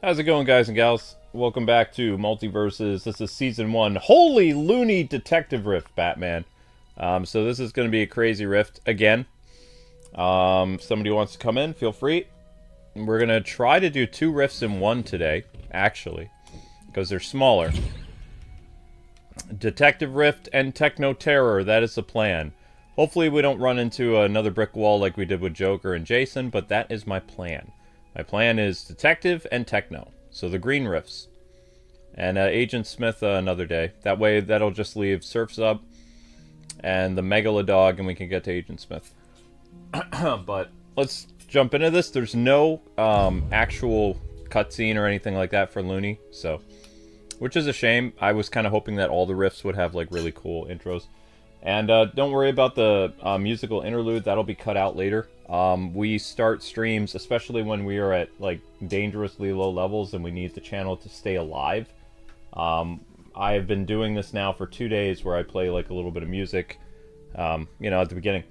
How's it going, guys and gals? Welcome back to Multiversus. This is Season 1. Holy Looney Detective Rift, Batman. So this is going to be a crazy rift again. Somebody wants to come in, feel free. We're going to try to do 2 rifts in one today, actually, because they're smaller. Detective Rift and Techno Terror, that is the plan. Hopefully we don't run into another brick wall like we did with Joker and Jason, but that is my plan. My plan is Detective and Techno. So the green rifts. And Agent Smith another day. That way, that'll just leave Surf's up and the Megalodog, and we can get to Agent Smith. But let's jump into this. There's no actual cutscene or anything like that for Looney, so... Which is a shame. I was kind of hoping that all the riffs would have, like, really cool intros. And don't worry about the musical interlude. That'll be cut out later. We start streams, especially when we are at, like, dangerously low levels and we need the channel to stay alive. I have been doing this now for 2 days where I play, like, a little bit of music, you know, at the beginning.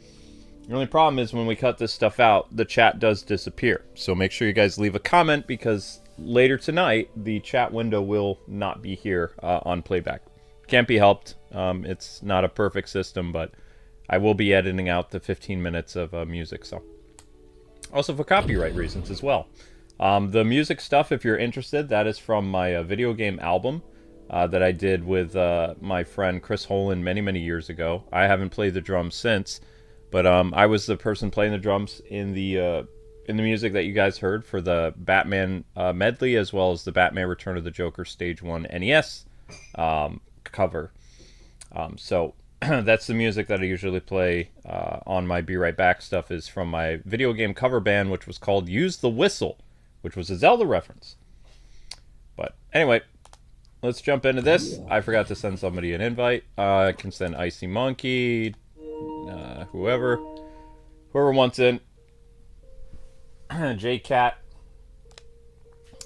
The only problem is when we cut this stuff out, the chat does disappear. So make sure you guys leave a comment because later tonight, the chat window will not be here on playback. Can't be helped. It's not a perfect system, but I will be editing out the 15 minutes of music, so. Also for copyright reasons as well. The music stuff, if you're interested, that is from my video game album that I did with my friend Chris Holan many, many years ago. I haven't played the drums since, but I was the person playing the drums in the music that you guys heard for the Batman medley, as well as the Batman Return of the Joker Stage 1 NES cover. So that's the music that I usually play on my Be Right Back stuff, is from my video game cover band, which was called Use the Whistle, which was a Zelda reference. But anyway, let's jump into this. I forgot to send somebody an invite. I can send Icy Monkey, whoever wants in. J-Cat.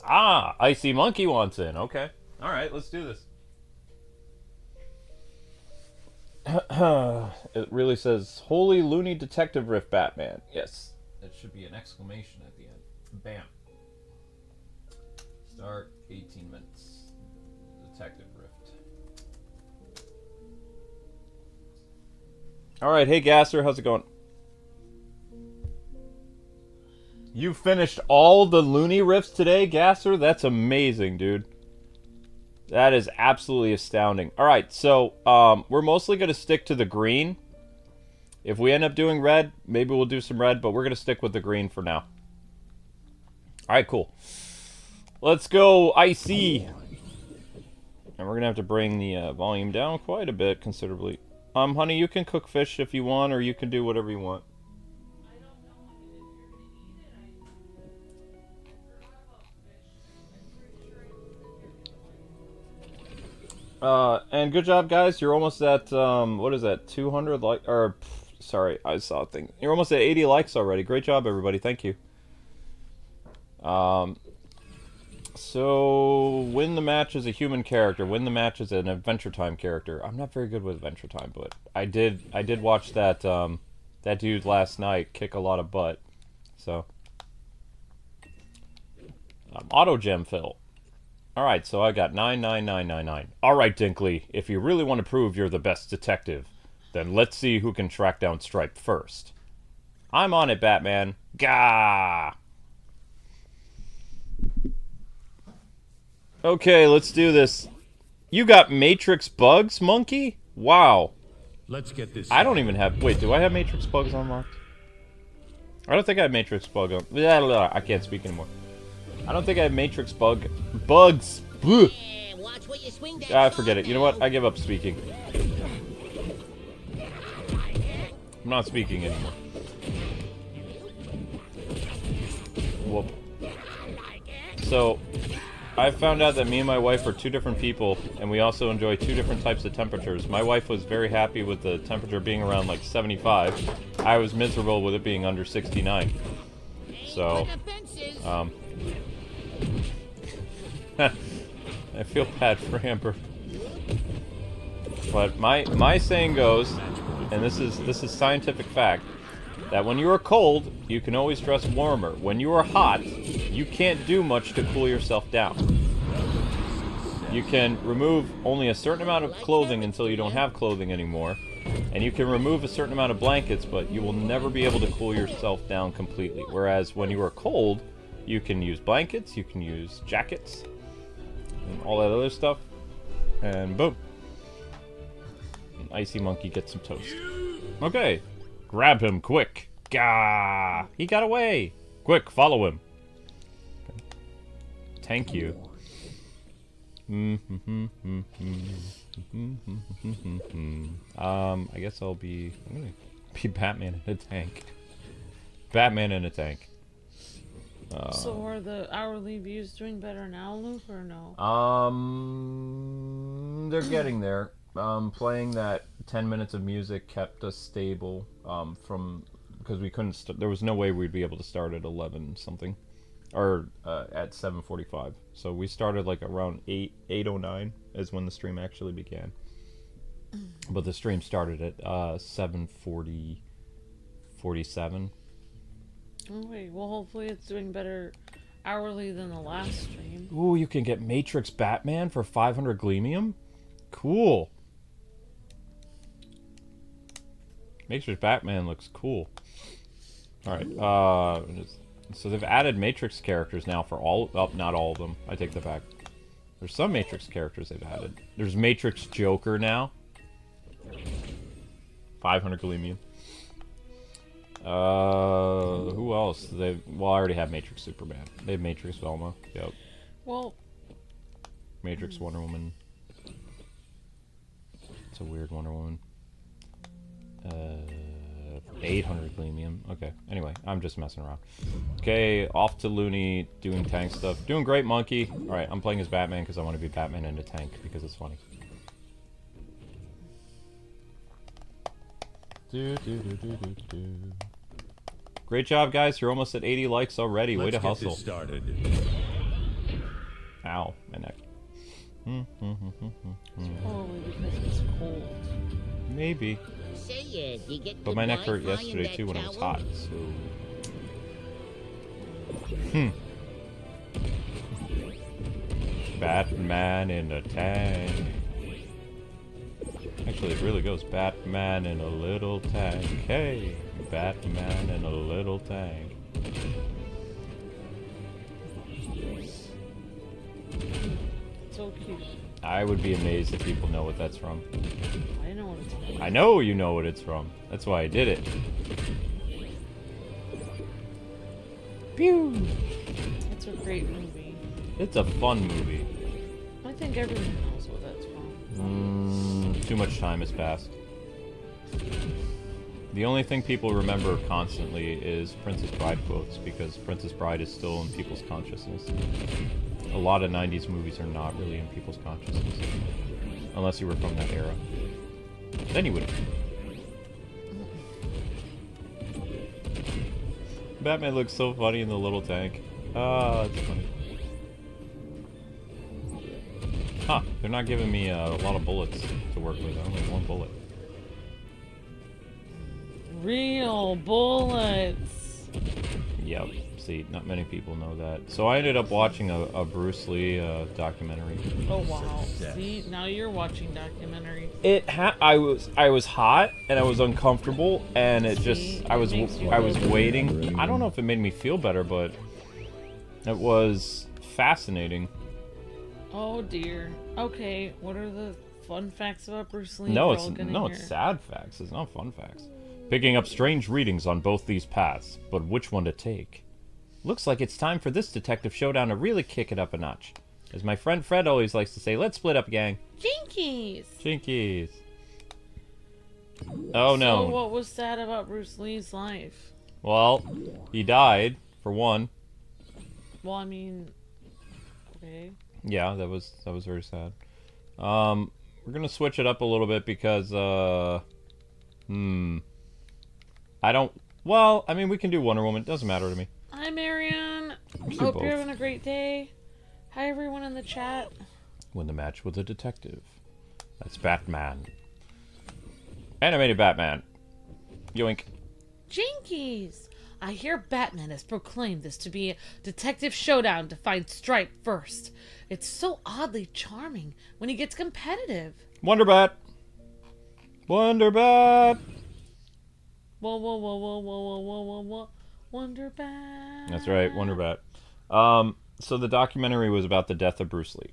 Ah, Icy Monkey wants in. Okay. Alright, let's do this. It really says, Holy Looney Detective Rift Batman. Yes. That should be an exclamation at the end. Bam. Start 18 minutes. Detective Rift. Alright, hey Gasser, how's it going? You finished all the Looney riffs today, Gasser? That's amazing, dude. That is absolutely astounding. Alright, so we're mostly going to stick to the green. If we end up doing red, maybe we'll do some red, but we're going to stick with the green for now. Alright, cool. Let's go, Icy! And we're going to have to bring the volume down quite a bit, considerably. Honey, you can cook fish if you want, or you can do whatever you want. And good job, guys. You're almost at, what is that, 200 like, or, sorry, I saw a thing. You're almost at 80 likes already. Great job, everybody. Thank you. So, win the match as a human character. Win the match as an Adventure Time character. I'm not very good with Adventure Time, but I did watch that, that dude last night kick a lot of butt. So. Auto gem fill. Alright, so I got 99999. Alright, Dinkley, if you really want to prove you're the best detective, then let's see who can track down Stripe first. I'm on it, Batman. Gah! Okay, let's do this. You got Matrix bugs, monkey? Wow. Let's get this. I don't even have... Wait, do I have Matrix bugs unlocked? I don't think I have Matrix bug on... I can't speak anymore. I don't think I have Matrix bugs. Yeah, watch what you swing that forget it. You know what? I give up speaking. I'm not speaking anymore. Whoop. So, I found out that me and my wife are 2 different people, and we also enjoy 2 different types of temperatures. My wife was very happy with the temperature being around like 75. I was miserable with it being under 69. So, I feel bad for Amber. But my saying goes, and this is scientific fact, that when you are cold, you can always dress warmer. When you are hot, you can't do much to cool yourself down. You can remove only a certain amount of clothing until you don't have clothing anymore. And you can remove a certain amount of blankets, but you will never be able to cool yourself down completely. Whereas when you are cold, you can use blankets, you can use jackets, and all that other stuff. And boom. An icy monkey gets some toast. Okay. Grab him, quick. Gah! He got away. Quick, follow him. Okay. Thank you. I guess I'm gonna be Batman in a tank. Batman in a tank. So are the hourly views doing better now, Luke, or no? They're getting there. Playing that 10 minutes of music kept us stable. Because we couldn't. There was no way we'd be able to start at 11 something. Or at 7:45, so we started like around 8:09 is when the stream actually began. But the stream started at 7:47. Okay, well hopefully it's doing better hourly than the last stream. Ooh, you can get Matrix Batman for 500 Gleamium? Cool. Matrix Batman looks cool. Alright, so they've added Matrix characters now for all... Oh, not all of them. I take that back. There's some Matrix characters they've added. There's Matrix Joker now. 500 Gleamium. Who else? Well, I already have Matrix Superman. They have Matrix Velma. Yep. Well... Matrix Wonder Woman. It's a weird Wonder Woman. 800 Gleamium. Okay, anyway, I'm just messing around. Okay, off to Looney, doing tank stuff. Doing great, Monkey. Alright, I'm playing as Batman because I want to be Batman in a tank because it's funny. Great job, guys. You're almost at 80 likes already. Way to hustle. Let's get this started. Ow, my neck. It's probably because it's cold. Maybe. But my neck hurt yesterday too when it was hot, so... Batman in a tank. Actually, it really goes Batman in a little tank. Hey, Batman in a little tank. So cute. I would be amazed if people know what that's from. I know what it's from. I know you know what it's from. That's why I did it. Pew! It's a great movie. It's a fun movie. I think everyone knows what that's from. Too much time has passed. The only thing people remember constantly is Princess Bride quotes, because Princess Bride is still in people's consciousness. A lot of 90s movies are not really in people's consciousness. Unless you were from that era. Then you would. Batman looks so funny in the little tank. Ah, that's funny. Huh, they're not giving me a lot of bullets to work with. I only have one bullet. Real bullets! Yep. See, not many people know that. So I ended up watching a Bruce Lee documentary. Oh wow! See, now you're watching documentary. I was hot and I was uncomfortable and it just I was waiting. I don't know if it made me feel better, but it was fascinating. Oh dear. Okay, what are the fun facts about Bruce Lee? No, it's sad facts. It's not fun facts. Picking up strange readings on both these paths, but which one to take? Looks like it's time for this detective showdown to really kick it up a notch. As my friend Fred always likes to say, let's split up, gang. Jinkies! Jinkies. Oh no. So what was sad about Bruce Lee's life? Well, he died, for one. Well, I mean... Okay. Yeah, that was very sad. We're gonna switch it up a little bit because, I don't... Well, I mean, we can do Wonder Woman. It doesn't matter to me. Hi, Marion. Hope you're having a great day. Hi, everyone in the chat. Win the match with a detective. That's Batman. Animated Batman. Yoink. Jinkies! I hear Batman has proclaimed this to be a detective showdown to find Stripe first. It's so oddly charming when he gets competitive. Wonderbat. Wonderbat. Whoa, whoa, whoa, whoa, whoa, whoa, whoa, whoa, whoa. Wonderbat. That's right, Wonderbat. So the documentary was about the death of Bruce Lee,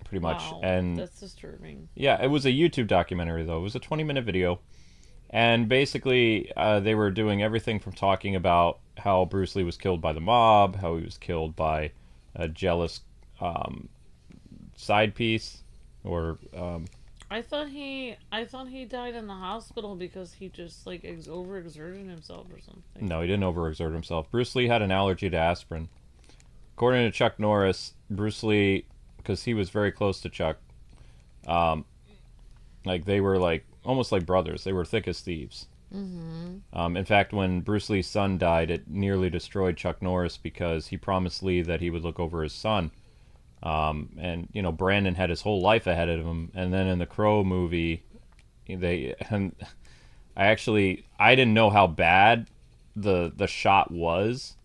pretty much. Wow, And that's disturbing. yeah, it was a YouTube documentary, though. It was a 20-minute video. And basically, they were doing everything from talking about how Bruce Lee was killed by the mob, how he was killed by a jealous side piece, or I thought he died in the hospital because he just like overexerted himself or something. no, he didn't overexert himself. Bruce Lee had an allergy to aspirin. According to Chuck Norris, Bruce Lee, because he was very close to Chuck, like they were like almost like brothers. They were thick as thieves. In fact, when Bruce Lee's son died, it nearly destroyed Chuck Norris because he promised Lee that he would look over his son. And you know, Brandon had his whole life ahead of him. And then in the Crow movie, I didn't know how bad the shot was.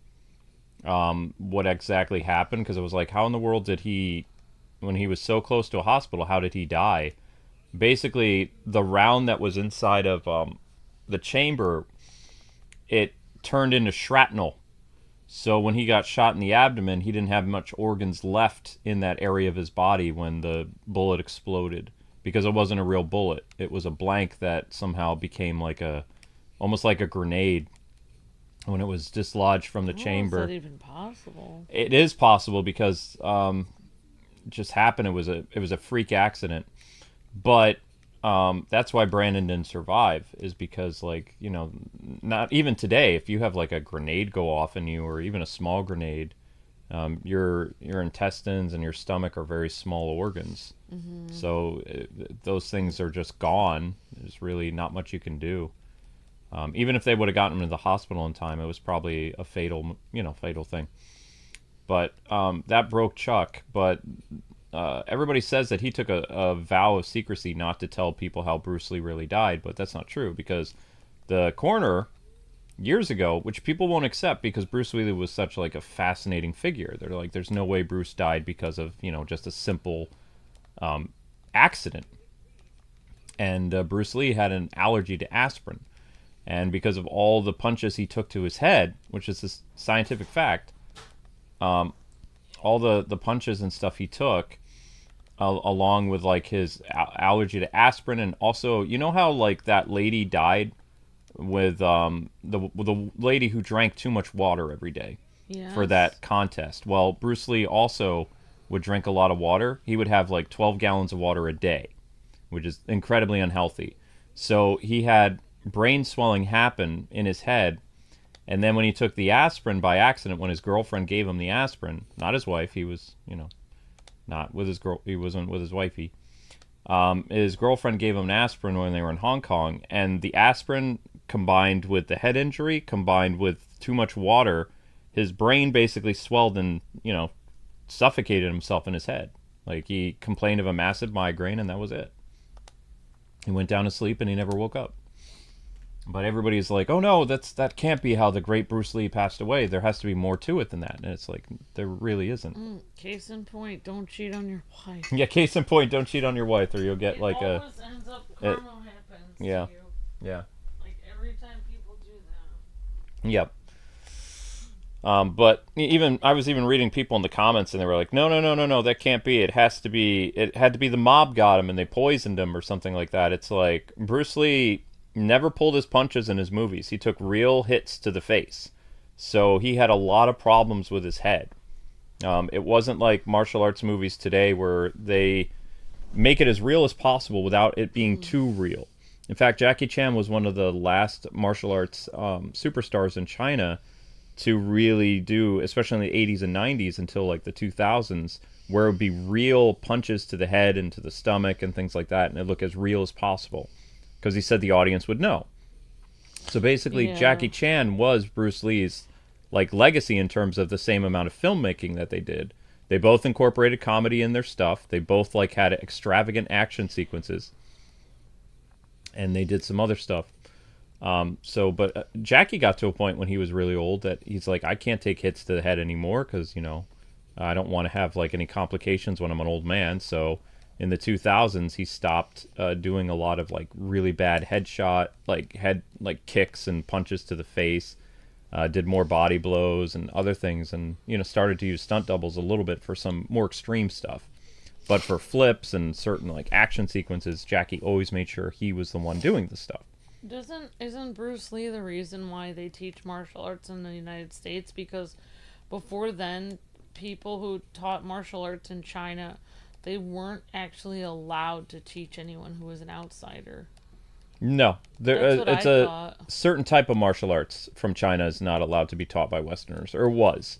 What exactly happened, because it was like, how in the world did he, when he was so close to a hospital, how did he die? Basically, the round that was inside of the chamber, it turned into shrapnel. So when he got shot in the abdomen, he didn't have much organs left in that area of his body when the bullet exploded, because it wasn't a real bullet. It was a blank that somehow became like almost like a grenade when it was dislodged from the chamber. Is that even possible? It is possible because it just happened. It was a freak accident. But that's why Brandon didn't survive, is because, like, you know, not even today, if you have like a grenade go off in you, or even a small grenade, your intestines and your stomach are very small organs. So those things are just gone. There's really not much you can do. Even if they would have gotten him to the hospital in time, it was probably a fatal thing. But that broke Chuck. But everybody says that he took a vow of secrecy not to tell people how Bruce Lee really died, but that's not true, because the coroner years ago, which people won't accept because Bruce Lee was such like a fascinating figure. They're like, there's no way Bruce died because of, you know, just a simple accident. And Bruce Lee had an allergy to aspirin. And because of all the punches he took to his head, which is a scientific fact, all the punches and stuff he took, along with like his allergy to aspirin, and also, you know how like that lady died with the lady who drank too much water every day for that contest. Well, Bruce Lee also would drink a lot of water. He would have like 12 gallons of water a day, which is incredibly unhealthy. So he had brain swelling happen in his head. And then when he took the aspirin by accident, when his girlfriend gave him the aspirin, not his wife, he was, you know, not with his girl, he wasn't with his wifey. His girlfriend gave him an aspirin when they were in Hong Kong, and the aspirin combined with the head injury, combined with too much water, his brain basically swelled and, you know, suffocated himself in his head. Like, he complained of a massive migraine, and that was it. He went down to sleep, and he never woke up. But everybody's like, oh no, that can't be how the great Bruce Lee passed away. There has to be more to it than that. And it's like, there really isn't. Case in point, don't cheat on your wife. Yeah, case in point, don't cheat on your wife, or you'll get like it always ends up karma happens to you. Yeah. Like every time people do that. Yep. But even I was even reading people in the comments, and they were like, no, that can't be. It had to be the mob got him and they poisoned him or something like that. It's like, Bruce Lee never pulled his punches in his movies. He took real hits to the face. So he had a lot of problems with his head. It wasn't like martial arts movies today where they make it as real as possible without it being too real. In fact, Jackie Chan was one of the last martial arts superstars in China to really do, especially in the 80s and 90s until like the 2000s, where it would be real punches to the head and to the stomach and things like that, and it look as real as possible. Because he said the audience would know. So basically, Jackie Chan was Bruce Lee's like legacy in terms of the same amount of filmmaking that they did. They both incorporated comedy in their stuff. They both like had extravagant action sequences, and they did some other stuff. But Jackie got to a point when he was really old that he's like, I can't take hits to the head anymore because, I don't want to have like any complications when I'm an old man. So in the 2000s, he stopped doing a lot of like really bad headshot, like kicks and punches to the face. Did more body blows and other things, and started to use stunt doubles a little bit for some more extreme stuff. But for flips and certain like action sequences, Jackie always made sure he was the one doing the stuff. Isn't Bruce Lee the reason why they teach martial arts in the United States? Because before then, people who taught martial arts in China, they weren't actually allowed to teach anyone who was an outsider. No, That's what I thought. Certain type of martial arts from China is not allowed to be taught by Westerners, or was,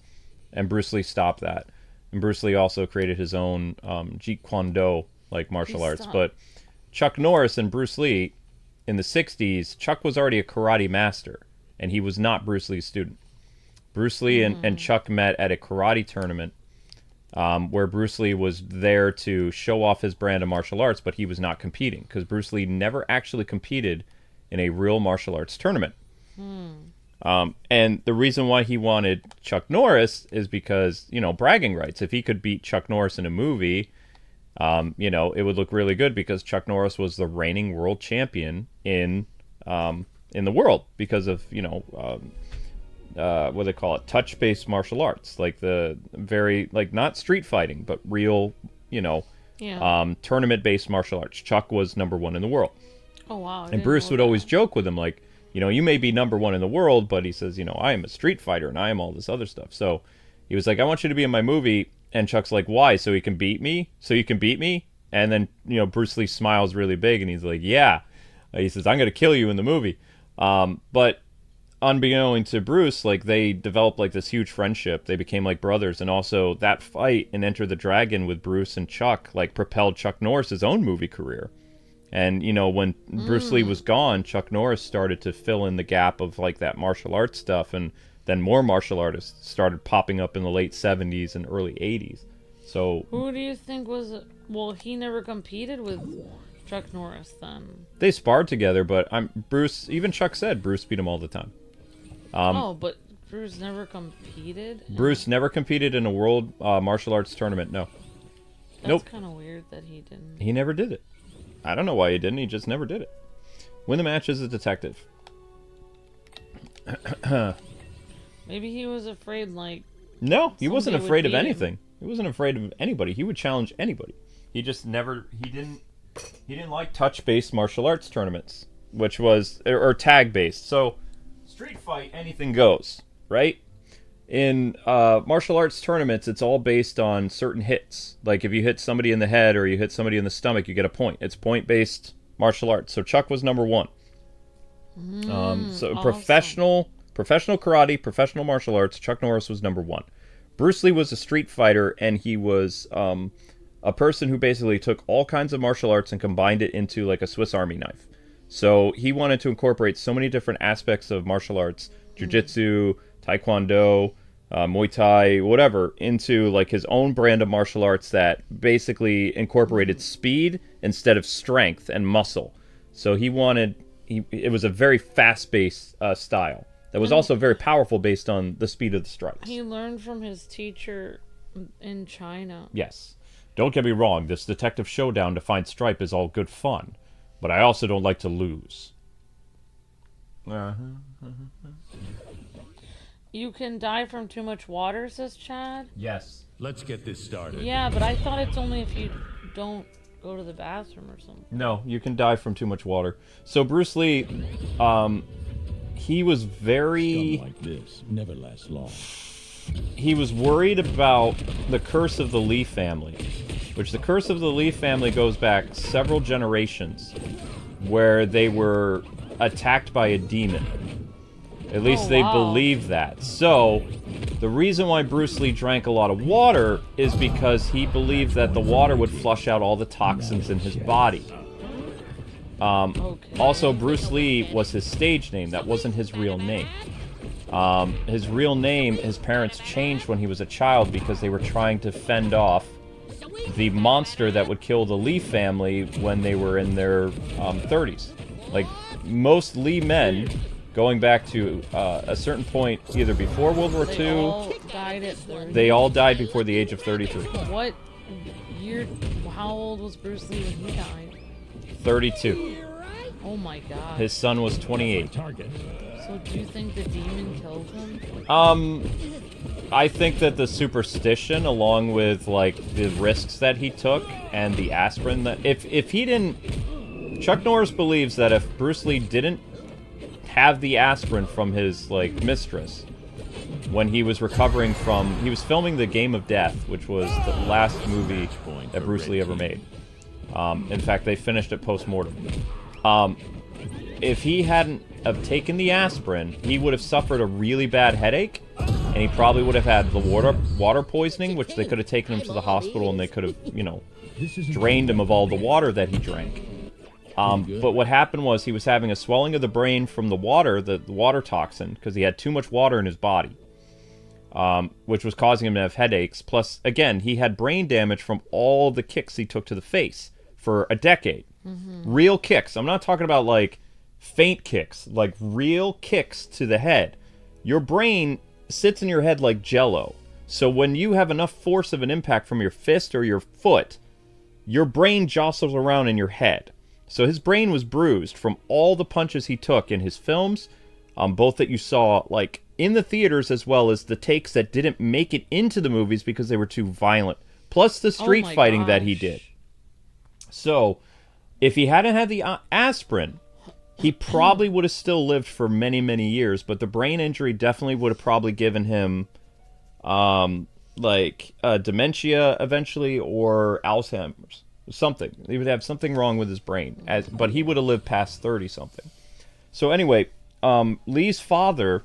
and Bruce Lee stopped that. And Bruce Lee also created his own Jeet Kune Do like martial arts. But Chuck Norris and Bruce Lee in the 60s, Chuck was already a karate master, and he was not Bruce Lee's student. Bruce Lee and Chuck met at a karate tournament where Bruce Lee was there to show off his brand of martial arts, but he was not competing because Bruce Lee never actually competed in a real martial arts tournament. And the reason why he wanted Chuck Norris is because, bragging rights. If he could beat Chuck Norris in a movie, it would look really good because Chuck Norris was the reigning world champion in the world because of, what do they call it? Touch-based martial arts, like the very, like not street fighting, but real, tournament-based martial arts. Chuck was number one in the world. Oh, wow. And Bruce would always joke with him, like, you may be number one in the world, but he says, I am a street fighter and I am all this other stuff. So he was like, I want you to be in my movie. And Chuck's like, why? So he can beat me? So you can beat me? And then, Bruce Lee smiles really big and he's like, yeah. He says, I'm going to kill you in the movie. But unbeknown to Bruce, like they developed like this huge friendship. They became like brothers. And also that fight in Enter the Dragon with Bruce and Chuck like propelled Chuck Norris's own movie career. And, when Bruce Lee was gone, Chuck Norris started to fill in the gap of, like, that martial arts stuff. And then more martial artists started popping up in the late 70s and early 80s. So... Who do you think was... Well, he never competed with Chuck Norris, then. They sparred together, but Bruce... Even Chuck said Bruce beat him all the time. But Bruce never competed? Bruce never competed in a world martial arts tournament, no. That's kind of weird that he didn't. He never did it. I don't know why he didn't. He just never did it. Win the match as a detective. Maybe he was afraid, like... No, he wasn't afraid of anything. He wasn't afraid of anybody. He would challenge anybody. He just never... He didn't like touch-based martial arts tournaments, which was... Or tag-based. So, street fight, anything goes, right? In martial arts tournaments, it's all based on certain hits. Like if you hit somebody in the head or you hit somebody in the stomach, you get a point. It's point-based martial arts. So Chuck was number one. Awesome. Professional karate, professional martial arts, Chuck Norris was number one. Bruce Lee was a street fighter, and he was a person who basically took all kinds of martial arts and combined it into like a Swiss Army knife. So he wanted to incorporate so many different aspects of martial arts, jiu-jitsu, taekwondo, Muay Thai, whatever, into like his own brand of martial arts that basically incorporated speed instead of strength and muscle. So it was a very fast-paced style that was also very powerful based on the speed of the strikes. He learned from his teacher in China. Yes. Don't get me wrong, this detective showdown to find Stripe is all good fun, but I also don't like to lose. You can die from too much water, says Chad. Yes. Let's get this started. Yeah, but I thought it's only if you don't go to the bathroom or something. No, you can die from too much water. So Bruce Lee, he was very... Scum like this never lasts long. He was worried about the curse of the Lee family, which the curse of the Lee family goes back several generations, where they were attacked by a demon. At least they believe that. So, the reason why Bruce Lee drank a lot of water is because he believed that the water would flush out all the toxins in his body. Also, Bruce Lee was his stage name. That wasn't his real name. His real name, his parents changed when he was a child because they were trying to fend off the monster that would kill the Lee family when they were in their 30s. Like, most Lee men, going back to a certain point, either before World War They II, all died at 30. they all died before the age of 33. What year? How old was Bruce Lee when he died? 32. Oh my god. His son was 28. Target. So do you think the demon killed him? I think that the superstition, along with, like, the risks that he took and the aspirin that... If he didn't... Chuck Norris believes that if Bruce Lee didn't have the aspirin from his, like, mistress, when he was recovering from... He was filming The Game of Death, which was the last movie that Bruce Lee ever made. In fact, they finished it post-mortem. If he hadn't have taken the aspirin, he would have suffered a really bad headache, and he probably would have had the water poisoning, which they could have taken him to the hospital, and they could have, you know, drained him of all the water that he drank. But what happened was he was having a swelling of the brain from the water, the water toxin, because he had too much water in his body, which was causing him to have headaches. Plus, again, he had brain damage from all the kicks he took to the face for a decade. Real kicks. I'm not talking about, like, faint kicks. Like, real kicks to the head. Your brain sits in your head like jello. So when you have enough force of an impact from your fist or your foot, your brain jostles around in your head. So his brain was bruised from all the punches he took in his films, both that you saw, like, in the theaters, as well as the takes that didn't make it into the movies because they were too violent. Plus the street fighting that he did. So, if he hadn't had the aspirin, he probably would have still lived for many, many years, but the brain injury definitely would have probably given him, dementia eventually, or Alzheimer's. Something. He would have something wrong with his brain, but he would have lived past 30-something. So anyway, Lee's father,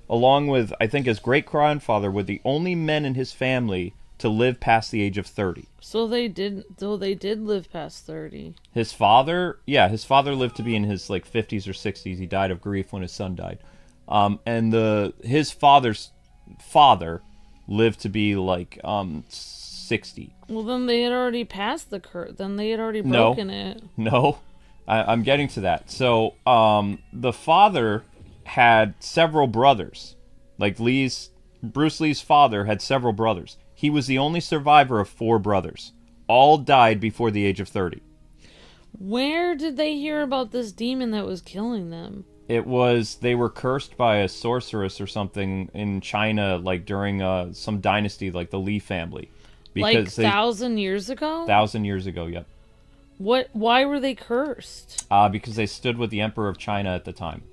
along with, I think, his great-grandfather, were the only men in his family to live past the age of 30. So they did live past 30. His father lived to be in his, like, 50s or 60s. He died of grief when his son died. And his father's father lived to be, like, 60. Well, then they had already passed the curse. Then they had already broken it. No, I'm getting to that. So, the father had several brothers. Like, Bruce Lee's father had several brothers. He was the only survivor of 4 brothers. All died before the age of 30. Where did they hear about this demon that was killing them? They were cursed by a sorceress or something in China, like during some dynasty, like the Li family. Because 1,000 years ago? 1,000 years ago, yep. Why were they cursed? Because they stood with the Emperor of China at the time.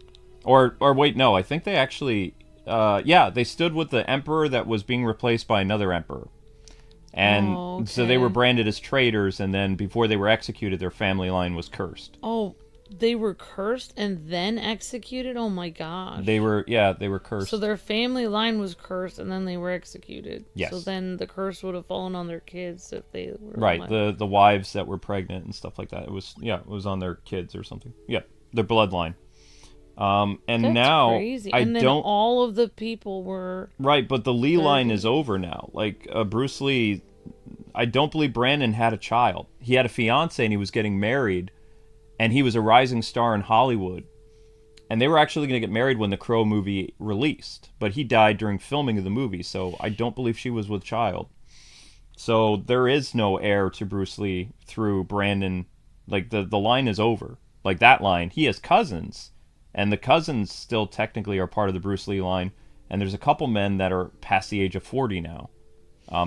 Or wait, no, I think they actually... they stood with the emperor that was being replaced by another emperor. And so they were branded as traitors, and then before they were executed, their family line was cursed. Oh, they were cursed and then executed? Oh my gosh. They were cursed. So their family line was cursed, and then they were executed. Yes. So then the curse would have fallen on their kids if they were... Right, the wives that were pregnant and stuff like that. It was on their kids or something. Yeah, their bloodline. And That's now crazy. And then all of the people were right, but the Lee line is over now. Like Bruce Lee, I don't believe Brandon had a child. He had a fiance and he was getting married, and he was a rising star in Hollywood. And they were actually going to get married when the Crow movie released, but he died during filming of the movie, so I don't believe she was with child. So there is no heir to Bruce Lee through Brandon. Like the line is over. Like that line, he has cousins. And the cousins still technically are part of the Bruce Lee line. And there's a couple men that are past the age of 40 now.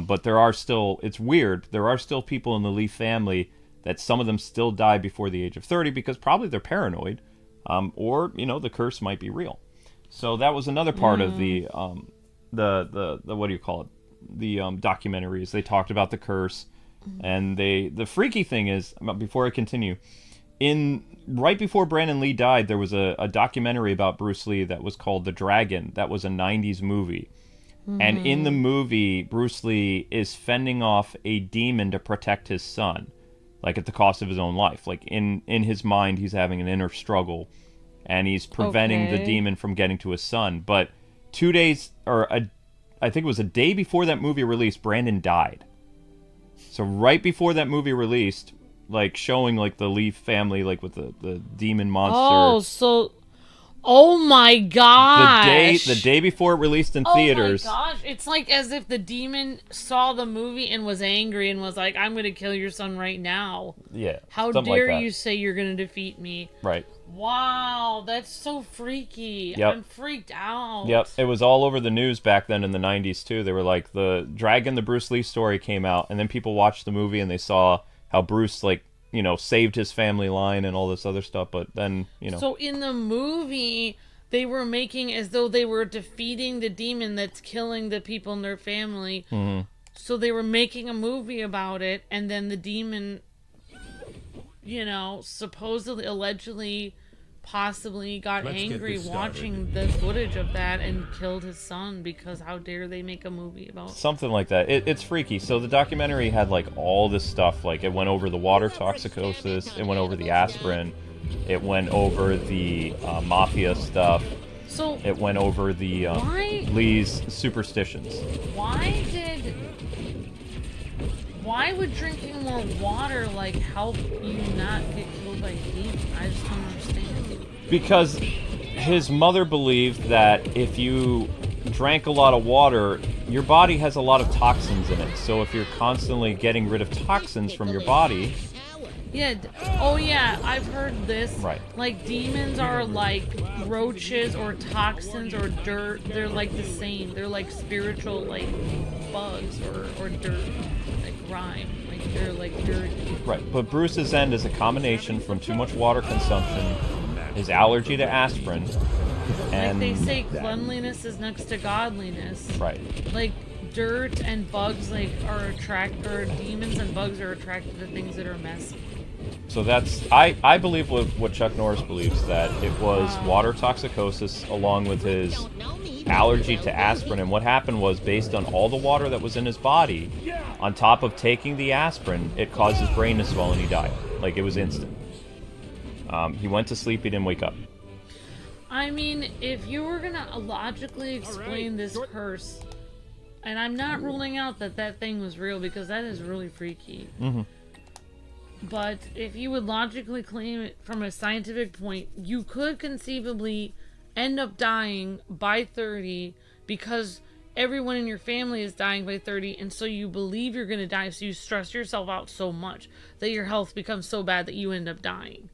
But there are still, it's weird, there are still people in the Lee family that some of them still die before the age of 30 because probably they're paranoid. Or, the curse might be real. So that was another part of the what do you call it? The documentaries. They talked about the curse. And the freaky thing is, before I continue, right before Brandon Lee died, there was a documentary about Bruce Lee that was called The Dragon. That was a 90s movie. And in the movie, Bruce Lee is fending off a demon to protect his son, like at the cost of his own life. Like in his mind, he's having an inner struggle, and he's preventing the demon from getting to his son. But 2 days, I think it was a day before that movie released, Brandon died. So right before that movie released, like showing like the Leaf family like with the demon monster. Oh, so oh my gosh. The day before it released in theaters. Oh my gosh. It's like as if the demon saw the movie and was angry and was like, I'm going to kill your son right now. Yeah. How dare you say you're going to defeat me? Right. Wow, that's so freaky. Yep. I'm freaked out. Yep. It was all over the news back then in the 90s too. They were like, the Dragon, the Bruce Lee story came out, and then people watched the movie and they saw how Bruce, like, you know, saved his family line and all this other stuff, but then, you know. So in the movie, they were making as though they were defeating the demon that's killing the people in their family. Mm-hmm. So they were making a movie about it, and then the demon, you know, supposedly, allegedly, possibly got angry watching the footage of that and killed his son because how dare they make a movie about something like that. It's freaky. So the documentary had like all this stuff. Like it went over the water toxicosis, it went over the aspirin, it went over the mafia stuff. So it went over the Lee's superstitions. Why would drinking more water like help you not get killed by a demon? I just don't understand. Because his mother believed that if you drank a lot of water, your body has a lot of toxins in it. So if you're constantly getting rid of toxins from your body... Yeah. Oh, yeah. I've heard this. Right. Like, demons are like roaches or toxins or dirt. They're like the same. They're like spiritual, like, bugs or dirt. Like grime. Like, they're like dirty. Right. But Bruce's end is a combination from too much water consumption, his allergy to aspirin, and... Like they say, cleanliness is next to godliness. Right. Like, dirt and bugs, like, or demons and bugs are attracted to things that are messy. So that's... I believe what Chuck Norris believes, that it was water toxicosis along with his allergy to aspirin. And what happened was, based on all the water that was in his body, on top of taking the aspirin, it caused his brain to swell and he died. Like, it was instant. He went to sleep, he didn't wake up. I mean, if you were gonna logically explain this curse, and I'm not ruling out that thing was real, because that is really freaky. Mm-hmm. But if you would logically claim it from a scientific point, you could conceivably end up dying by 30 because everyone in your family is dying by 30, and so you believe you're going to die, so you stress yourself out so much that your health becomes so bad that you end up dying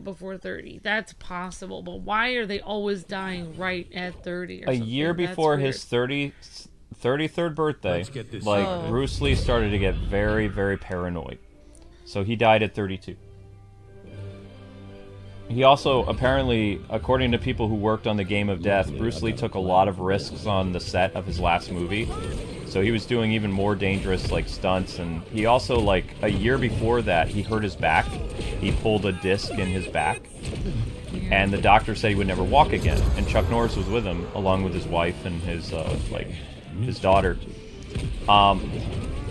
before 30. That's possible, but why are they always dying right at 30 or a something? year before his 33rd birthday, like, Bruce Lee started to get very, very paranoid. So he died at 32. He also, apparently, according to people who worked on the Game of Death, Bruce Lee took a lot of risks on the set of his last movie. So he was doing even more dangerous, like, stunts. And he also, like, a year before that, he hurt his back. He pulled a disc in his back. And the doctor said he would never walk again. And Chuck Norris was with him, along with his wife and his daughter.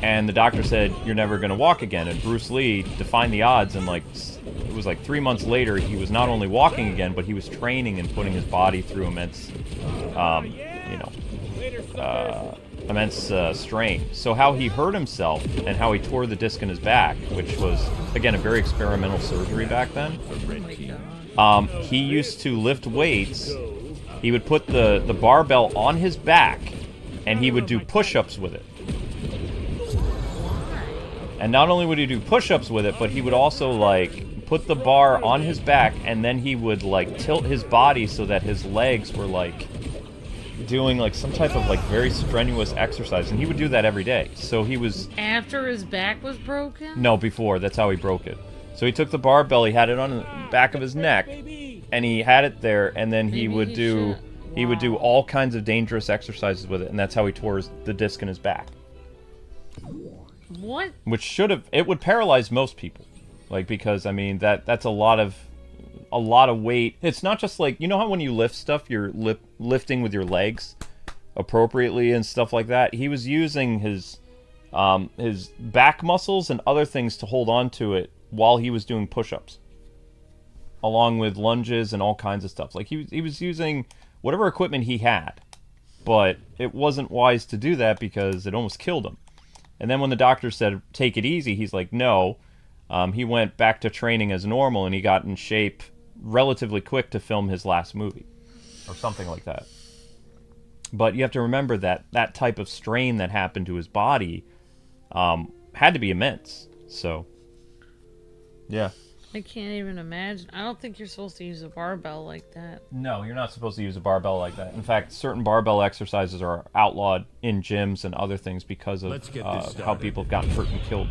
And the doctor said, you're never going to walk again. And Bruce Lee defined the odds, and it was like 3 months later, he was not only walking again, but he was training and putting his body through immense strain. So how he hurt himself and how he tore the disc in his back, which was, again, a very experimental surgery back then. He used to lift weights. He would put the barbell on his back, and he would do push-ups with it. And not only would he do push-ups with it, but he would also, like, put the bar on his back, and then he would, like, tilt his body so that his legs were, like, doing, like, some type of, like, very strenuous exercise. And he would do that every day. So he was... After his back was broken? No, before. That's how he broke it. So he took the barbell, he had it on the back of his neck, and he had it there, and then he would do all kinds of dangerous exercises with it, and that's how he tore the disc in his back. What? Which it would paralyze most people, like, because I mean that's a lot of weight. It's not just like, you know how when you lift stuff, you're lifting with your legs appropriately and stuff like that. He was using his back muscles and other things to hold on to it while he was doing push-ups, along with lunges and all kinds of stuff. Like he was using whatever equipment he had, but it wasn't wise to do that because it almost killed him. And then when the doctor said, take it easy, he's like, no, he went back to training as normal, and he got in shape relatively quick to film his last movie, or something like that. But you have to remember that that type of strain that happened to his body had to be immense. So, yeah. I can't even imagine. I don't think you're supposed to use a barbell like that. No, you're not supposed to use a barbell like that. In fact, certain barbell exercises are outlawed in gyms and other things because of how people have gotten hurt and killed.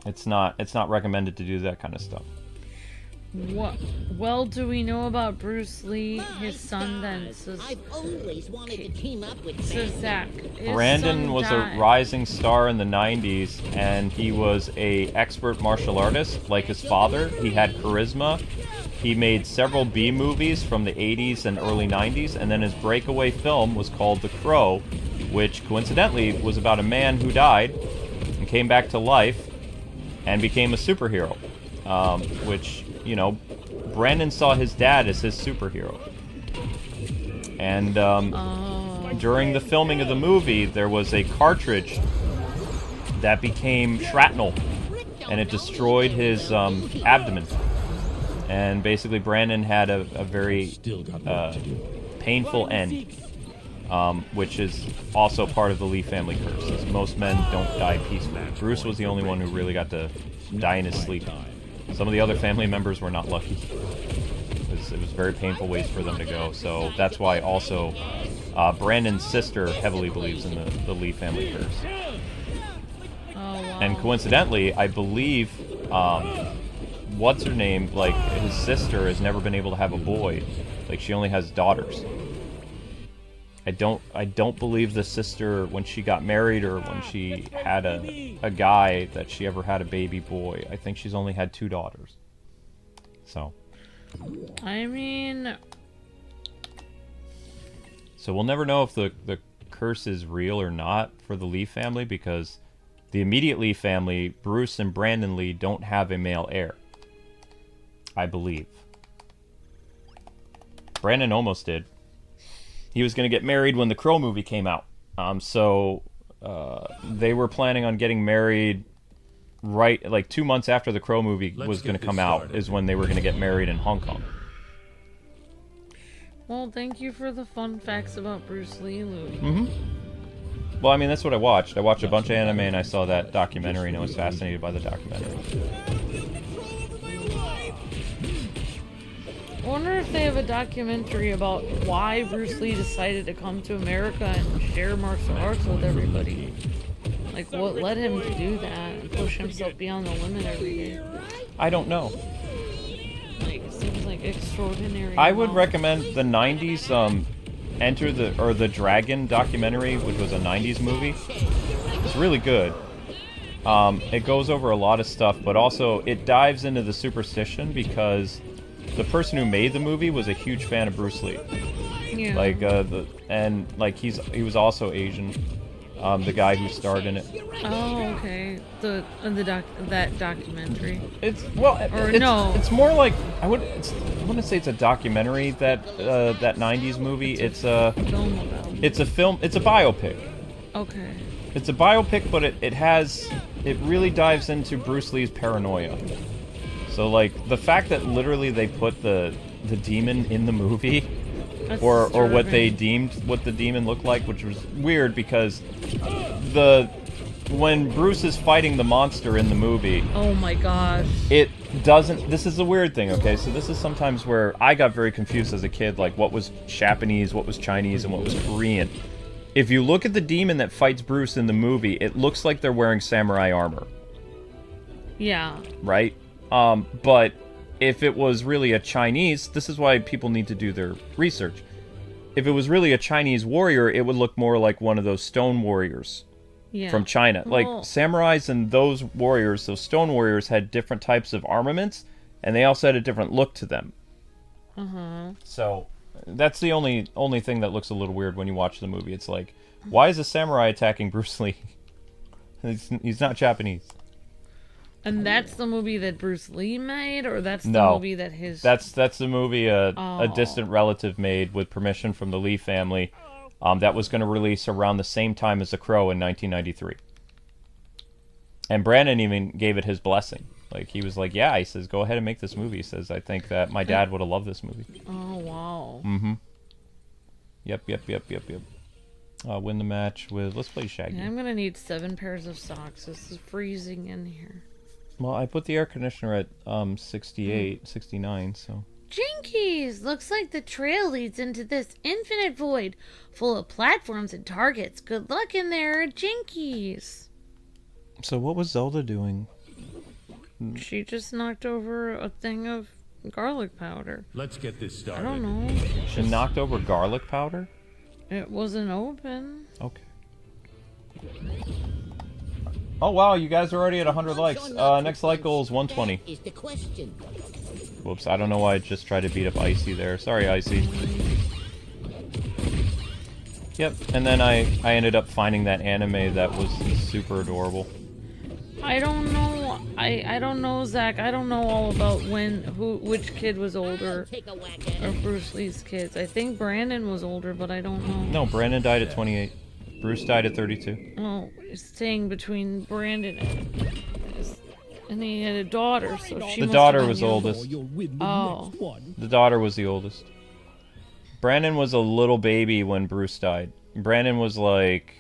It's not recommended to do that kind of stuff. What? Well, do we know about Bruce Lee? His son then says. I've always wanted to team up with Says Zach. Brandon was a rising star in the 90s, and he was a expert martial artist like his father. He had charisma. He made several B movies from the 80s and early 90s, and then his breakaway film was called The Crow, which coincidentally was about a man who died and came back to life and became a superhero, which, you know, Brandon saw his dad as his superhero. And during the filming of the movie, there was a cartridge that became shrapnel, and it destroyed his abdomen. And basically, Brandon had a very painful end, which is also part of the Lee family curse, as most men don't die peacefully. Bruce was the only one who really got to die in his sleep. Some of the other family members were not lucky. It was very painful ways for them to go. So that's why also Brandon's sister heavily believes in the Lee family curse. Oh, wow. And coincidentally, I believe, what's her name? Like, his sister has never been able to have a boy. Like, she only has daughters. I don't believe the sister, when she got married or when she had a guy, that she ever had a baby boy. I think she's only had 2 daughters. So. I mean... So we'll never know if the curse is real or not for the Lee family, because the immediate Lee family, Bruce and Brandon Lee, don't have a male heir. I believe. Brandon almost did. He was going to get married when the Crow movie came out. So they were planning on getting married right, like 2 months after the Crow movie was going to come out, is when they were going to get married in Hong Kong. Well, thank you for the fun facts about Bruce Lee, Looney. Mm-hmm. Well, I mean, that's what I watched. I watched a bunch of anime, and I saw that documentary, and I was fascinated by the documentary. I wonder if they have a documentary about why Bruce Lee decided to come to America and share martial arts with everybody. Like, what led him to do that and push himself beyond the limit every day? I don't know. Like, it seems like extraordinary. I would recommend the 90s Enter the Dragon documentary, which was a 90s movie. It's really good. It goes over a lot of stuff, but also it dives into the superstition, because the person who made the movie was a huge fan of Bruce Lee. Yeah. Like he was also Asian. The guy who starred in it. Oh, okay. That documentary. It's more like I wouldn't say it's a documentary, that 90s movie. It's a film. It's a biopic. Okay. It's a biopic, but it really dives into Bruce Lee's paranoia. So, like, the fact that literally they put the demon in the movie, or what they deemed what the demon looked like, which was weird, because when Bruce is fighting the monster in the movie, oh my gosh, it doesn't. This is a weird thing, okay? So this is sometimes where I got very confused as a kid, like what was Japanese, what was Chinese, and what was Korean. If you look at the demon that fights Bruce in the movie, it looks like they're wearing samurai armor. Yeah. Right? But if it was really a Chinese, this is why people need to do their research. If it was really a Chinese warrior, it would look more like one of those stone warriors from China. Like, samurais and those warriors, those stone warriors, had different types of armaments, and they also had a different look to them. So, that's the only thing that looks a little weird when you watch the movie. It's like, why is a samurai attacking Bruce Lee? He's not Japanese. And that's the movie that Bruce Lee made, or that's the movie that his... That's the movie a distant relative made with permission from the Lee family, that was going to release around the same time as The Crow in 1993. And Brandon even gave it his blessing. Like, he was like, yeah, he says, go ahead and make this movie. He says, I think that my dad would have loved this movie. Oh, wow. Mm-hmm. Yep. Win the match with, let's play Shaggy. Yeah, I'm gonna need 7 pairs of socks. This is freezing in here. Well, I put the air conditioner at 68, 69, so. Jinkies! Looks like the trail leads into this infinite void, full of platforms and targets. Good luck in there, Jinkies! So what was Zelda doing? She just knocked over a thing of garlic powder. Let's get this I started. don't know. She knocked over garlic powder? It wasn't open. Okay. Oh wow, you guys are already at 100 likes. Next like goal is 120. That is the question. Whoops, I don't know why I just tried to beat up Icy there. Sorry, Icy. Yep, and then I ended up finding that anime that was super adorable. I don't know. I don't know, Zach. I don't know all about which kid was older Take a whack at of it. Bruce Lee's kids. I think Brandon was older, but I don't know. No, Brandon died at 28. Bruce died at 32. Oh, it's staying between Brandon and he had a daughter, so she The must daughter have been was young. oldest. Oh. The daughter was the oldest. Brandon was a little baby when Bruce died. Brandon was like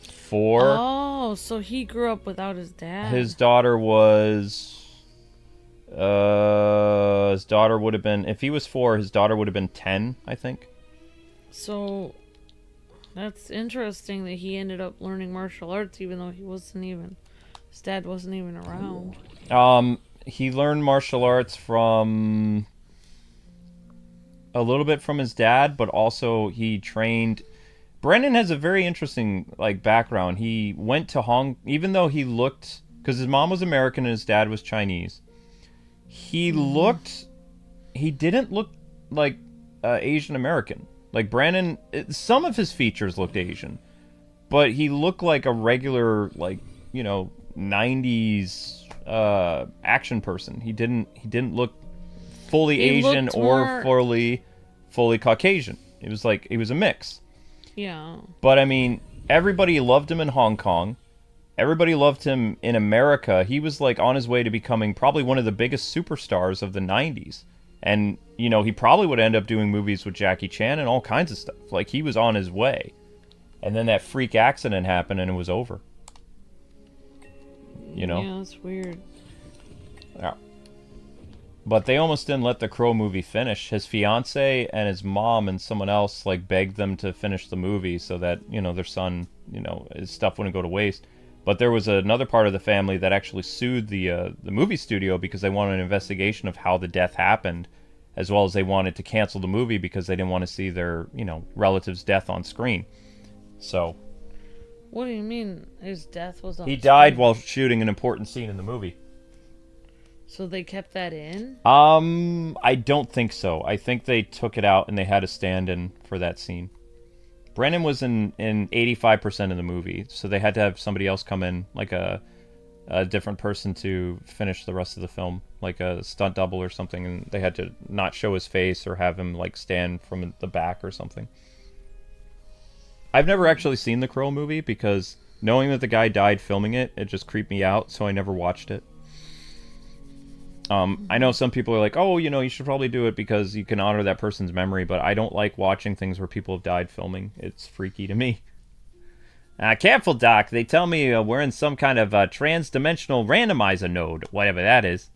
4. Oh, so he grew up without his dad. His daughter was... his daughter would have been... If he was 4, his daughter would have been 10, I think. So that's interesting that he ended up learning martial arts even though his dad wasn't even around. He learned martial arts from... a little bit from his dad, but also he trained... Brandon has a very interesting background. He went to even though he looked, because his mom was American and his dad was Chinese. He didn't look like Asian American. Like Brandon, some of his features looked Asian, but he looked like a regular 90s action person. He didn't look fully Asian or fully Caucasian. It was he was a mix. Yeah. But I mean, everybody loved him in Hong Kong. Everybody loved him in America. He was on his way to becoming probably one of the biggest superstars of the 90s. And, he probably would end up doing movies with Jackie Chan and all kinds of stuff. He was on his way. And then that freak accident happened and it was over. Yeah, that's weird. Yeah. But they almost didn't let the Crow movie finish. His fiance and his mom and someone else begged them to finish the movie so that their son, his stuff wouldn't go to waste. But there was another part of the family that actually sued the movie studio because they wanted an investigation of how the death happened, as well as they wanted to cancel the movie because they didn't want to see their relative's death on screen. So. What do you mean his death was on He screen? died while shooting an important scene in the movie. So they kept that in? I don't think so. I think they took it out and they had a stand-in for that scene. Brandon was in 85% of the movie, so they had to have somebody else come in, a different person to finish the rest of the film, like a stunt double or something, and they had to not show his face or have him stand from the back or something. I've never actually seen the Crow movie because knowing that the guy died filming it, it just creeped me out, so I never watched it. I know some people are like, oh, you should probably do it because you can honor that person's memory, but I don't like watching things where people have died filming. It's freaky to me. Careful, Doc. They tell me we're in some kind of trans-dimensional randomizer node, whatever that is.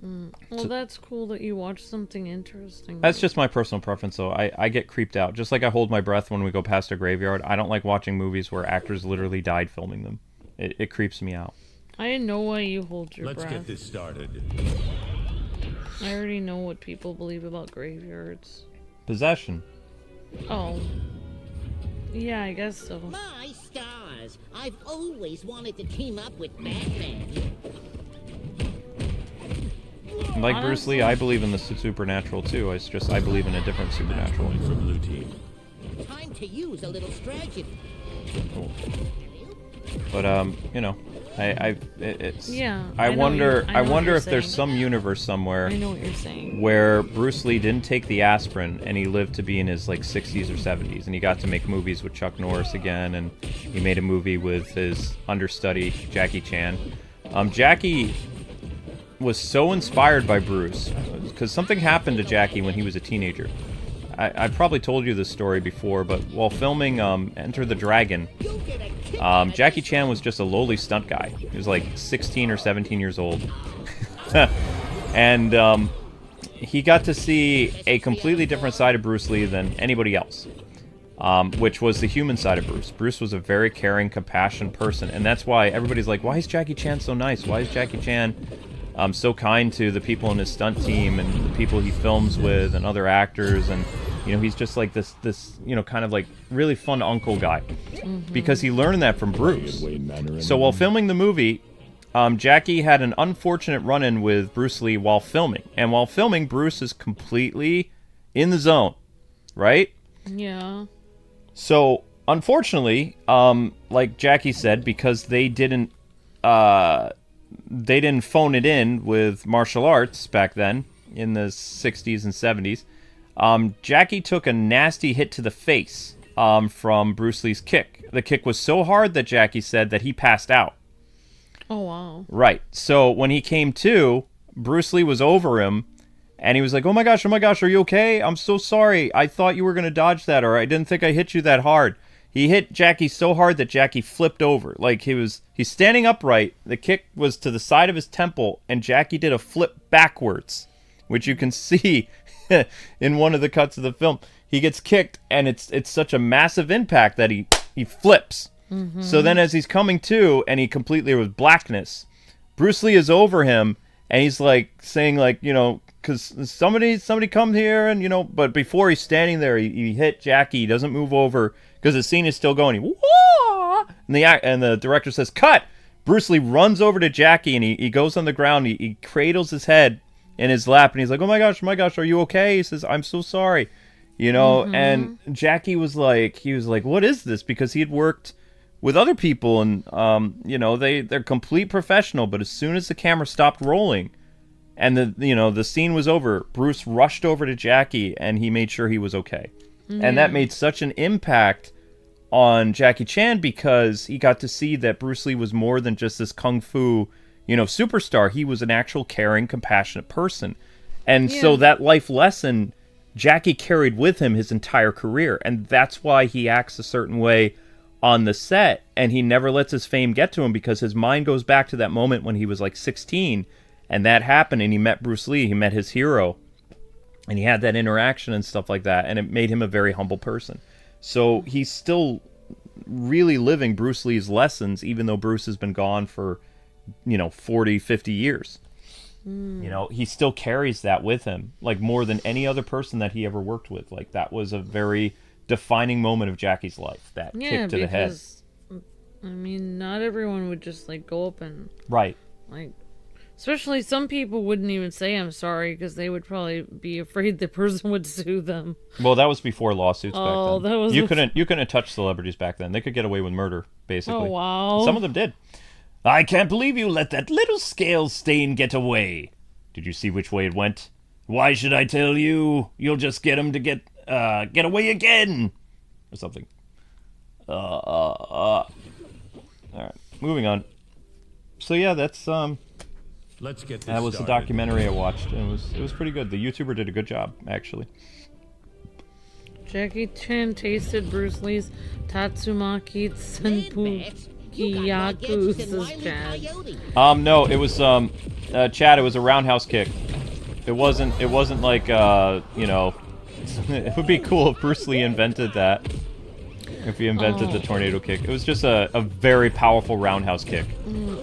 Well, that's cool that you watch something interesting. That's just my personal preference, though. I get creeped out. Just like I hold my breath when we go past a graveyard. I don't like watching movies where actors literally died filming them. It creeps me out. I know why you hold your Let's breath. get this started. I already know what people believe about graveyards. Possession. Oh. Yeah, I guess so. My stars! I've always wanted to team up with Batman. Like Bruce Lee, Honestly- I believe in the supernatural, too. It's just I believe in a different supernatural. Point for blue team. Time to use a little strategy. But, Yeah, I wonder what you're if there's saying. some universe somewhere I know what you're saying. where Bruce Lee didn't take the aspirin and he lived to be in his like 60s or 70s, and he got to make movies with Chuck Norris again, and he made a movie with his understudy Jackie Chan. Jackie was so inspired by Bruce because something happened to Jackie when he was a teenager. I probably told you this story before, but while filming Enter the Dragon, Jackie Chan was just a lowly stunt guy. He was like 16 or 17 years old. And he got to see a completely different side of Bruce Lee than anybody else, which was the human side of Bruce. Bruce was a very caring, compassionate person, and that's why everybody's like, why is Jackie Chan so nice? Why is Jackie Chan so kind to the people in his stunt team and the people he films with and other actors? And he's just like this kind of like really fun uncle guy, because he learned that from Bruce. So while filming the movie, Jackie had an unfortunate run-in with Bruce Lee while filming, and while filming, Bruce is completely in the zone, right? Yeah. So unfortunately, like Jackie said, because they didn't phone it in with martial arts back then in the 60s and 70s. Jackie took a nasty hit to the face from Bruce Lee's kick. The kick was so hard that Jackie said that he passed out. Oh, wow. Right. So when he came to, Bruce Lee was over him, and he was like, oh my gosh, are you okay? I'm so sorry. I thought you were going to dodge that, or I didn't think I hit you that hard. He hit Jackie so hard that Jackie flipped over. Like he's standing upright. The kick was to the side of his temple, and Jackie did a flip backwards, which you can see in one of the cuts of the film. He gets kicked, and it's such a massive impact that he flips. So then as he's coming to, and he completely was blackness, Bruce Lee is over him, and he's like saying like, because somebody come here, and but before he's standing there, he hit Jackie. He doesn't move over because the scene is still going. Whoa! And the director says, cut! Bruce Lee runs over to Jackie, and he goes on the ground. He cradles his head in his lap, and he's like, oh my gosh, are you okay? He says, I'm so sorry. And Jackie was like, what is this? Because he had worked with other people, and they're complete professional, but as soon as the camera stopped rolling and the scene was over, Bruce rushed over to Jackie, and he made sure he was okay. And that made such an impact on Jackie Chan, because he got to see that Bruce Lee was more than just this kung fu superstar. He was an actual caring, compassionate person. And so that life lesson Jackie carried with him his entire career, and that's why he acts a certain way on the set, and he never lets his fame get to him, because his mind goes back to that moment when he was like 16, and that happened, and he met Bruce Lee, he met his hero, and he had that interaction and stuff like that, and it made him a very humble person. So he's still really living Bruce Lee's lessons, even though Bruce has been gone for 40, 50 years. He still carries that with him, like more than any other person that he ever worked with. Like that was a very defining moment of Jackie's life, that kick to the head. I mean, not everyone would just like go up and right, like, especially some people wouldn't even say I'm sorry, because they would probably be afraid the person would sue them. Well, that was before lawsuits back then. That was you couldn't touch celebrities back then. They could get away with murder, basically. Oh, wow. Some of them did. I can't believe you let that little scale stain get away. Did you see which way it went? Why should I tell you? You'll just get him to get away again, or something. All right, moving on. So yeah, that's Let's get this that was the started. documentary I watched, and it was pretty good. The YouTuber did a good job, actually. Jackie Chan tasted Bruce Lee's Tatsumaki Senpukiyaku, says Chad. No, it was Chad. It was a roundhouse kick. It wasn't like it would be cool if Bruce Lee invented that. If he invented the tornado kick. It was just a very powerful roundhouse kick.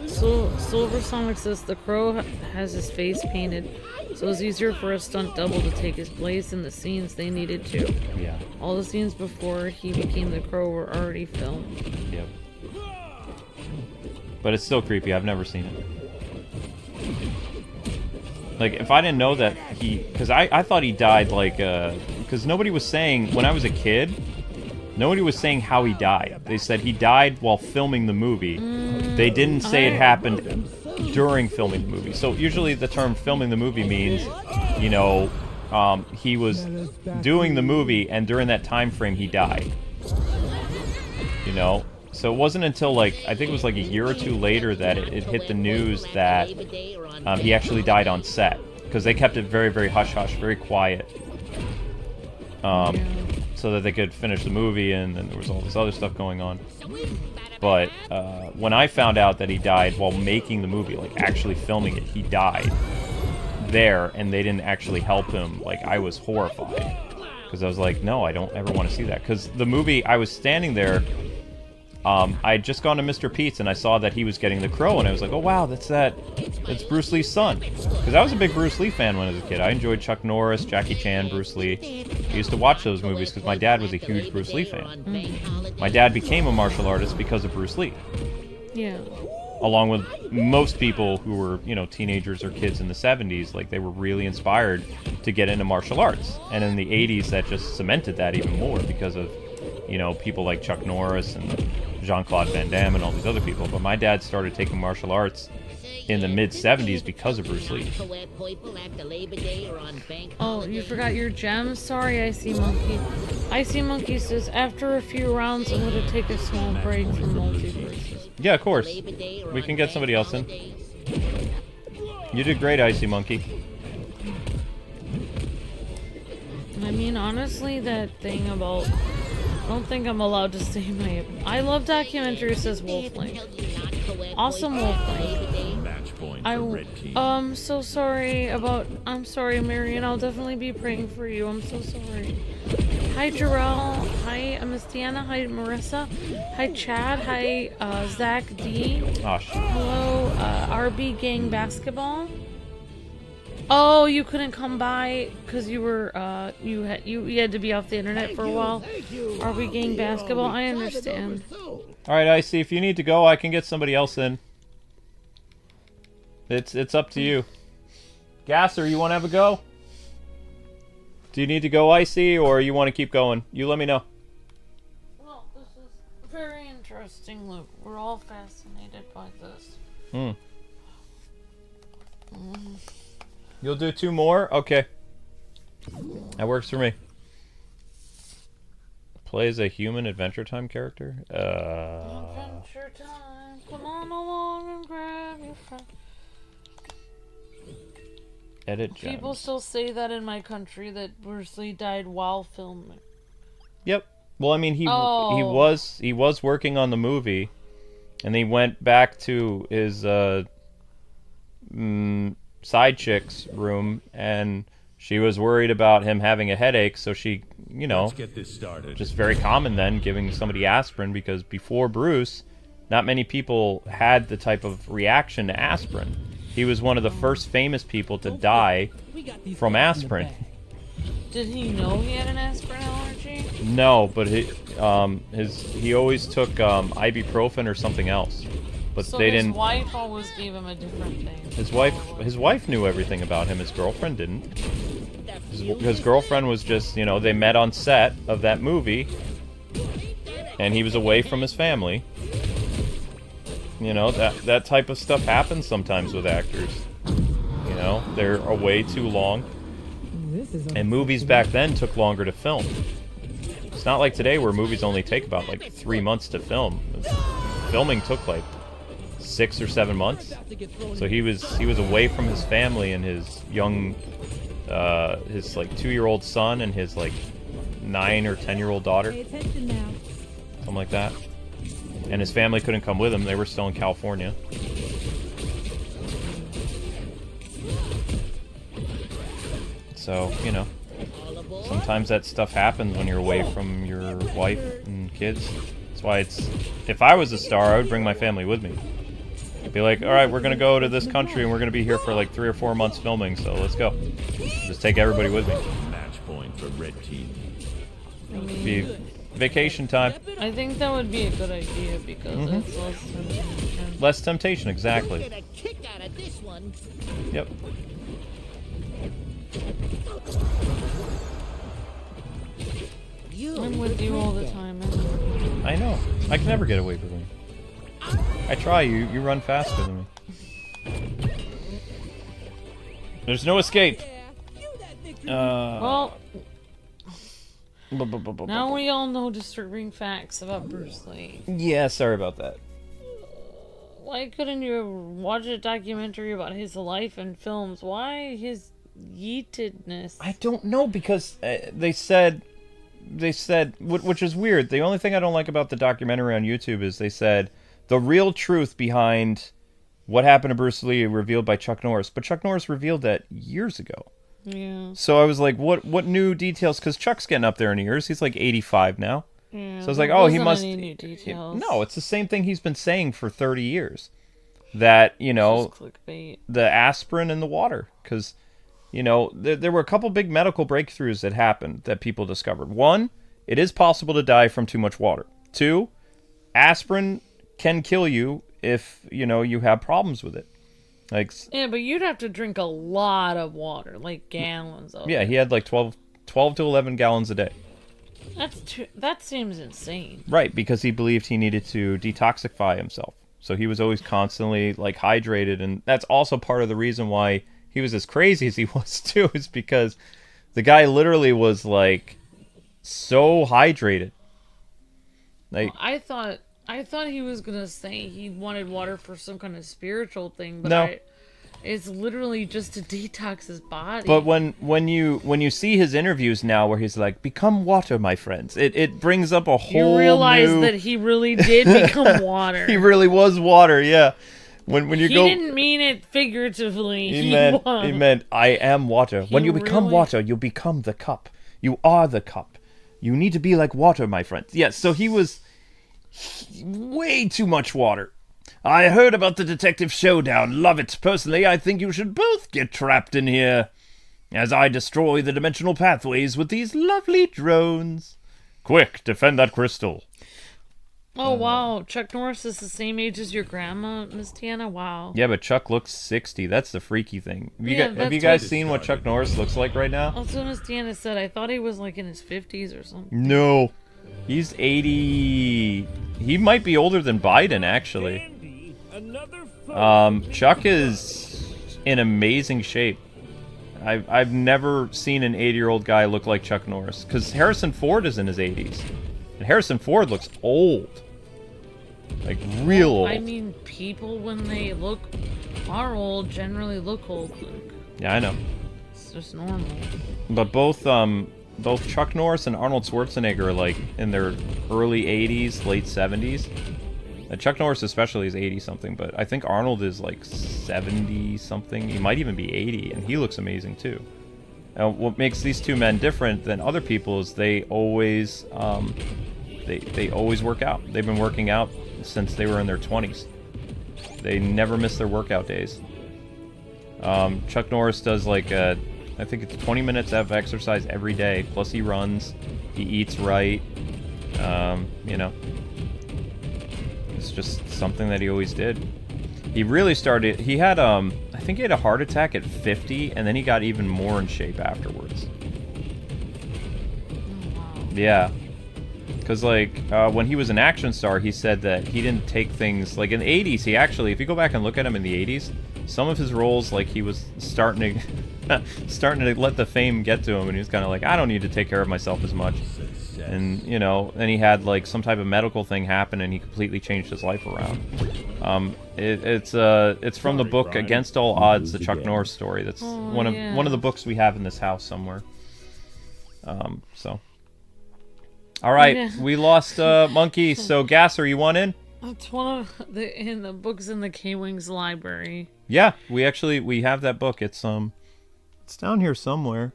So Silver Sonic says the Crow has his face painted, so it was easier for a stunt double to take his place in the scenes they needed to. Yeah. All the scenes before he became the Crow were already filmed. Yep. But it's still creepy. I've never seen it. Like, if I didn't know that because I thought he died, like, because nobody was saying, when I was a kid, nobody was saying how he died. They said he died while filming the movie. They didn't say it happened during filming the movie. So usually the term filming the movie means, you know, he was doing the movie and during that time frame he died. You know? So it wasn't until, like, I think it was like a year or two later that it hit the news that he actually died on set. Because they kept it very, very hush-hush, very quiet. So that they could finish the movie, and then there was all this other stuff going on. But when I found out that he died while making the movie, like actually filming it, he died there, and they didn't actually help him, like, I was horrified. Because I was like, no, I don't ever want to see that. Because the movie, I was standing there, I had just gone to Mr. Pete's, and I saw that he was getting the crow, and I was like, oh wow, that's Bruce Lee's son. Because I was a big Bruce Lee fan when I was a kid. I enjoyed Chuck Norris, Jackie Chan, Bruce Lee. I used to watch those movies because my dad was a huge Bruce Lee fan. My dad became a martial artist because of Bruce Lee. Yeah. Along with most people who were, you know, teenagers or kids in the 70s, like, they were really inspired to get into martial arts. And in the 80s, that just cemented that even more because of, you know, people like Chuck Norris and Jean-Claude Van Damme and all these other people. But my dad started taking martial arts in the mid-70s because of Bruce Lee. Oh, you forgot your gems? Sorry, Icy Monkey. Icy Monkey says, after a few rounds, I'm going to take a small break from Multiversus. Yeah, of course. We can get somebody else in. You did great, Icy Monkey. I mean, honestly, that thing about... I don't think I'm allowed to say my... I love documentaries, says Wolflink. Awesome Wolflink. Match point for red team. I'm so sorry about... I'm sorry, Marion. I'll definitely be praying for you. I'm so sorry. Hi, Jarrell. Hi, Miss Deanna. Hi, Marissa. Hi, Chad. Hi, Zach D. Oh, shit. Hello, RB Gang Basketball. Oh, you couldn't come by because you were you had to be off the internet for a while. RB Gang Basketball. I understand. All right, Icy, if you need to go, I can get somebody else in. It's up to you. Gasser, you want to have a go? Do you need to go, Icy, or you want to keep going? You let me know. Well, this is very interesting, Luke. We're all fascinated by this. You'll do 2 more? Okay. That works for me. Plays a human Adventure Time character? Adventure time. Come on along and grab your friend. Edit gems. People still say that in my country that Bruce Lee died while filming. Yep. Well, I mean, he was working on the movie, and he went back to his side chick's room, and she was worried about him having a headache, so she, you know, Let's get this started. just very common then, giving somebody aspirin, because before Bruce, not many people had the type of reaction to aspirin. He was one of the first famous people to die from aspirin. Did he know he had an aspirin allergy? No, but he always took ibuprofen or something else. But So they his didn't. wife always gave him a different thing. His wife knew everything about him. His girlfriend didn't. His girlfriend was just, you know, they met on set of that movie, and he was away from his family. You know, that type of stuff happens sometimes with actors. You know, they're away too long. And movies back then took longer to film. It's not like today where movies only take about like 3 months to film. Filming took like 6 or 7 months. So he was away from his family and his young, his like 2-year-old son and his like 9 or 10-year-old daughter. Something like that. And his family couldn't come with him. They were still in California. So, you know, sometimes that stuff happens when you're away from your wife and kids. That's why if I was a star, I would bring my family with me. I'd be like, all right, we're going to go to this country and we're going to be here for like 3 or 4 months filming, so let's go. Just take everybody with me. Match point for red team. Be vacation time. I think that would be a good idea because it's less temptation. Less temptation, exactly. Get a kick out of this one. Yep. I'm with you all the time. Man. I know. I can never get away from him. I try. You run faster than me. There's no escape. Well, now we all know disturbing facts about Bruce Lee. Yeah, sorry about that. Why couldn't you watch a documentary about his life and films? Why his yeetedness? I don't know, because they said, which is weird. The only thing I don't like about the documentary on YouTube is they said the real truth behind what happened to Bruce Lee revealed by Chuck Norris. But Chuck Norris revealed that years ago. Yeah. So I was like, what new details? Because Chuck's getting up there in years. He's like 85 now. Yeah, so I was like, oh, he must. Any new details. No, it's the same thing he's been saying for 30 years. That, you know, the aspirin and the water. Because, you know, there were a couple big medical breakthroughs that happened that people discovered. One, it is possible to die from too much water. Two, aspirin can kill you if, you know, you have problems with it. Like, yeah, but you'd have to drink a lot of water, like gallons of yeah, it. he had like 12 to 11 gallons a day. That seems insane. Right, because he believed he needed to detoxify himself. So he was always constantly like hydrated, and that's also part of the reason why he was as crazy as he was too, is because the guy literally was like so hydrated. Like, well, I thought he was gonna say he wanted water for some kind of spiritual thing, but no. It's literally just to detox his body. But when you see his interviews now, where he's like, "Become water, my friends," it brings up a whole. You realize new... that he really did become water. He really was water, yeah. When you go, he didn't mean it figuratively. He meant I am water. When you become water, you become the cup. You are the cup. You need to be like water, my friends. Yes, so he was way too much water. I heard about the detective showdown. Love it. Personally, I think you should both get trapped in here as I destroy the dimensional pathways with these lovely drones. Quick, defend that crystal. Oh, wow. Chuck Norris is the same age as your grandma, Miss Tiana? Wow. Yeah, but Chuck looks 60. That's the freaky thing. Have you guys seen what Chuck Norris looks like right now? That's what Miss Tiana said. I thought he was like in his 50s or something. No. He's 80. He might be older than Biden, actually. Chuck is in amazing shape. I've never seen an 80-year-old guy look like Chuck Norris, because Harrison Ford is in his 80s, and Harrison Ford looks old, like real old. I mean, people when they are old generally look old. Yeah, I know. It's just normal. But both Chuck Norris and Arnold Schwarzenegger are like in their early 80s, late 70s. Chuck Norris especially is 80-something, but I think Arnold is like 70-something. He might even be 80, and he looks amazing too. What makes these two men different than other people is they always they always work out. They've been working out since they were in their 20s. They never miss their workout days. Chuck Norris does like I think it's 20 minutes of exercise every day, plus he runs, he eats right, you know. It's just something that he always did. He really started, he had, I think he had a heart attack at 50, and then he got even more in shape afterwards. Yeah. Because, like, when he was an action star, he said that he didn't take things, like, in the 80s, he actually, if you go back and look at him in the 80s, some of his roles, like, he was starting to let the fame get to him, and he was kind of like, I don't need to take care of myself as much. And, you know, then he had, like, some type of medical thing happen, and he completely changed his life around. It's from the book Against All Odds, the Chuck Norris story. That's one of the books we have in this house somewhere. So. All right, we lost Monkey, so Gasser, you want in? It's one of the books in the Kwings library. Yeah, we have that book. It's down here somewhere.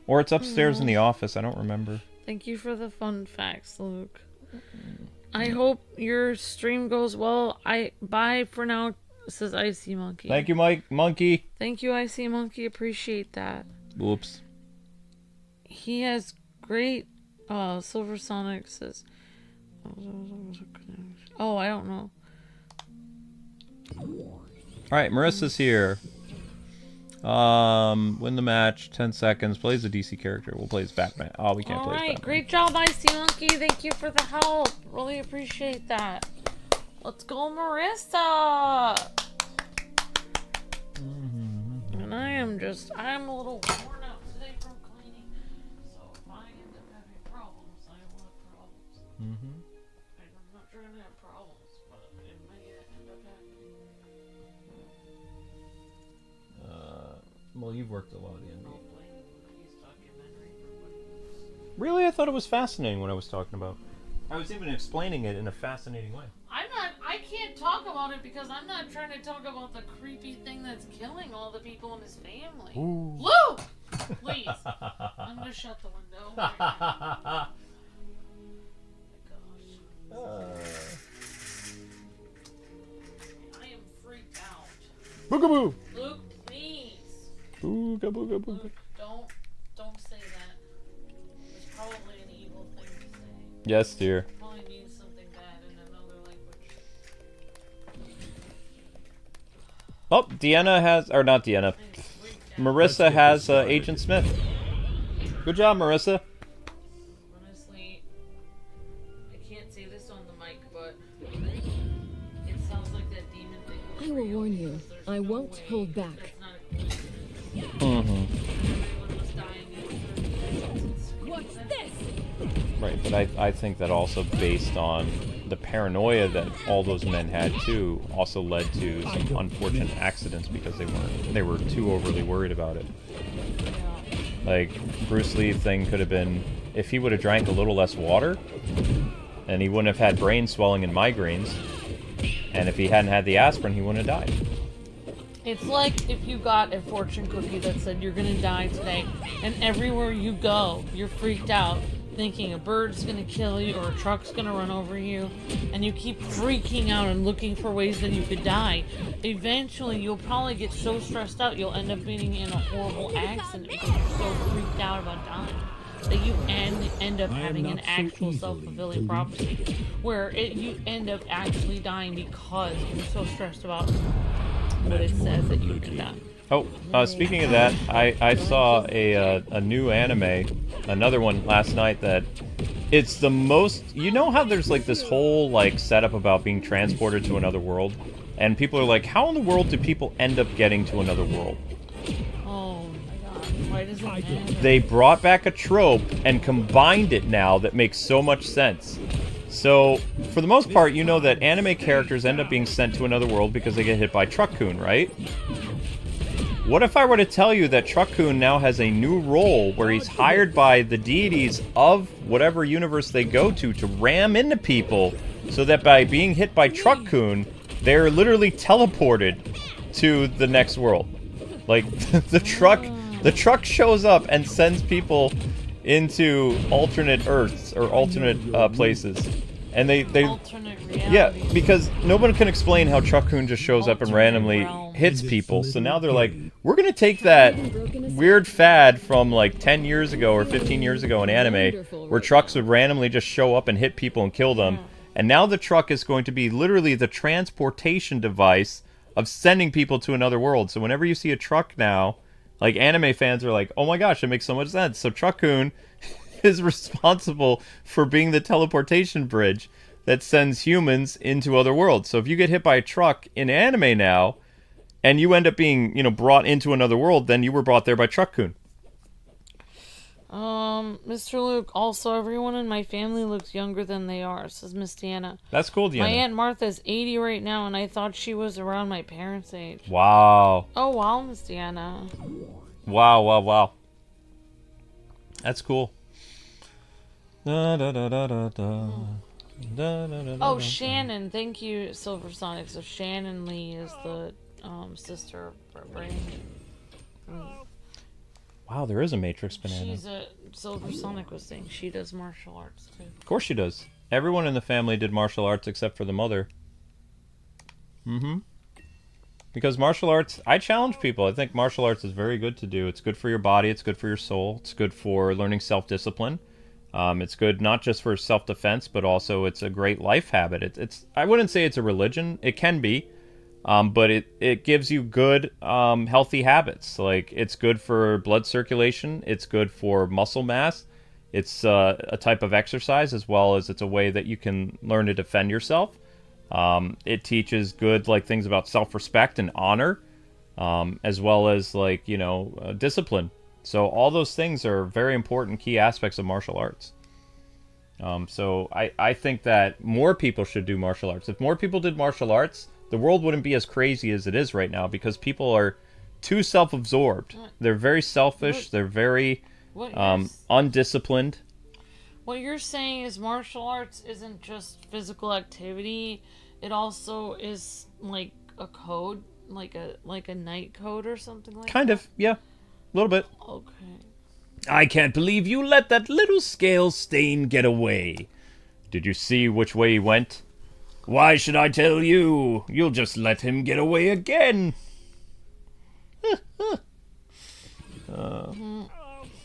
Or it's upstairs in the office, I don't remember. Thank you for the fun facts, Luke. I hope your stream goes well. Bye for now, says Icy Monkey. Thank you, Monkey. Thank you, Icy Monkey. Appreciate that. Whoops. He has great Silver Sonic says. Oh, I don't know. Alright, Marissa's here. Win the match, 10 seconds, plays a DC character. We'll play as Batman. Oh, we can't play as Batman. Alright, great job, Icy Monkey. Thank you for the help. Really appreciate that. Let's go, Marissa! And I'm a little worn out today from cleaning. So if I end up having problems, I will have problems. Mm-hmm. And I'm not trying to have problems, but it may end up happening. Well, you've worked a lot of the NBA. I'll blame Looney's documentary for what he was. Really? I thought it was fascinating what I was talking about. I was even explaining it in a fascinating way. I can't talk about it because I'm not trying to talk about the creepy thing that's killing all the people in his family. Ooh. Luke! Please. I'm gonna shut the window. Right now. Oh my gosh. I am freaked out. Boogaboo! Luke, please. Booga booga booga. Luke, don't say that. It's probably an evil thing to say. Yes, dear. It probably means something bad in another language. Oh, Deanna has, or not Deanna. I'm freaked out. Marissa has Agent Smith. Good job, Marissa. Honestly, I can't say this on the mic, but it sounds like that demon thing. I will warn you, because there's I no won't way hold back. that's not a Mm-hmm. everyone was dying in What's this? Right, but I think that also based on the paranoia that all those men had too, also led to some unfortunate accidents because they were too overly worried about it. Like Bruce Lee thing could have been if he would have drank a little less water, and he wouldn't have had brain swelling and migraines, and if he hadn't had the aspirin, he wouldn't have died. It's like if you got a fortune cookie that said you're gonna die today, and everywhere you go, you're freaked out, thinking a bird's gonna kill you or a truck's gonna run over you, and you keep freaking out and looking for ways that you could die. Eventually, you'll probably get so stressed out, you'll end up being in a horrible accident because you're so freaked out about dying that you end up having an actual self-fulfilling prophecy where you end up actually dying because you're so stressed about what it says that you can die. Oh, speaking of that, I saw a new anime, another one last night that it's the most, you know how there's like this whole like setup about being transported to another world, and people are like, how in the world do people end up getting to another world? Oh my god, why does it matter? They brought back a trope and combined it now that makes so much sense. So, for the most part, you know that anime characters end up being sent to another world because they get hit by Truck-kun, right? What if I were to tell you that Truck-kun now has a new role where he's hired by the deities of whatever universe they go to ram into people so that by being hit by Truck-kun, they're literally teleported to the next world? Like, the truck shows up and sends people into alternate Earths or alternate places. And they Alternate reality. yeah, because no one can explain how Truck-kun just shows up and randomly realm. hits people. So now they're like, we're gonna take that weird fad from like 10 years ago or 15 years ago in anime, where trucks would randomly just show up and hit people and kill them. And now the truck is going to be literally the transportation device of sending people to another world. So whenever you see a truck now, like anime fans are like, oh my gosh, it makes so much sense. So Truck-kun is responsible for being the teleportation bridge that sends humans into other worlds. So if you get hit by a truck in anime now, and you end up being, brought into another world, then you were brought there by Truck-kun. Mr. Luke, also everyone in my family looks younger than they are, says Miss Deanna. That's cool, Deanna. My Aunt Martha's 80 right now, and I thought she was around my parents' age. Wow. Oh, wow, Miss Deanna. Wow. That's cool. Da, da, da, da, da, da. Da, da, da, Oh, da, Shannon. Thank you, Silver Sonic. So Shannon Lee is the sister of Brandon. Wow, there is a Matrix banana. She's a Silver Sonic was saying she does martial arts too. Of course she does. Everyone in the family did martial arts except for the mother. Because martial arts, I challenge people. I think martial arts is very good to do. It's good for your body. It's good for your soul. It's good for learning self-discipline. It's good not just for self-defense, but also it's a great life habit. It's I wouldn't say it's a religion. It can be. But it gives you good, healthy habits. Like, it's good for blood circulation. It's good for muscle mass. It's a type of exercise, as well as it's a way that you can learn to defend yourself. It teaches good like things about self-respect and honor, as well as like discipline. So all those things are very important key aspects of martial arts. So I think that more people should do martial arts. If more people did martial arts, the world wouldn't be as crazy as it is right now because people are too self-absorbed. They're very selfish. They're very undisciplined. What you're saying is martial arts isn't just physical activity. It also is like a code, like a night code or something like that. Kind of, yeah. A little bit. Okay. I can't believe you let that little scale stain get away. Did you see which way he went? Why should I tell you? You'll just let him get away again.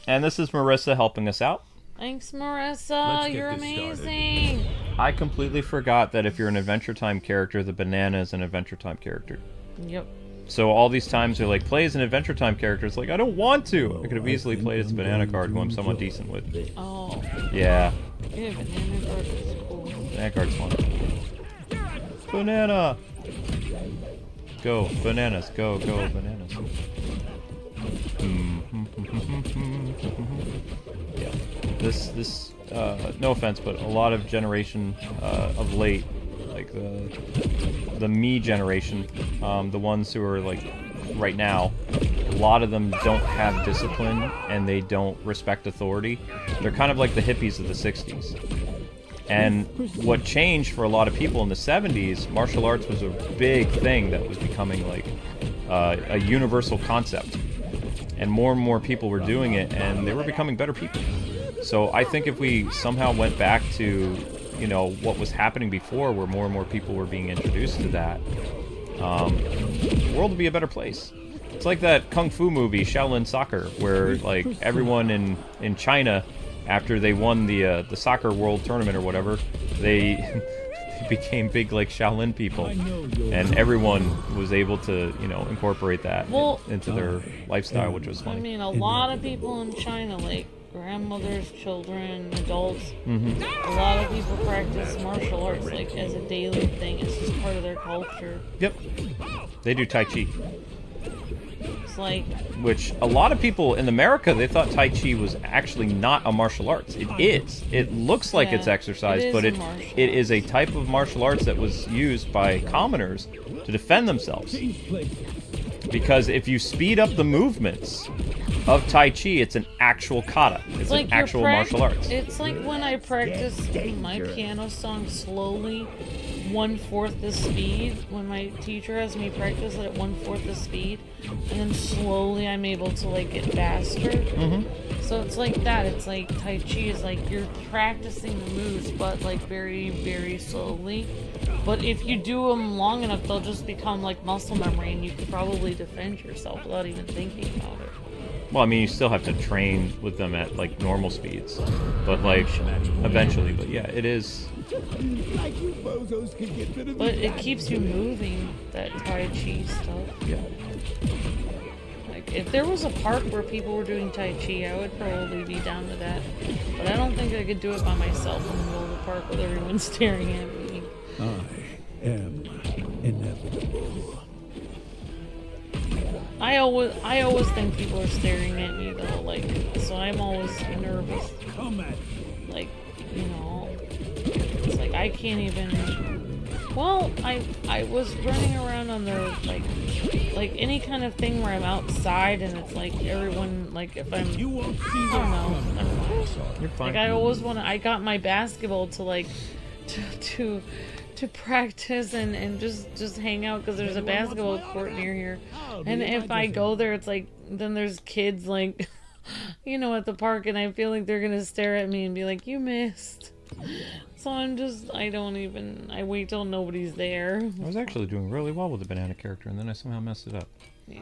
And this is Marissa helping us out. Thanks, Marissa. You're amazing. I completely forgot that if you're an Adventure Time character, the banana is an Adventure Time character. Yep. So all these times you're like, play as an Adventure Time character. It's like, I don't want to. I could have easily played as a banana card who I'm somewhat decent with. Oh. Yeah. Yeah, banana card is cool. Banana card's fun. Banana! Go, bananas. Go, bananas. Yeah. This, no offense, but a lot of generation of late, like the me generation, the ones who are like right now, a lot of them don't have discipline and they don't respect authority. They're kind of like the hippies of the 60s. And what changed for a lot of people in the 70s, martial arts was a big thing that was becoming like a universal concept. And more people were doing it, and they were becoming better people. So I think if we somehow went back to, what was happening before, where more and more people were being introduced to that, the world would be a better place. It's like that kung fu movie, Shaolin Soccer, where like everyone in China, after they won the soccer world tournament or whatever, they became big like Shaolin people, and everyone was able to incorporate that into their lifestyle, which was funny. I mean, a lot of people in China, like grandmothers, children, adults, a lot of people practice martial arts like as a daily thing. It's just part of their culture. Yep, they do Tai Chi. It's like, which a lot of people in America, they thought Tai Chi was actually not a martial arts. It is. It looks like it's exercise, but it is a type of martial arts that was used by commoners to defend themselves. Because if you speed up the movements of Tai Chi, it's an actual kata. It's like an actual martial arts. It's like when I practice my piano song slowly, 1/4 the speed, when my teacher has me practice it at 1/4 the speed, and then slowly I'm able to like get faster. So it's like that. It's like Tai Chi is like you're practicing the moves, but like very, very slowly. But if you do them long enough, they'll just become like muscle memory, and you could probably defend yourself without even thinking about it. Well, I mean, you still have to train with them at like normal speeds, but like eventually. But yeah, it is. But it keeps you moving, that Tai Chi stuff. Yeah. Like, if there was a park where people were doing Tai Chi, I would probably be down with that. But I don't think I could do it by myself in the middle of the park with everyone staring at me. I am inevitable. I always think people are staring at me though, like, so I'm always nervous. Like, it's like I can't even. Well, I was running around on the like any kind of thing where I'm outside and it's like everyone, like if I'm, I don't know. You're fine. Like I always want to. I got my basketball to like to practice and just hang out because there's a basketball court near here. And if I go there, it's like then there's kids like at the park, and I feel like they're gonna stare at me and be like, "You missed." So I wait till nobody's there. I was actually doing really well with the banana character, and then I somehow messed it up. Yeah.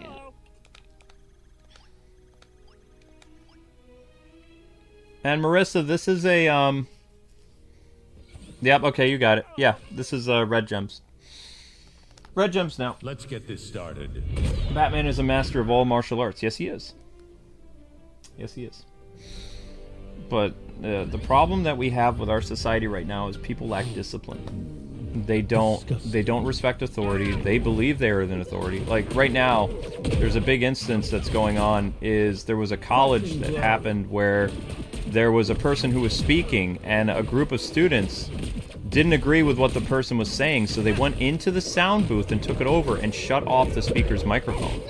And Marissa, this is a Yep, okay, you got it. Yeah, this is red gems. Red gems now. Let's get this started. Batman is a master of all martial arts. Yes, he is. Yes, he is. But the problem that we have with our society right now is people lack discipline. They don't respect authority. They believe they are an authority. Like right now, there's a big instance that's going on. There was a college that happened where there was a person who was speaking, and a group of students didn't agree with what the person was saying, so they went into the sound booth and took it over and shut off the speaker's microphone.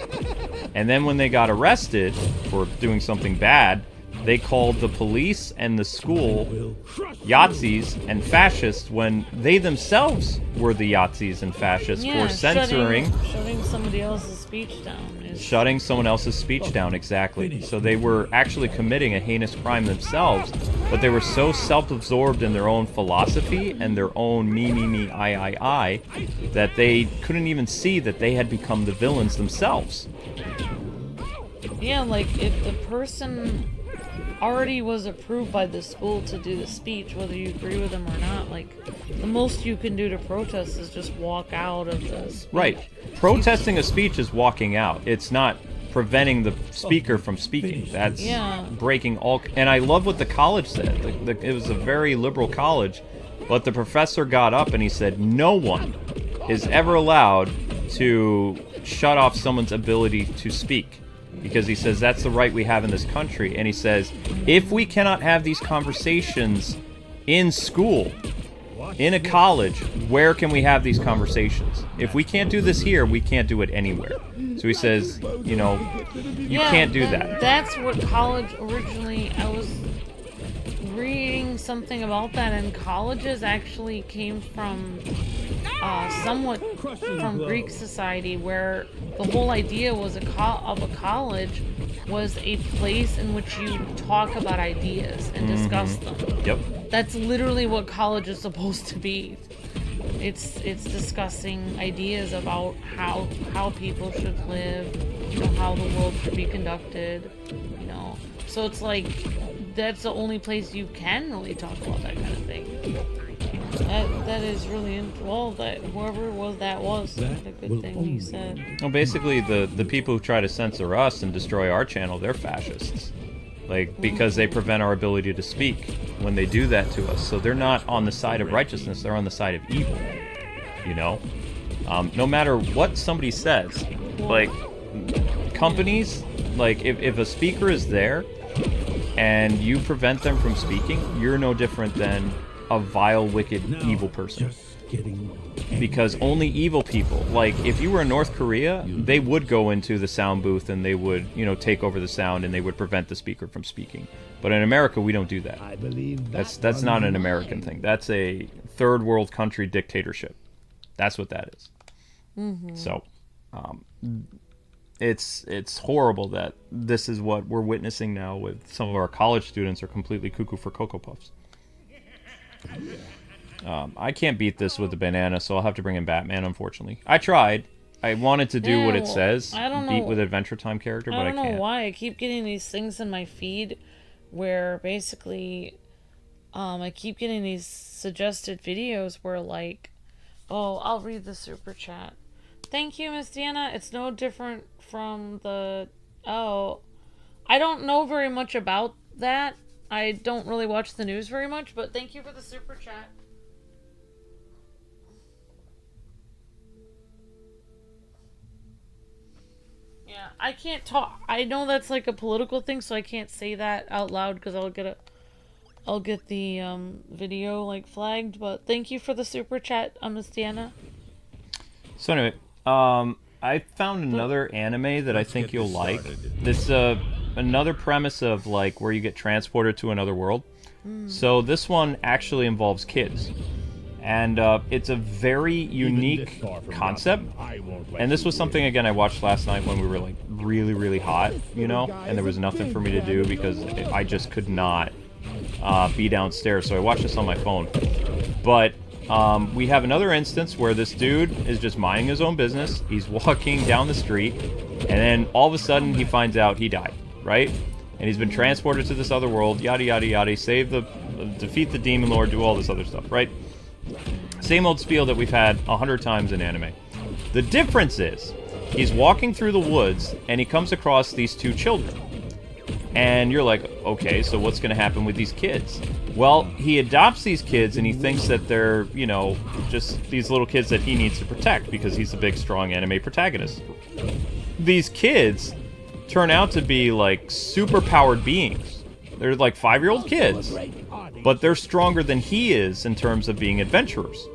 And then when they got arrested for doing something bad, they called the police and the school Yahtzees and fascists when they themselves were the Yahtzees and fascists for censoring. Shutting somebody else's speech down. Shutting someone else's speech down, exactly. So they were actually committing a heinous crime themselves, but they were so self-absorbed in their own philosophy and their own me, I, that they couldn't even see that they had become the villains themselves. Yeah, like, if the person already was approved by the school to do the speech, whether you agree with them or not, like, the most you can do to protest is just walk out of the speech. Right. Protesting a speech is walking out. It's not preventing the speaker from speaking. That's breaking all... And I love what the college said. It was a very liberal college, but the professor got up and he said, no one is ever allowed to shut off someone's ability to speak. Because he says that's the right we have in this country. And he says, if we cannot have these conversations in school, in a college, where can we have these conversations? If we can't do this here, we can't do it anywhere. So he says, you know, you can't do that. That's what college originally... I was reading something about that, and colleges actually came from somewhat from Greek society, where the whole idea was of a college was a place in which you talk about ideas and discuss them. Yep. That's literally what college is supposed to be. It's discussing ideas about how people should live, you know, how the world should be conducted, you know. So it's like that's the only place you can really talk about that kind of thing. That is really well. That whoever it was, that was a good thing he said. Well, basically, the people who try to censor us and destroy our channel, they're fascists. Like, because they prevent our ability to speak when they do that to us. So they're not on the side of righteousness, they're on the side of evil. You know? No matter what somebody says, like, companies, like, if a speaker is there and you prevent them from speaking, you're no different than a vile, wicked, evil person. Because only evil people, like if you were in North Korea, they would go into the sound booth and they would, you know, take over the sound and they would prevent the speaker from speaking. But in America, we don't do that. I believe that's not an American thing. That's a third world country dictatorship. That's what that is. So, it's horrible that this is what we're witnessing now with some of our college students are completely cuckoo for Cocoa Puffs. I can't beat this with the banana, so I'll have to bring in Batman, unfortunately. I tried. I wanted to do what it says, beat with Adventure Time character, but I can't. I don't know why. I keep getting these things in my feed where basically I keep getting these suggested videos where, like, oh, I'll read the super chat. Thank you, Miss Deanna. It's no different from the... Oh, I don't know very much about that. I don't really watch the news very much, but thank you for the super chat. Yeah, I can't talk. I know that's like a political thing, so I can't say that out loud because I'll get the video like flagged. But thank you for the super chat, Miss Deanna. So anyway, I found another anime that I think you'll like. This another premise of like where you get transported to another world. So this one actually involves kids. And it's a very unique concept. And this was something, again, I watched last night when we were like really, really hot, you know? And there was nothing for me to do because I just could not be downstairs. So I watched this on my phone. But we have another instance where this dude is just minding his own business. He's walking down the street. And then all of a sudden he finds out he died, right? And he's been transported to this other world, yada, yada, yada. Defeat the demon lord, do all this other stuff, right? Same old spiel that we've had 100 times in anime. The difference is, he's walking through the woods, and he comes across these two children. And you're like, okay, so what's going to happen with these kids? Well, he adopts these kids, and he thinks that they're, you know, just these little kids that he needs to protect because he's a big, strong anime protagonist. These kids turn out to be, like, super-powered beings. They're, like, 5-year-old kids, but they're stronger than he is in terms of being adventurers.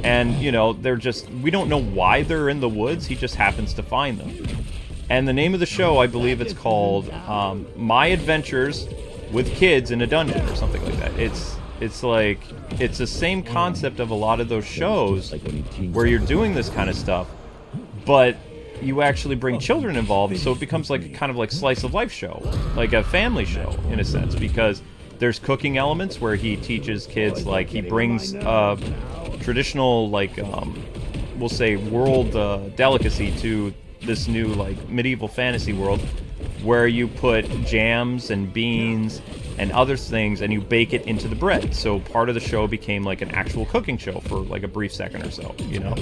And, you know, they're just... We don't know why they're in the woods. He just happens to find them. And the name of the show, I believe it's called My Adventures with Kids in a Dungeon or something like that. It's like... It's the same concept of a lot of those shows where you're doing this kind of stuff, but you actually bring children involved, so it becomes like a kind of like slice of life show, like a family show in a sense, because there's cooking elements where he teaches kids, like he brings traditional, like we'll say world delicacy to this new like medieval fantasy world, where you put jams and beans and other things and you bake it into the bread. So part of the show became like an actual cooking show for like a brief second or so, you know.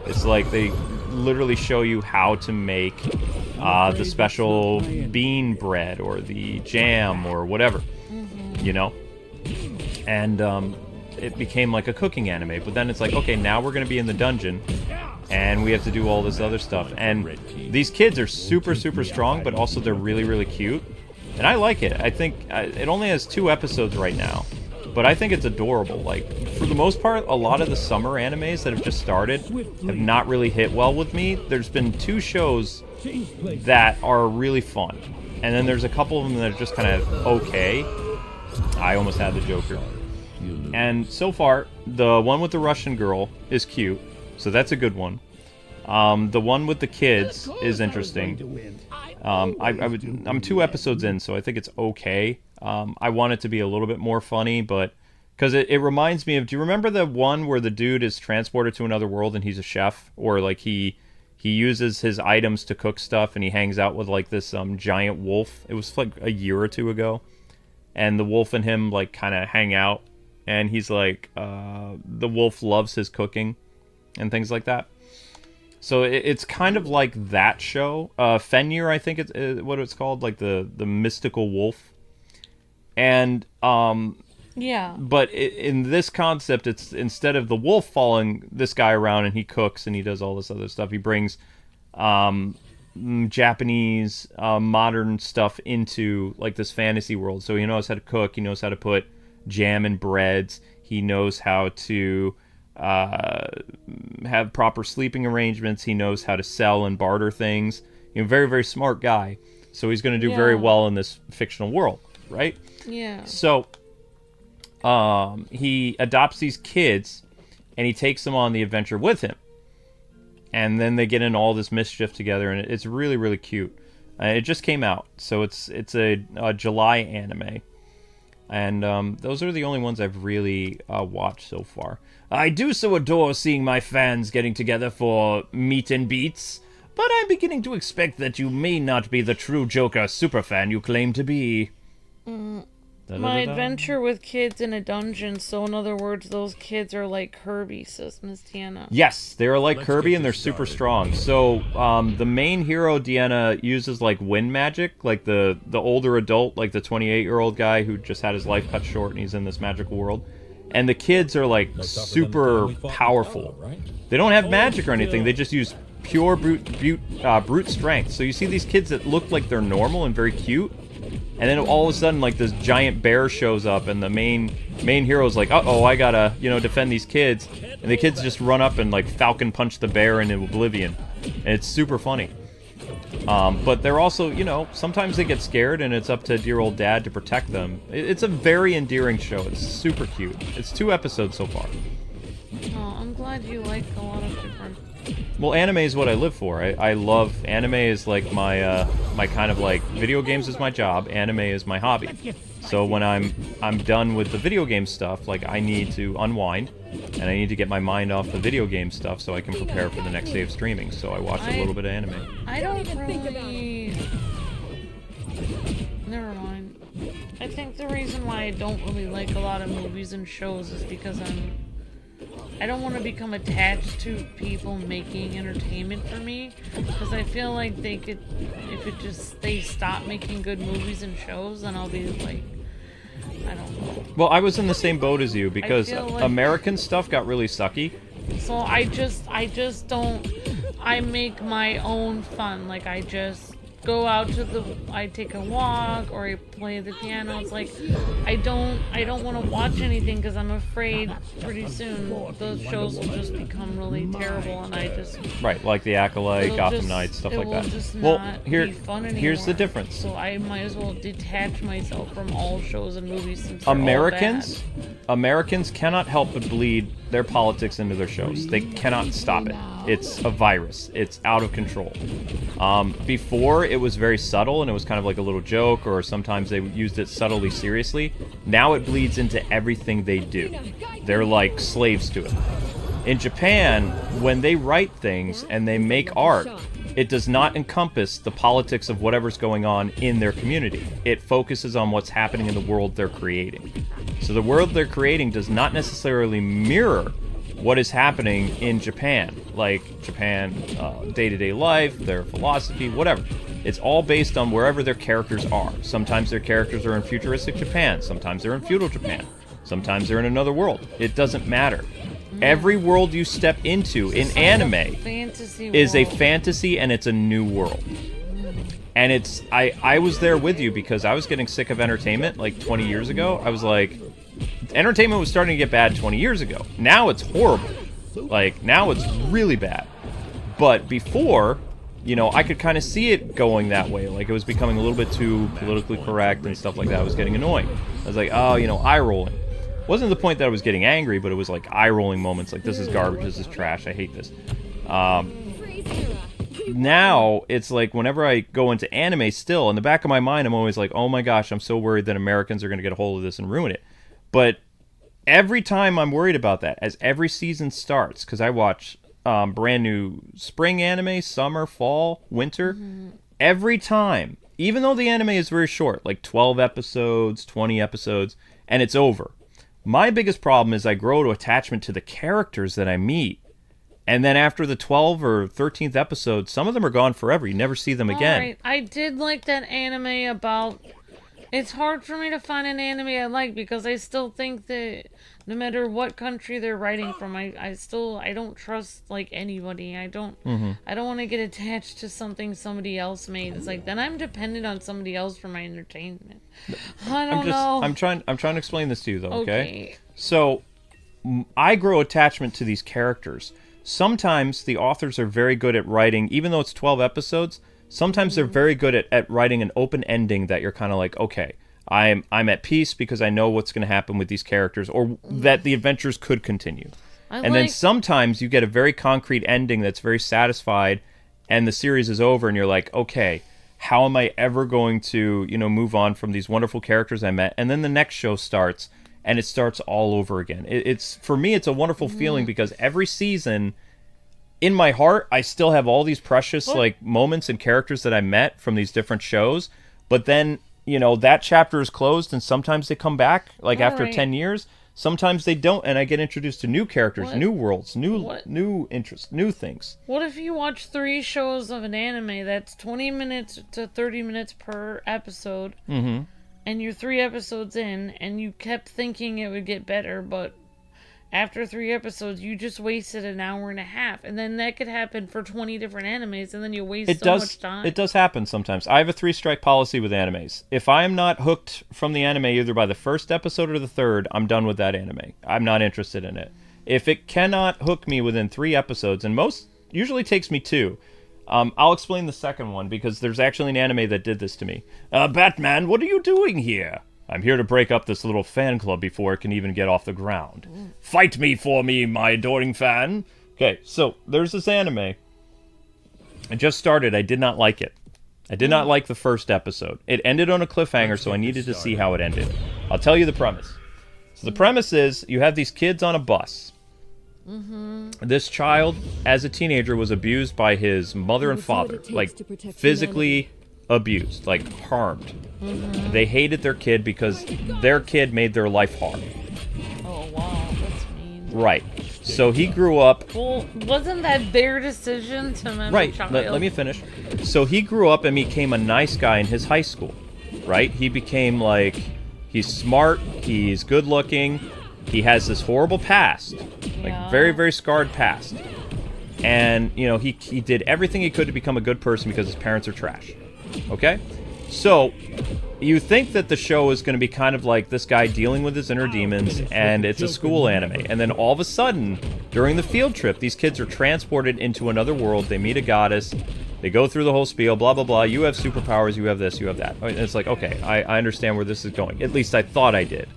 It's like they literally show you how to make the special bean bread or the jam or whatever, you know? And it became like a cooking anime. But then it's like, okay, now we're going to be in the dungeon and we have to do all this other stuff. And these kids are super, super strong, but also they're really, really cute. And I like it. I think it only has 2 episodes right now. But I think it's adorable. Like, for the most part, a lot of the summer animes that have just started have not really hit well with me. There's been 2 shows that are really fun. And then there's a couple of them that are just kind of okay. I almost had the Joker. And so far, the one with the Russian girl is cute. So that's a good one. The one with the kids is interesting. I'm 2 episodes in, so I think it's okay. I want it to be a little bit more funny, but because it reminds me of, do you remember the one where the dude is transported to another world and he's a chef, or like he uses his items to cook stuff and he hangs out with like this giant wolf? It was like a year or 2 ago, and the wolf and him like kind of hang out, and he's like the wolf loves his cooking and things like that. So it's kind of like that show. Fenrir, I think it's what it's called, like the mystical wolf. And yeah. But in this concept, it's instead of the wolf following this guy around and he cooks and he does all this other stuff, he brings Japanese modern stuff into like this fantasy world. So he knows how to cook. He knows how to put jam in breads. He knows how to have proper sleeping arrangements. He knows how to sell and barter things. You know, very, very smart guy. So he's going to do very well in this fictional world, right? Yeah. So he adopts these kids and he takes them on the adventure with him. And then they get into all this mischief together, and it's really, really cute. It just came out, so it's a July anime. And those are the only ones I've really watched so far. I do so adore seeing my fans getting together for meet and beats, but I'm beginning to expect that you may not be the true Joker superfan you claim to be. My adventure with kids in a dungeon, so in other words, those kids are like Kirby, says Miss Tiana. Yes, they are like Kirby and they're super strong. So the main hero, Deanna, uses like wind magic, like the older adult, like the 28-year-old guy who just had his life cut short and he's in this magical world. And the kids are like super powerful. They don't have magic or anything, they just use pure brute strength. So you see these kids that look like they're normal and very cute, and then all of a sudden, like, this giant bear shows up, and the main hero's like, uh-oh, I gotta, defend these kids. And the kids just run up and, like, falcon punch the bear into oblivion. And it's super funny. But they're also, sometimes they get scared, and it's up to dear old dad to protect them. It's a very endearing show. It's super cute. It's 2 episodes so far. Oh, I'm glad you like a lot of different... Well, anime is what I live for. I love anime. Is like my kind of like video games is my job. Anime is my hobby. So when I'm done with the video game stuff, like I need to unwind and I need to get my mind off the video game stuff so I can prepare for the next day of streaming. So I watch a little bit of anime. I don't really... Never mind. I think the reason why I don't really like a lot of movies and shows is because I don't want to become attached to people making entertainment for me, because I feel like they stop making good movies and shows, then I'll be like, I don't know. Well, I was in the same boat as you because feel like- American stuff got really sucky. So I just don't. I make my own fun. Like I just go out I take a walk or I play the piano. It's like I don't want to watch anything because I'm afraid pretty soon those shows will just become really terrible and I just Right, like The Acolyte, it'll Gotham just- Knights, stuff it like will that. just Well, not here, be fun anymore. here's the difference. So I might as well detach myself from all shows and movies since they're Americans, all bad. Americans cannot help but bleed their politics into their shows. They cannot stop it. It's a virus. It's out of control. Before, it was very subtle, and it was kind of like a little joke, or sometimes they used it subtly seriously. Now it bleeds into everything they do. They're like slaves to it. In Japan, when they write things and they make art, it does not encompass the politics of whatever's going on in their community. It focuses on what's happening in the world they're creating. So the world they're creating does not necessarily mirror what is happening in Japan, like Japan, day-to-day life, their philosophy, whatever. It's all based on wherever their characters are. Sometimes their characters are in futuristic Japan, sometimes they're in feudal Japan, sometimes they're in another world. It doesn't matter. Every world you step into in anime Fantasy is a world. fantasy, and it's a new world. And it's I was there with you because I was getting sick of entertainment like 20 years ago. I was like, entertainment was starting to get bad 20 years ago. Now it's horrible. Like, now it's really bad. But before, you know, I could kind of see it going that way. Like, it was becoming a little bit too politically correct and stuff like that. I was getting annoying. I was like, oh, you know, eye-rolling. Wasn't the point that I was getting angry, but it was like eye-rolling moments. Like, this is garbage, this is trash, I hate this. Now, it's like, whenever I go into anime still, in the back of my mind, I'm always like, oh my gosh, I'm so worried that Americans are going to get a hold of this and ruin it. But every time I'm worried about that, as every season starts, because I watch brand new spring anime, summer, fall, winter, every time, even though the anime is very short, like 12 episodes, 20 episodes, and it's over, my biggest problem is I grow to attachment to the characters that I meet. And then after the 12 or 13th episode, some of them are gone forever. You never see them again. Alright, I did like that anime about... It's hard for me to find an anime I like because I still think that no matter what country they're writing from, I don't trust like anybody. I don't want to get attached to something somebody else made. It's like then I'm dependent on somebody else for my entertainment. I don't know. I'm trying to explain this to you though, okay? Okay. So I grow attachment to these characters. Sometimes the authors are very good at writing, even though it's 12 episodes, sometimes they're very good at writing an open ending that you're kind of like, okay, I'm at peace because I know what's going to happen with these characters, or that the adventures could continue. And then sometimes you get a very concrete ending that's very satisfied, and the series is over, and you're like, okay, how am I ever going to, you know, move on from these wonderful characters I met? And then the next show starts, and it starts all over again. It's for me, it's a wonderful feeling because every season, in my heart, I still have all these precious like moments and characters that I met from these different shows. But then, you know, that chapter is closed, and sometimes they come back like after 10 years. Sometimes they don't, and I get introduced to new characters, new worlds, new interests, new things. What if you watch 3 shows of an anime that's 20 minutes to 30 minutes per episode, and you're 3 episodes in, and you kept thinking it would get better, but after 3 episodes, you just wasted an hour and a half, and then that could happen for 20 different animes, and then you waste much time. It does happen sometimes. I have a 3-strike policy with animes. If I am not hooked from the anime either by the first episode or the third, I'm done with that anime. I'm not interested in it. If it cannot hook me within 3 episodes, and most usually takes me 2, I'll explain the second one because there's actually an anime that did this to me. Batman, what are you doing here? I'm here to break up this little fan club before it can even get off the ground. Fight me for me, my adoring fan. Okay, so there's this anime. I just started. I did not like it. I did not like the first episode. It ended on a cliffhanger, so I needed to see how it ended. I'll tell you the premise. So the premise is you have these kids on a bus. This child, as a teenager, was abused by his mother and father. Like, physically abused, like harmed. They hated their kid because their kid made their life hard. Oh, wow, that's mean. Right. So he grew up... Well, wasn't that their decision to mental Right, child? let me finish. So he grew up and became a nice guy in his high school, right? He became, like, He's smart. He's good looking. He has this horrible past, like very, very scarred past. And, you know, he did everything he could to become a good person because his parents are trash. Okay? So, you think that the show is going to be kind of like this guy dealing with his inner demons, and it's a school anime. And then all of a sudden, during the field trip, these kids are transported into another world. They meet a goddess. They go through the whole spiel, blah, blah, blah. You have superpowers, you have this, you have that. And it's like, okay, I understand where this is going. At least I thought I did.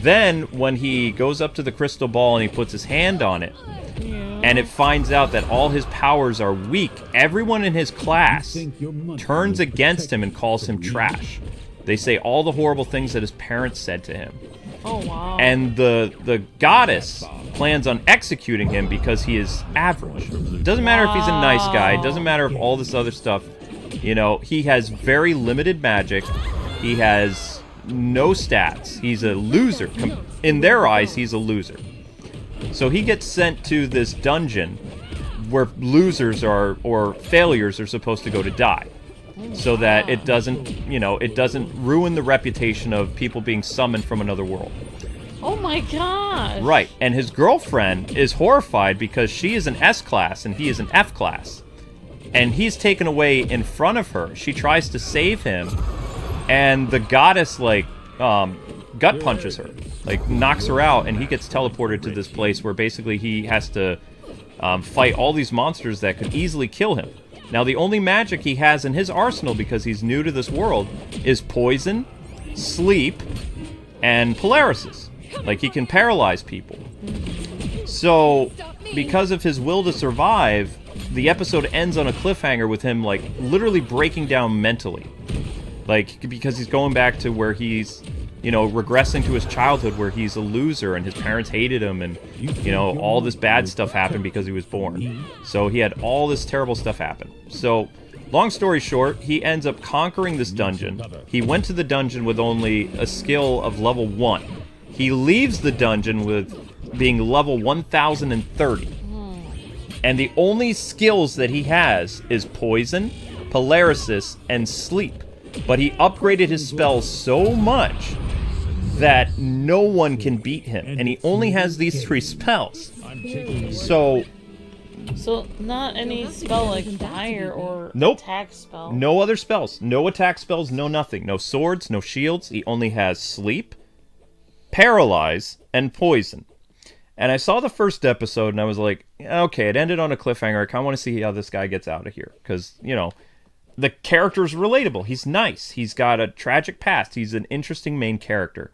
Then, when he goes up to the crystal ball and he puts his hand on it, and it finds out that all his powers are weak, everyone in his class turns against him and calls him trash. They say all the horrible things that his parents said to him. Oh, wow. And the goddess plans on executing him because he is average. It doesn't matter if he's a nice guy. It doesn't matter if all this other stuff. You know, he has very limited magic. He has no stats. He's a loser. In their eyes, he's a loser. So he gets sent to this dungeon where losers are, or failures are supposed to go to die. So that it doesn't, you know, it doesn't ruin the reputation of people being summoned from another world. Oh my gosh. Right, and his girlfriend is horrified because she is an S class and he is an F class. And he's taken away in front of her. She tries to save him, and the goddess, like, gut punches her. Like, knocks her out, and he gets teleported to this place where basically he has to fight all these monsters that could easily kill him. Now, the only magic he has in his arsenal, because he's new to this world, is poison, sleep, and paralysis. Like, he can paralyze people. So, because of his will to survive, the episode ends on a cliffhanger with him, like, literally breaking down mentally. Like, because he's going back to where he's, you know, regressing to his childhood where he's a loser and his parents hated him and, you know, all this bad stuff happened because he was born. So he had all this terrible stuff happen. So, long story short, he ends up conquering this dungeon. He went to the dungeon with only a skill of level 1. He leaves the dungeon with being level 1030. And the only skills that he has is poison, paralysis, and sleep. But he upgraded his spells so much that no one can beat him. And he only has these 3 spells. So not any spell like fire or Nope. attack spell. No other spells. No attack spells, no nothing. No swords, no shields. He only has sleep, paralyze, and poison. And I saw the first episode and I was like, okay, it ended on a cliffhanger. I kind of want to see how this guy gets out of here. Because, you know, the character's relatable. He's nice. He's got a tragic past. He's an interesting main character.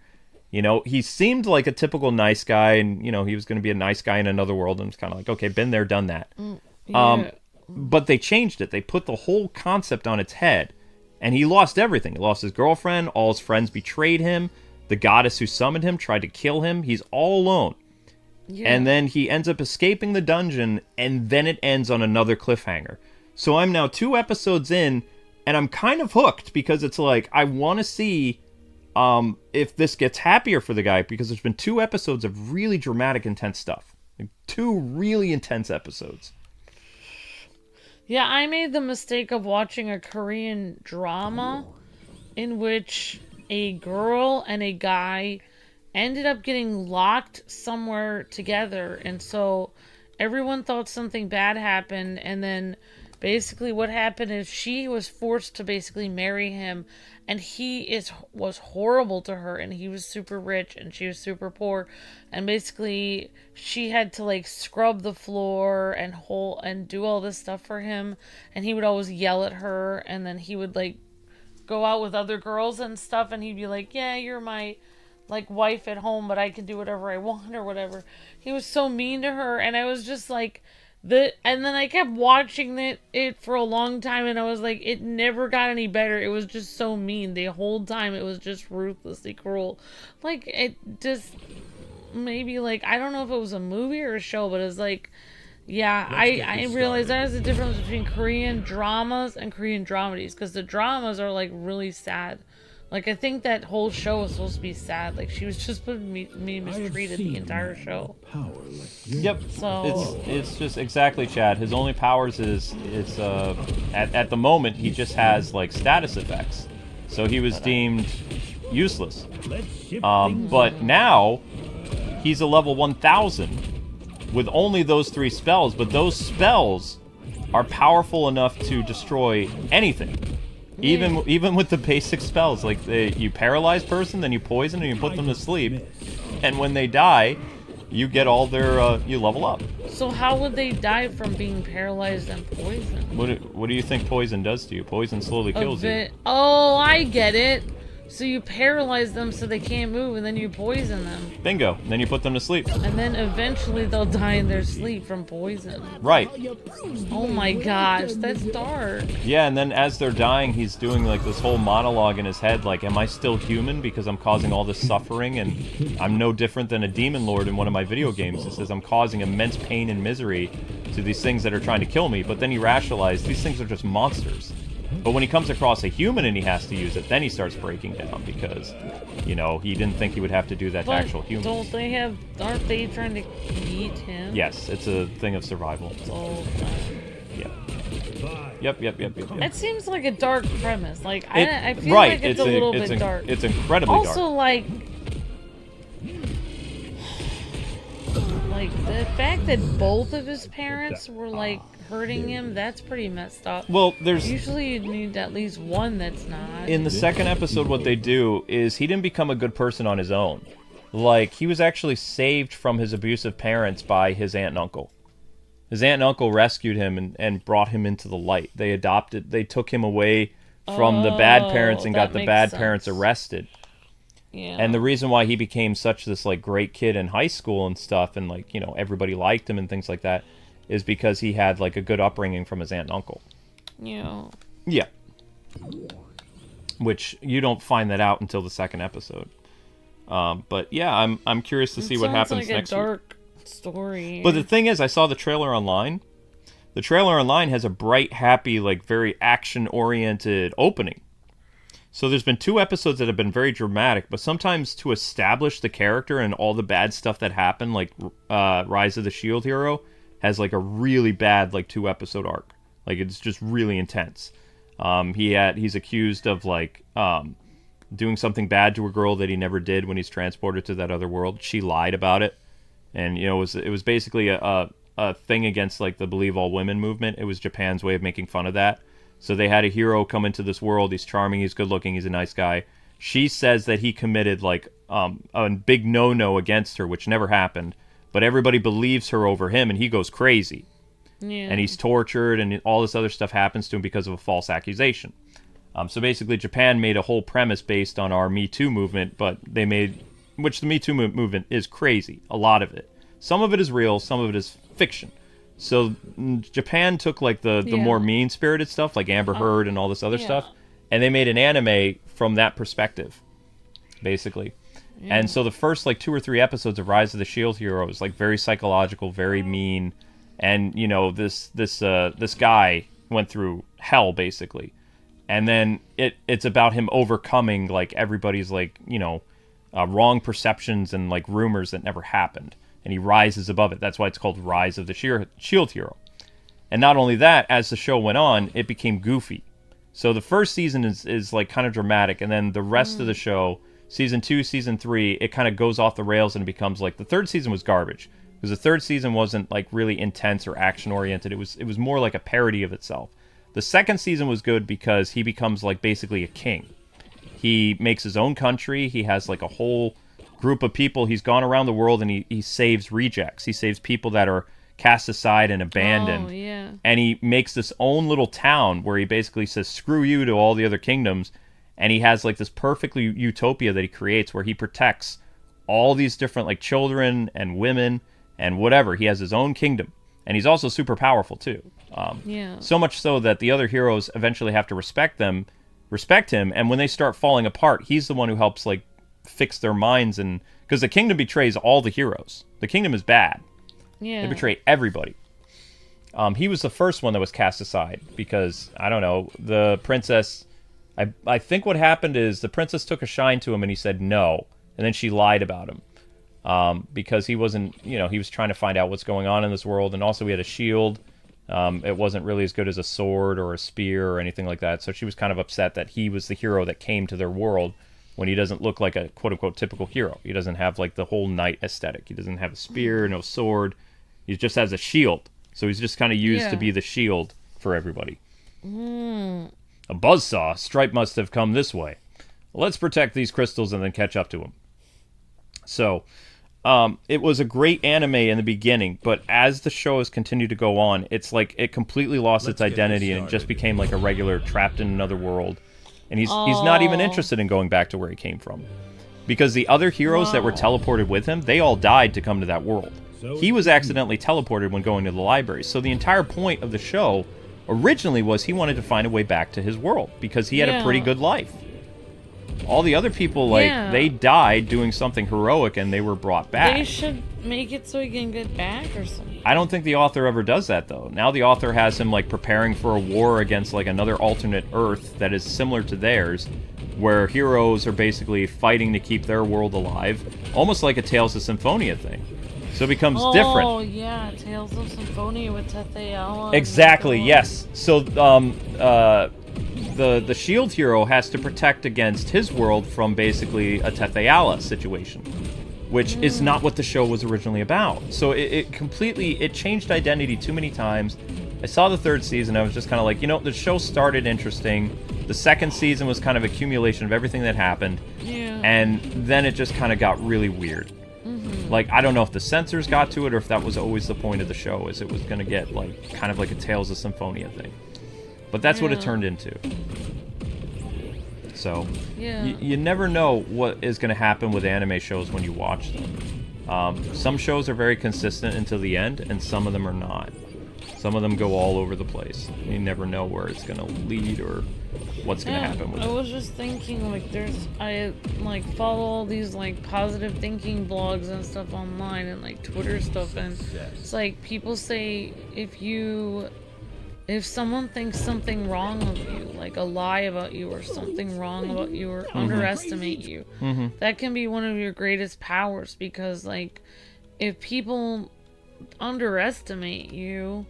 You know, he seemed like a typical nice guy, and, you know, he was going to be a nice guy in another world, and it's kind of like, okay, been there, done that. Yeah. But they changed it. They put the whole concept on its head, and he lost everything. He lost his girlfriend. All his friends betrayed him. The goddess who summoned him tried to kill him. He's all alone. Yeah. And then he ends up escaping the dungeon, and then it ends on another cliffhanger. So I'm now 2 episodes in, and I'm kind of hooked, because it's like, I want to see if this gets happier for the guy, because there's been 2 episodes of really dramatic, intense stuff. Like, 2 really intense episodes. Yeah, I made the mistake of watching a Korean drama in which a girl and a guy ended up getting locked somewhere together, and so everyone thought something bad happened, and then basically what happened is she was forced to basically marry him, and he was horrible to her, and he was super rich and she was super poor, and basically she had to like scrub the floor and do all this stuff for him, and he would always yell at her, and then he would like go out with other girls and stuff, and he'd be like, yeah, you're my like wife at home, but I can do whatever I want or whatever. He was so mean to her, and I was just like, and then I kept watching it for a long time, and I was like, it never got any better. It was just so mean. The whole time it was just ruthlessly cruel. Like, it just, maybe, like, I don't know if it was a movie or a show, but it's like, yeah, I realized there's a difference between Korean dramas and Korean dramedies, because the dramas are, like, really sad. Like, I think that whole show was supposed to be sad. Like, she was just being mistreated the entire show. Yep. So it's just exactly Chad. His only powers is at the moment he just has like status effects. So he was deemed useless. Let's shift But now, he's a level 1000 with only those 3 spells, but those spells are powerful enough to destroy anything. Even with the basic spells, like you paralyze person, then you poison, and you put them to sleep, and when they die, you get all their, you level up. So how would they die from being paralyzed and poisoned? What do you think poison does to you? Poison slowly kills you. Oh, I get it. So you paralyze them so they can't move, and then you poison them. Bingo. And then you put them to sleep. And then eventually they'll die in their sleep from poison. Right. Oh my gosh, that's dark. Yeah, and then as they're dying, he's doing like this whole monologue in his head, like, am I still human because I'm causing all this suffering, and I'm no different than a demon lord in one of my video games. He says I'm causing immense pain and misery to these things that are trying to kill me, but then he rationalized these things are just monsters. But when he comes across a human and he has to use it, then he starts breaking down because, you know, he didn't think he would have to do that to actual humans. Aren't they trying to eat him? Yes, it's a thing of survival. So, Yep. it seems like a dark premise. Like, I feel right, like it's a little bit dark. It's incredibly dark. Also, like the fact that both of his parents were like hurting him, that's pretty messed up. Well, there's usually you need at least one that's not. In the second episode, what they do is he didn't become a good person on his own. Like, he was actually saved from his abusive parents by his aunt and uncle. His aunt and uncle rescued him and brought him into the light. They took him away from the bad parents and got the bad parents arrested. Yeah. And the reason why he became such this, like, great kid in high school and stuff, and, like, you know, everybody liked him and things like that, is because he had, like, a good upbringing from his aunt and uncle. Yeah. Yeah. Which, you don't find that out until the second episode. But, yeah, I'm curious to see what happens next week. Sounds like a dark story. But the thing is, I saw the trailer online. The trailer online has a bright, happy, like, very action-oriented opening. So there's been 2 episodes that have been very dramatic, but sometimes to establish the character and all the bad stuff that happened, like Rise of the Shield Hero, has like a really bad like 2-episode arc. Like, it's just really intense. He's accused of like doing something bad to a girl that he never did when he's transported to that other world. She lied about it, and you know it was basically a thing against like the Believe All Women movement. It was Japan's way of making fun of that. So they had a hero come into this world. He's charming, he's good looking, he's a nice guy. She says that he committed like a big no-no against her, which never happened. But everybody believes her over him, and he goes crazy. Yeah. And he's tortured, and all this other stuff happens to him because of a false accusation. So basically, Japan made a whole premise based on our Me Too movement, but which the Me Too movement is crazy, a lot of it. Some of it is real, some of it is fiction. So Japan took like the more mean-spirited stuff, like Amber Heard and all this other stuff, and they made an anime from that perspective, basically. Yeah. And so the first like 2 or 3 episodes of Rise of the Shield Hero is like very psychological, very mean, and you know this guy went through hell basically, and then it's about him overcoming like everybody's like wrong perceptions and like rumors that never happened. And he rises above it. That's why it's called Rise of the Shield Hero. And not only that, as the show went on, it became goofy. So the first season is like kind of dramatic, and then the rest of the show, season 2, season 3, it kind of goes off the rails and it becomes like the third season was garbage because the third season wasn't like really intense or action oriented. It was more like a parody of itself. The second season was good because he becomes like basically a king. He makes his own country. He has like a whole group of people. He's gone around the world and he saves rejects. He saves people that are cast aside and abandoned. Oh, yeah. And he makes this own little town where he basically says screw you to all the other kingdoms, and he has like this perfectly utopia that he creates where he protects all these different like children and women and whatever. He has his own kingdom, and he's also super powerful too. So much so that the other heroes eventually have to respect him, and when they start falling apart, he's the one who helps like fix their minds, and because the kingdom betrays all the heroes. The kingdom is bad. Yeah. They betray everybody. He was the first one that was cast aside because, I don't know, the princess... I think what happened is the princess took a shine to him and he said no, and then she lied about him. Because he wasn't, he was trying to find out what's going on in this world, and also he had a shield, It wasn't really as good as a sword or a spear or anything like that. So she was kind of upset that he was the hero that came to their world when he doesn't look like a quote-unquote typical hero. He doesn't have like the whole knight aesthetic. He doesn't have a spear, no sword. He just has a shield. So he's just kind of used to be the shield for everybody. A buzzsaw. Stripe must have come this way. Let's protect these crystals and then catch up to him. So, it was a great anime in the beginning, but as the show has continued to go on, it's like it completely lost its identity and it just became like a regular trapped in another world. And he's not even interested in going back to where he came from. Because the other heroes that were teleported with him, they all died to come to that world. He was accidentally teleported when going to the library. So the entire point of the show originally was he wanted to find a way back to his world because he had a pretty good life. All the other people, like, they died doing something heroic and they were brought back. They should make it so he can get back or something. I don't think the author ever does that, though. Now the author has him, like, preparing for a war against, like, another alternate Earth that is similar to theirs, where heroes are basically fighting to keep their world alive, almost like a Tales of Symphonia thing. So it becomes different. Oh, yeah, Tales of Symphonia with Teteyama. Exactly, yes. So, the shield hero has to protect against his world from basically a Teteyama situation, which is not what the show was originally about. So it completely changed identity too many times. I saw the third season, I was just kind of like, you know, the show started interesting. The second season was kind of accumulation of everything that happened, and then it just kind of got really weird. Like, I don't know if the censors got to it or if that was always the point of the show, is it was going to get like kind of like a Tales of Symphonia thing. But that's what it turned into. So, you never know what is going to happen with anime shows when you watch them. Some shows are very consistent until the end, and some of them are not. Some of them go all over the place. You never know where it's going to lead or what's going to happen with it. I was just thinking, like, I follow all these, like, positive thinking blogs and stuff online and, like, Twitter stuff, and it's like, people say if someone thinks something wrong of you, like a lie about you or something wrong about you or underestimate you, that can be one of your greatest powers, because, like, if people underestimate you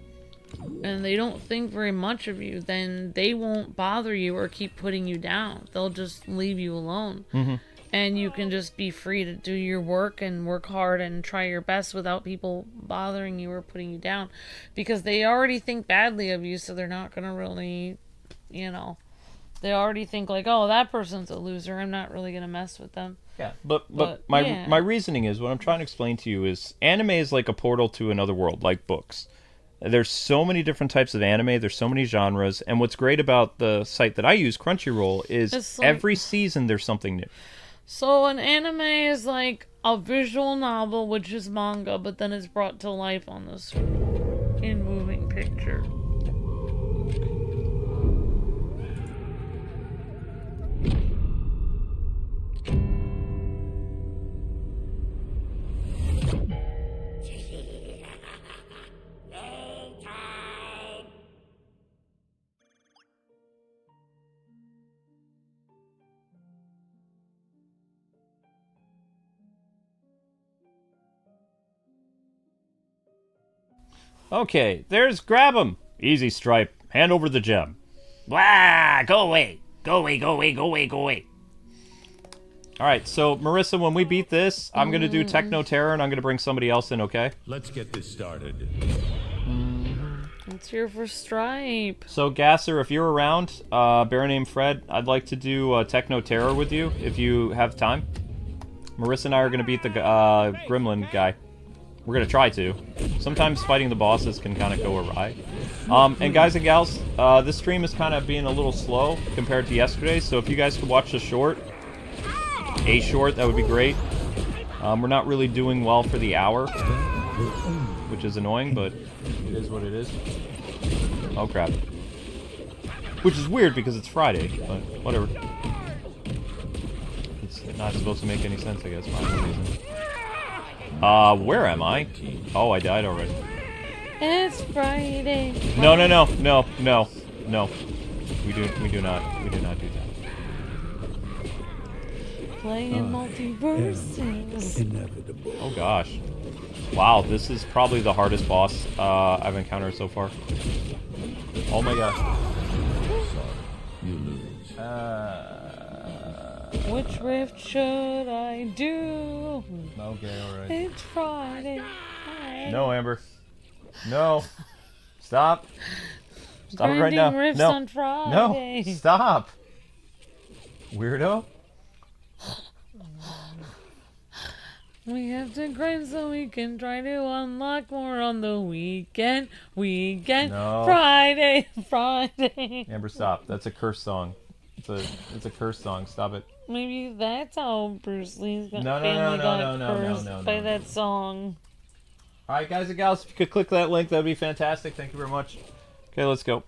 and they don't think very much of you, then they won't bother you or keep putting you down. They'll just leave you alone. And you can just be free to do your work and work hard and try your best without people bothering you or putting you down. Because they already think badly of you, so they're not going to really, you know, they already think like, oh, that person's a loser, I'm not really going to mess with them. Yeah, but my reasoning is, what I'm trying to explain to you is, anime is like a portal to another world, like books. There's so many different types of anime, there's so many genres, and what's great about the site that I use, Crunchyroll, is like, every season there's something new. So an anime is like a visual novel, which is manga, but then it's brought to life on the screen in moving picture. Okay, grab him. Easy, Stripe. Hand over the gem. Blah! Go away. Go away, go away, go away, go away. Alright, so, Marissa, when we beat this, I'm going to do Techno Terror, and I'm going to bring somebody else in, okay? Let's get this started. It's here for Stripe. So, Gasser, if you're around, bear name Fred, I'd like to do Techno Terror with you, if you have time. Marissa and I are going to beat the Germlin guy. We're going to try to. Sometimes fighting the bosses can kind of go awry. And guys and gals, this stream is kind of being a little slow compared to yesterday, so if you guys could watch the short, that would be great. We're not really doing well for the hour, which is annoying, but it is what it is. Oh crap. Which is weird because it's Friday, but whatever. It's not supposed to make any sense, I guess, for some reason. Where am I? Oh, I died already. It's Friday. No. We do not do that. playing Multiversus. Inevitable. Oh gosh. Wow, this is probably the hardest boss I've encountered so far. Oh my gosh. Sorry, you lose. Which rift should I do? Okay, alright. It's Friday. No, Amber. No. Stop. Stop it right now. Grinding rifts No. on Friday. No. Stop. Weirdo. We have to grind so we can try to unlock more on the weekend. No. Friday, Friday. Amber, stop. That's a curse song. It's a curse song. Stop it. Maybe that's how Bruce Lee's No, family got no, cursed by that song. Alright, guys and gals, if you could click that link, that would be fantastic. Thank you very much. Okay, let's go.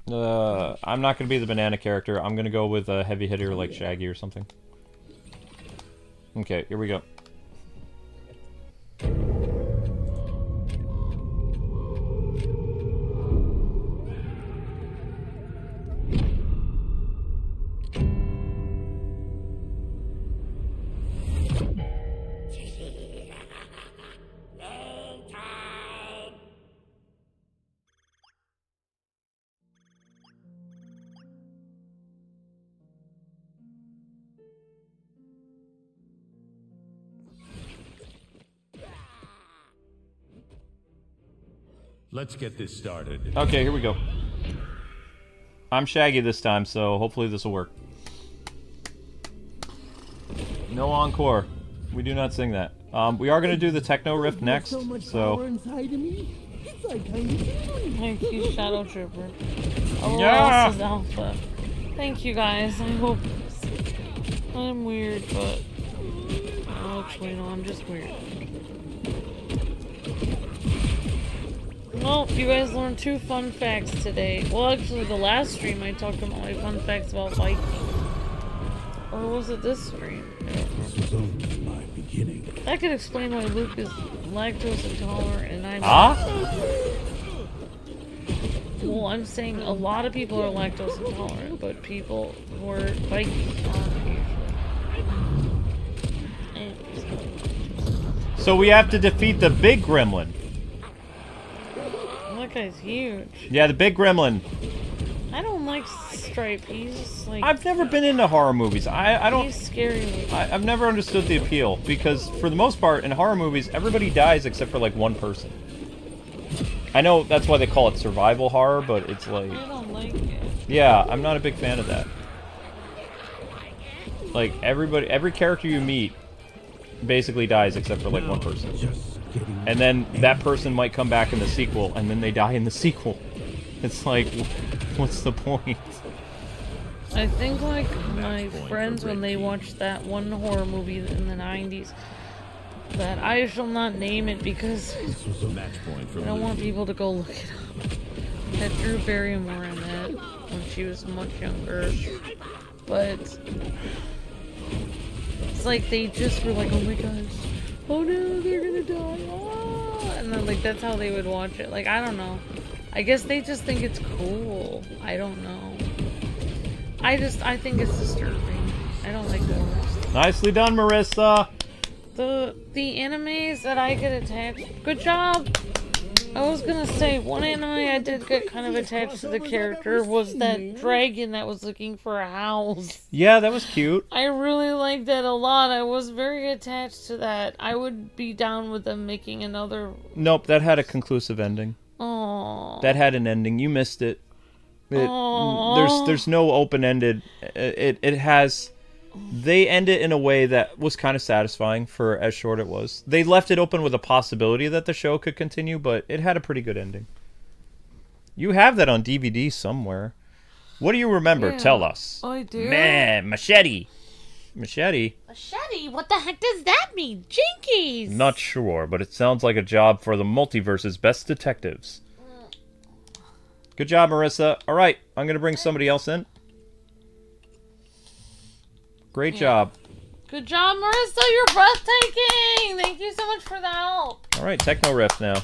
I'm not going to be the banana character. I'm going to go with a heavy hitter like Shaggy or something. Okay, here we go. Let's get this started. Okay, here we go. I'm Shaggy this time, so hopefully this will work. No encore. We do not sing that. We are going to do the Techno Rift next, So much so... power inside of me. It's like kind of scary. Thank you, Shadow Trooper. Oh, Yeah. this is Alpha. Thank you, guys. I hope I'm weird, but actually, no, I'm just weird. Well, you guys learned 2 fun facts today. Well, actually, the last stream I talked about my fun facts about Vikings. Or was it this stream? This was only my beginning. That could explain why Luke is lactose intolerant and I'm Well, I'm saying a lot of people are lactose intolerant, but people who are Vikings aren't usually. So we have to defeat the big gremlin. That guy's huge. Yeah, the big gremlin. I don't like Stripe. He's just like... I've never been into horror movies. I don't... He's scary. I've never understood the appeal, because for the most part, in horror movies, everybody dies except for, like, one person. I know that's why they call it survival horror, but it's like... I don't like it. Yeah, I'm not a big fan of that. Like, every character you meet basically dies except for, like, one person. Just getting. And then that person might come back in the sequel, and then they die in the sequel. It's like, what's the point? I think, like, my point friends, for when they Red watched that one horror movie in the 90s, that I shall not name it because This was a Match point for I don't want Blue. people to go look it up. Had Drew Barrymore in that when she was much younger. But it's like they just were like, oh my gosh, oh no, they're gonna die. Ah! And then, like, that's how they would watch it. Like, I don't know. I guess they just think it's cool. I don't know. I think it's disturbing. I don't like horror. Nicely done, Marissa! The animes that I get attached... Good job! I was gonna say, one anime I did get kind of attached to the character was that dragon that was looking for a house. Yeah, that was cute. I really liked that a lot. I was very attached to that. I would be down with them making another... Nope, that had a conclusive ending. Aww. That had an ending. You missed it. Aww. There's no open-ended. It has... They end it in a way that was kind of satisfying for as short it was. They left it open with a possibility that the show could continue, but it had a pretty good ending. You have that on DVD somewhere. What do you remember? Yeah, Tell us. I do. Man, machete. Machete? Machete? What the heck does that mean? Jinkies! Not sure, but it sounds like a job for the Multiversus best detectives. Good job, Marissa. All right, I'm going to bring somebody else in. Great job. Good job, Marissa. You're breathtaking. Thank you so much for the help. All right, Techno Rift now.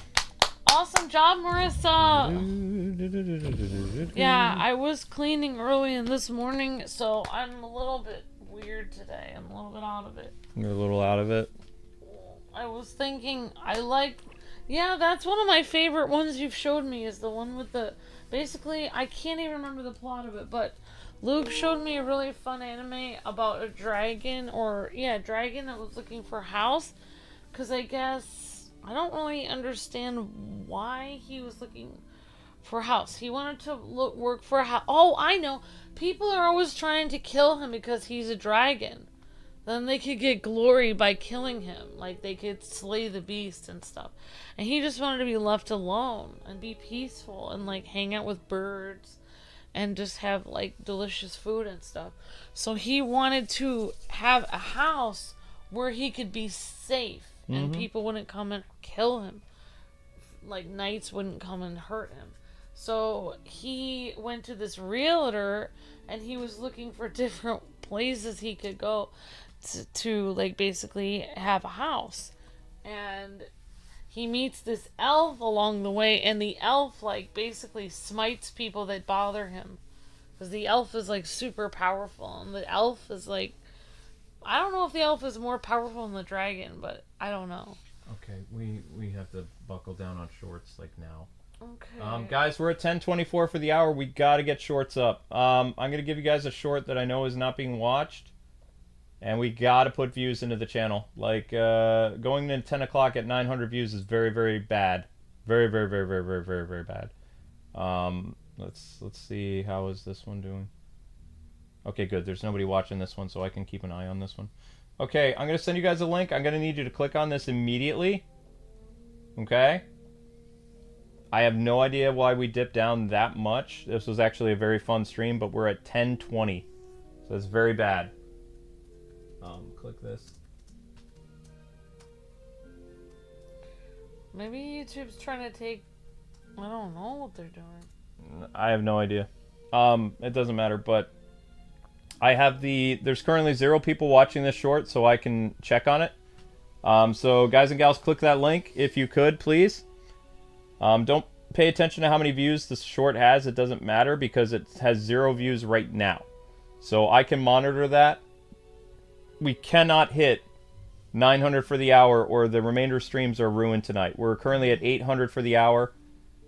Awesome job, Marissa. Yeah, I was cleaning early in this morning, so I'm a little bit weird. weird today. I'm a little bit out of it. You're a little out of it. I was thinking, yeah, that's one of my favorite ones you've showed me, is the one with the, basically, I can't even remember the plot of it, but Luke showed me a really fun anime about a dragon, dragon that was looking for a house, because I guess, I don't really understand why he was looking for a house. He wanted to work for a house. Oh, I know. People are always trying to kill him because he's a dragon. Then they could get glory by killing him. Like, they could slay the beast and stuff. And he just wanted to be left alone and be peaceful and, like, hang out with birds and just have, like, delicious food and stuff. So he wanted to have a house where he could be safe and people wouldn't come and kill him. Like, knights wouldn't come and hurt him. So he went to this realtor and he was looking for different places he could go to like basically have a house. And he meets this elf along the way, and the elf like basically smites people that bother him, because the elf is like super powerful, and the elf is like, I don't know if the elf is more powerful than the dragon, but I don't know. Okay, we have to buckle down on shorts like now. Okay. Guys, we're at 10:24 for the hour. We gotta get shorts up. I'm gonna give you guys a short that I know is not being watched, and we gotta put views into the channel. Like, going to 10 o'clock at 900 views is very, very bad. Very, very, very, very, very, very, very bad. Let's see, how is this one doing? Okay, good. There's nobody watching this one, so I can keep an eye on this one. Okay, I'm gonna send you guys a link. I'm gonna need you to click on this immediately. Okay? I have no idea why we dipped down that much. This was actually a very fun stream, but we're at 1020. So it's very bad. Click this. Maybe YouTube's trying to take, I don't know what they're doing. I have no idea. It doesn't matter, but I have there's currently 0 people watching this short, so I can check on it. So guys and gals, click that link if you could, please. Don't pay attention to how many views this short has. It doesn't matter because it has 0 views right now. So I can monitor that. We cannot hit 900 for the hour or the remainder streams are ruined tonight. We're currently at 800 for the hour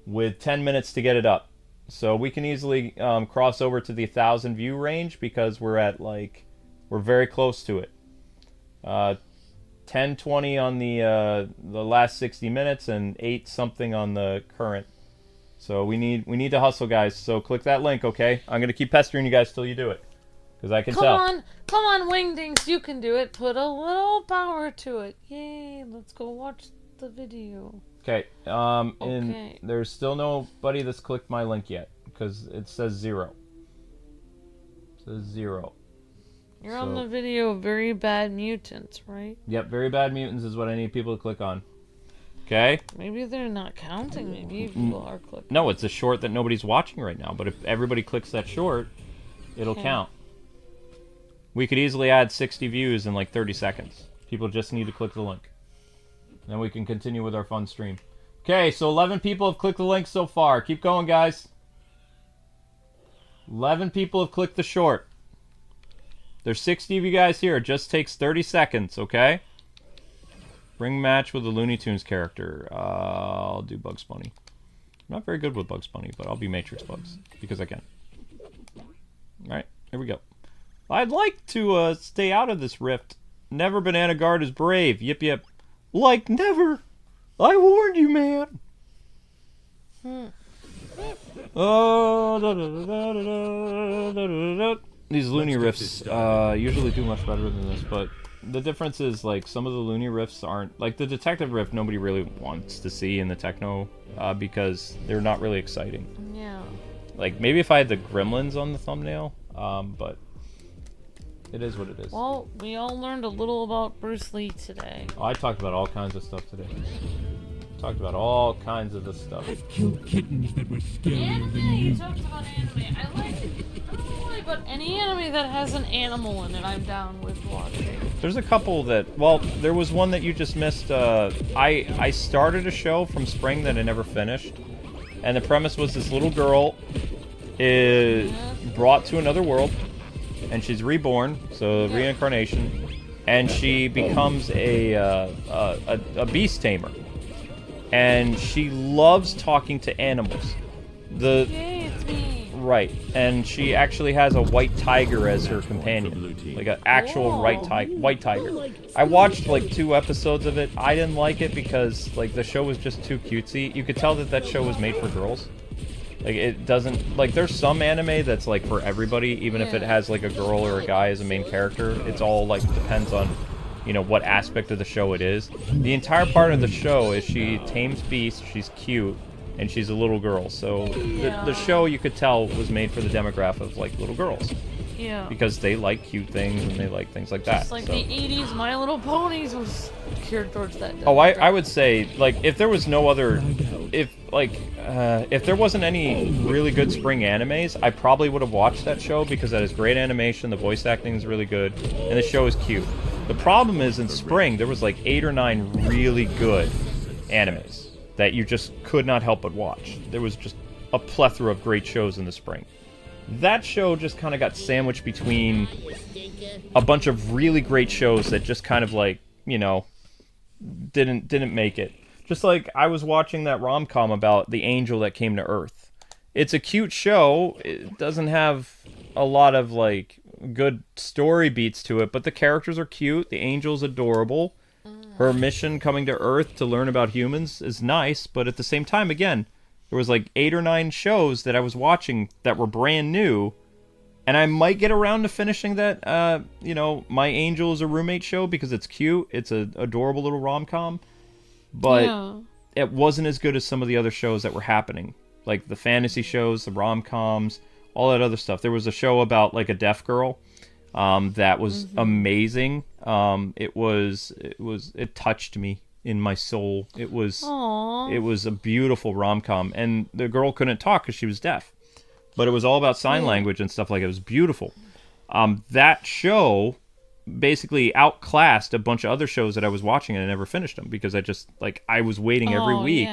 with 10 minutes to get it up. So we can easily cross over to the 1,000 view range because we're at we're very close to it. 10:20 on the last 60 minutes and 8 something on the current. So we need to hustle, guys. So click that link, okay? I'm gonna keep pestering you guys till you do it, because I can tell. Come on, Wingdings, you can do it. Put a little power to it. Yay! Let's go watch the video. Okay. Okay. And there's still nobody that's clicked my link yet because it says 0. It says 0. You're on the video Very Bad Mutants, right? Yep, Very Bad Mutants is what I need people to click on. Okay? Maybe they're not counting. Maybe people are clicking. No, it's a short that nobody's watching right now. But if everybody clicks that short, it'll count. We could easily add 60 views in like 30 seconds. People just need to click the link. Then we can continue with our fun stream. Okay, so 11 people have clicked the link so far. Keep going, guys. 11 people have clicked the short. There's 60 of you guys here. It just takes 30 seconds, okay? Bring match with a Looney Tunes character. I'll do Bugs Bunny. I'm not very good with Bugs Bunny, but I'll be Matrix Bugs because I can. Alright, here we go. I'd like to stay out of this rift. Never Banana Guard is brave. Yip yip. Like never. I warned you, man. Oh, da, da, da, da, da, da, da. These Looney riffs usually do much better than this, but the difference is like some of the Looney riffs aren't like the detective riff. Nobody really wants to see in the techno because they're not really exciting. Yeah. Like maybe if I had the Gremlins on the thumbnail, but it is what it is. Well, we all learned a little about Bruce Lee today. Oh, I talked about all kinds of stuff today. Talked about all kinds of this stuff. I've killed kittens that were scarier Anime, than you you. talked about anime. I like it. I don't know why, but any anime that has an animal in it, I'm down with watching. There's a couple that, well, there was one that you just missed. I started a show from spring that I never finished. And the premise was this little girl is brought to another world. and she's reborn, so reincarnation, and she becomes a beast tamer, and she loves talking to animals. Yay, it's me. Right, and she actually has a white tiger as her companion, like an actual white tiger. I watched like 2 episodes of it. I didn't like it because like the show was just too cutesy. You could tell that that show was made for girls. Like it doesn't like there's some anime that's like for everybody, even if it has like a girl or a guy as a main character. It's all like depends on, you know, what aspect of the show it is. The entire part of the show is she tames beasts, she's cute, and she's a little girl. So the show, you could tell, was made for the demographic of like little girls. Yeah. Because they like cute things and they like things like that. Just like the 80s My Little Ponies was geared towards that. Oh, I would say, like, if there was no other, if there wasn't any really good spring animes, I probably would have watched that show because that is great animation, the voice acting is really good, and the show is cute. The problem is in spring, there was like 8 or 9 really good animes that you just could not help but watch. There was just a plethora of great shows in the spring. That show just kind of got sandwiched between a bunch of really great shows that just kind of like, you know, didn't make it. Just like I was watching that rom-com about the angel that came to Earth. It's a cute show. It doesn't have a lot of like good story beats to it, but the characters are cute. The angel's adorable. Her mission coming to Earth to learn about humans is nice, but at the same time, again, there was like 8 or 9 shows that I was watching that were brand new, and I might get around to finishing that, you know, My Angel is a Roommate show because it's cute. It's an adorable little rom-com, but it wasn't as good as some of the other shows that were happening, like the fantasy shows, the rom-coms, all that other stuff. There was a show about like a deaf girl that was amazing. It touched me in my soul. It was a beautiful rom-com, and the girl couldn't talk because she was deaf, but it was all about sign language and stuff like that. It was beautiful. That show basically outclassed a bunch of other shows that I was watching, and I never finished them because I was waiting every week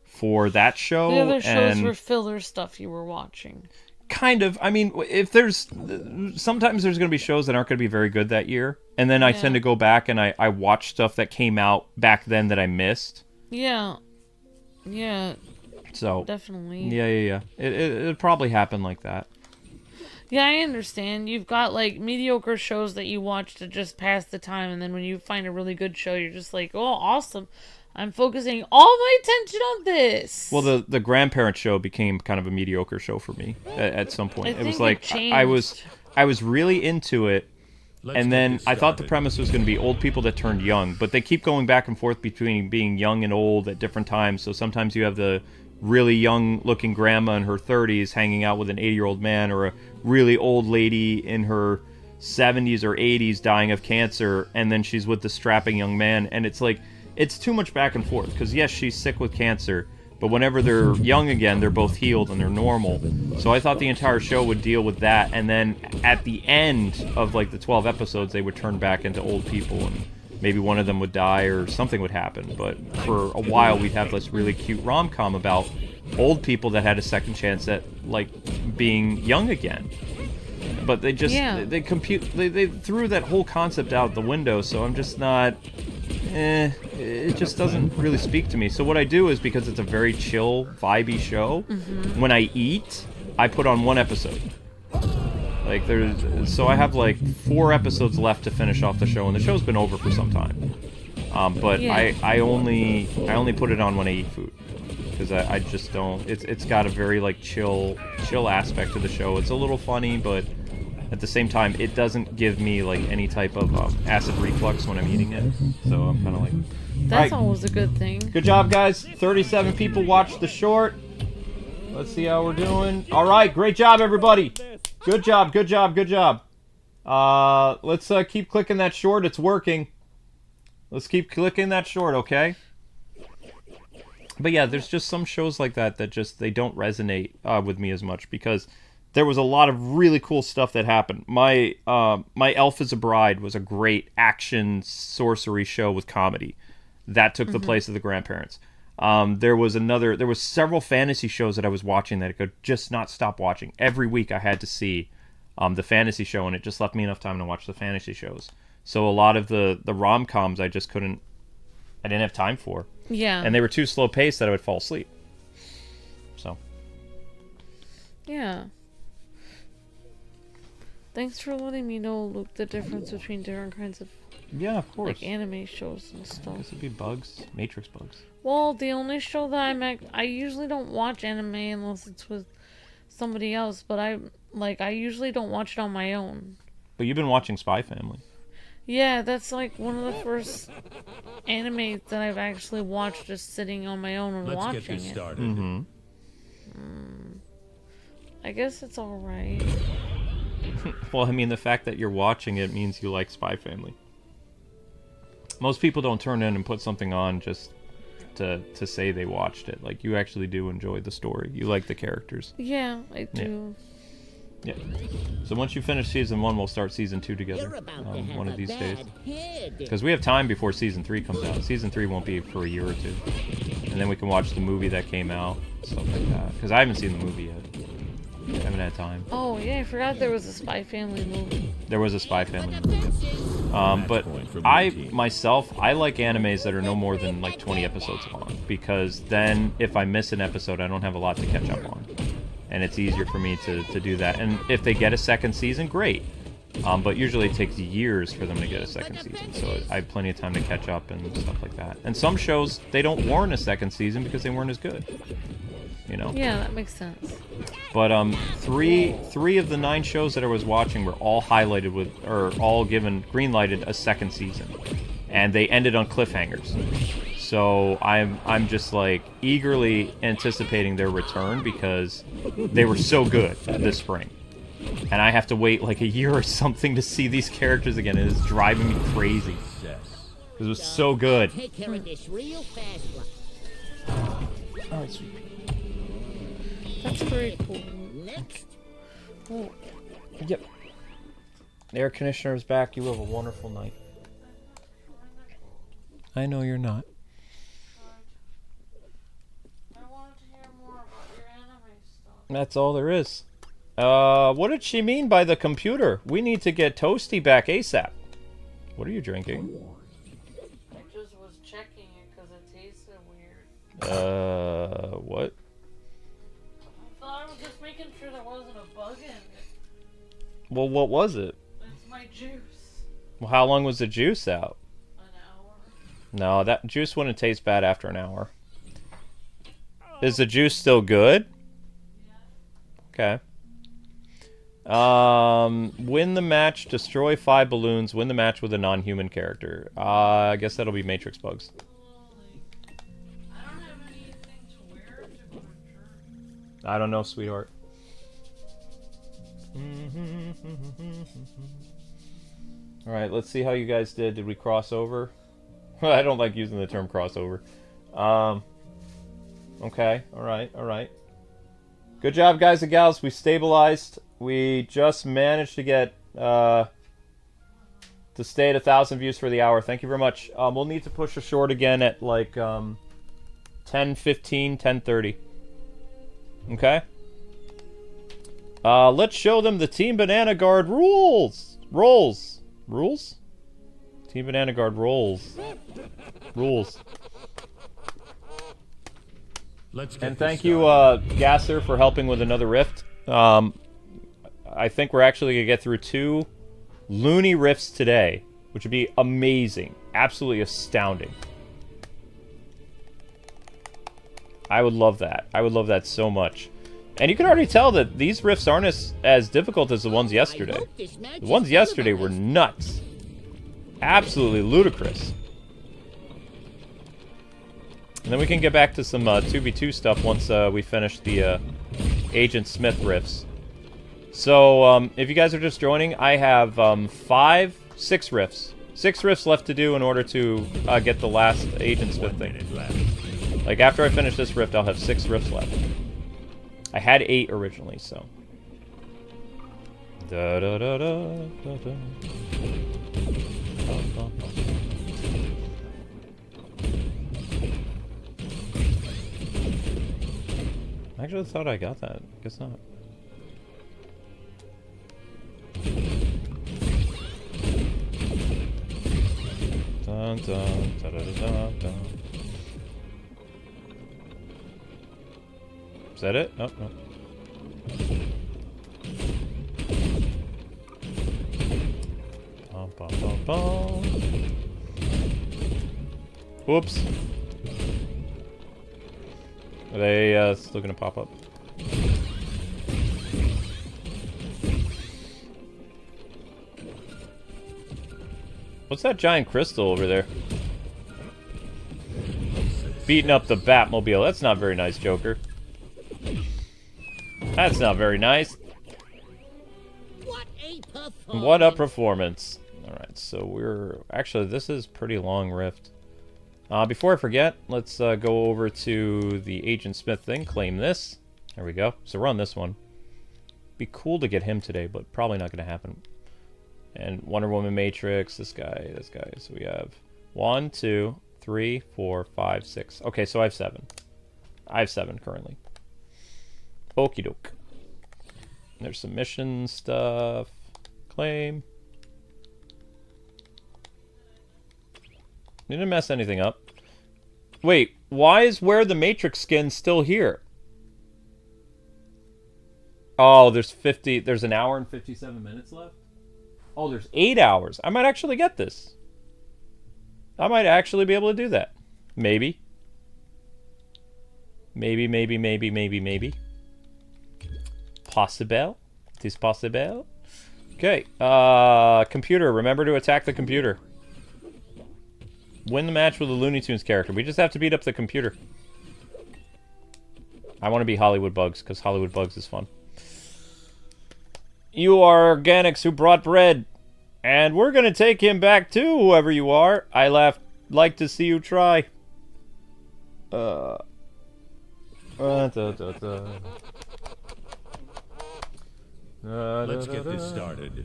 for that show. The other shows were filler stuff you were watching. Kind of. I mean, sometimes there's going to be shows that aren't going to be very good that year, and then I tend to go back and I watch stuff that came out back then that I missed. Yeah. So definitely. Yeah. It probably happened like that. Yeah, I understand. You've got like mediocre shows that you watch to just pass the time, and then when you find a really good show, you're just like, oh, awesome. I'm focusing all my attention on this. Well, the grandparent show became kind of a mediocre show for me at some point. It was like I was really into it, and then I thought the premise was going to be old people that turned young, but they keep going back and forth between being young and old at different times. So sometimes you have the really young-looking grandma in her 30s hanging out with an 80-year-old man, or a really old lady in her 70s or 80s dying of cancer, and then she's with the strapping young man, and it's like, it's too much back and forth, because yes, she's sick with cancer, but whenever they're young again, they're both healed and they're normal. So I thought the entire show would deal with that, and then at the end of like the 12 episodes, they would turn back into old people, and maybe one of them would die or something would happen. But for a while, we'd have this really cute rom-com about old people that had a second chance at like being young again. But they just they threw that whole concept out the window. So I'm just not. It just doesn't really speak to me. So what I do is, because it's a very chill, vibey show, when I eat, I put on 1 episode. Like so I have like 4 episodes left to finish off the show, and the show's been over for some time. But I only put it on when I eat food, because I just don't. It's got a very like chill aspect to the show. It's a little funny, but at the same time, it doesn't give me like any type of acid reflux when I'm eating it. So I'm kind of like... That's always a good thing. Good job, guys. 37 people watched the short. Let's see how we're doing. All right, great job, everybody. Good job. Let's keep clicking that short. It's working. Let's keep clicking that short, okay? But yeah, there's just some shows like that just, they don't resonate with me as much, because there was a lot of really cool stuff that happened. My Elf is a Bride was a great action sorcery show with comedy that took the place of the grandparents. There was several fantasy shows that I was watching that I could just not stop watching. Every week I had to see the fantasy show, and it just left me enough time to watch the fantasy shows. So a lot of the rom-coms I didn't have time for. Yeah. And they were too slow paced that I would fall asleep. So. Yeah. Thanks for letting me know, Luke, the difference between different kinds of Yeah, of course. like anime shows and stuff. This would be bugs, Matrix bugs. Well, the only show that I usually don't watch anime unless it's with somebody else, but I usually don't watch it on my own. But you've been watching Spy Family. Yeah, that's like one of the first animes that I've actually watched just sitting on my own and Let's watching get this it. started. Mm-hmm. I guess it's alright. Well, I mean, the fact that you're watching it means you like Spy Family. Most people don't turn in and put something on just to say they watched it. Like, you actually do enjoy the story. You like the characters. Yeah, I do. Yeah. So once you finish season 1, we'll start season 2 You're together. about to have One of a these days. bad head. Because we have time before season 3 comes out. Season 3 won't be for a year or two. And then we can watch the movie that came out. Stuff like that. Because I haven't seen the movie yet. I haven't had time. Oh, yeah, I forgot there was a Spy Family movie. There was a Spy Family movie. But I like animes that are no more than like 20 episodes long, because then if I miss an episode, I don't have a lot to catch up on, and it's easier for me to do that. And if they get a second season, great. But usually it takes years for them to get a second season, so I have plenty of time to catch up and stuff like that. And some shows, they don't warrant a second season because they weren't as good. You know? Yeah, that makes sense. But three of the 9 shows that I was watching were all highlighted with, or all given green-lighted a second season, and they ended on cliffhangers. So I'm just like eagerly anticipating their return because they were so good this spring, and I have to wait like a year or something to see these characters again. It is driving me crazy because it was so good. Take care of this real fast. All right, sweet. That's very cool. Next. Oh, Yep. The air conditioner is back. You have a wonderful night. I know you're not. I wanted to hear more about your anime stuff. That's all there is. What did she mean by the computer? We need to get Toasty back ASAP. What are you drinking? I just was checking it because it tasted weird. What? I thought I was just making sure there wasn't a bug in it. Well, what was it? It's my juice. Well, how long was the juice out? An hour. No, that juice wouldn't taste bad after an hour. Is the juice still good? Okay. Win the match, destroy 5 balloons, win the match with a non-human character. I guess that'll be Matrix Bugs. I don't have anything to wear to return. I don't know, sweetheart. Alright, let's see how you guys did. Did we cross over? I don't like using the term crossover. Okay, alright. Good job, guys and gals. We stabilized. We just managed to get to stay at 1,000 views for the hour. Thank you very much. We'll need to push a short again at like 10:15, 10:30. Okay? Let's show them the Team Banana Guard rules. Rules? Team Banana Guard rules. Let's get And this thank you, started. Gasser, for helping with another rift. I think we're actually going to get through 2 Looney rifts today, which would be amazing. Absolutely astounding. I would love that. I would love that so much. And you can already tell that these rifts aren't as difficult as the ones yesterday. The ones yesterday were nuts. Absolutely ludicrous. And then we can get back to some 2v2 stuff once we finish the Agent Smith rifts. So, if you guys are just joining, I have 6 rifts. 6 rifts left to do in order to get the last Agent Smith thing. Like, after I finish this rift, I'll have 6 rifts left. I had 8 originally, so. Da da da da da da. I actually thought I got that. Guess not. dun, dun, da, da, da, da, da. Is that it? Oh, no. Bum, bum, bum, bum. Whoops. Are they still gonna pop up? What's that giant crystal over there? Beating up the Batmobile. That's not very nice, Joker. That's not very nice. What a performance! What a performance. Alright, so we're... Actually, this is pretty long rift. Before I forget, let's go over to the Agent Smith thing. Claim this. There we go. So we're on this one. Be cool to get him today, but probably not going to happen. And Wonder Woman Matrix, this guy. So we have 1, 2, 3, 4, 5, 6. Okay, so I have 7. I have 7 currently. Okie doke. There's some mission stuff. Claim. Didn't mess anything up. Wait, why is Where the Matrix skin still here? Oh, there's an hour and 57 minutes left? Oh, there's 8 hours. I might actually get this. I might actually be able to do that. Maybe. Maybe. Possible. It is possible. Okay. Computer. Remember to attack the computer. Win the match with a Looney Tunes character. We just have to beat up the computer. I want to be Hollywood Bugs, because Hollywood Bugs is fun. You are organics who brought bread. And we're going to take him back too, whoever you are. I like to see you try. Let's get this started.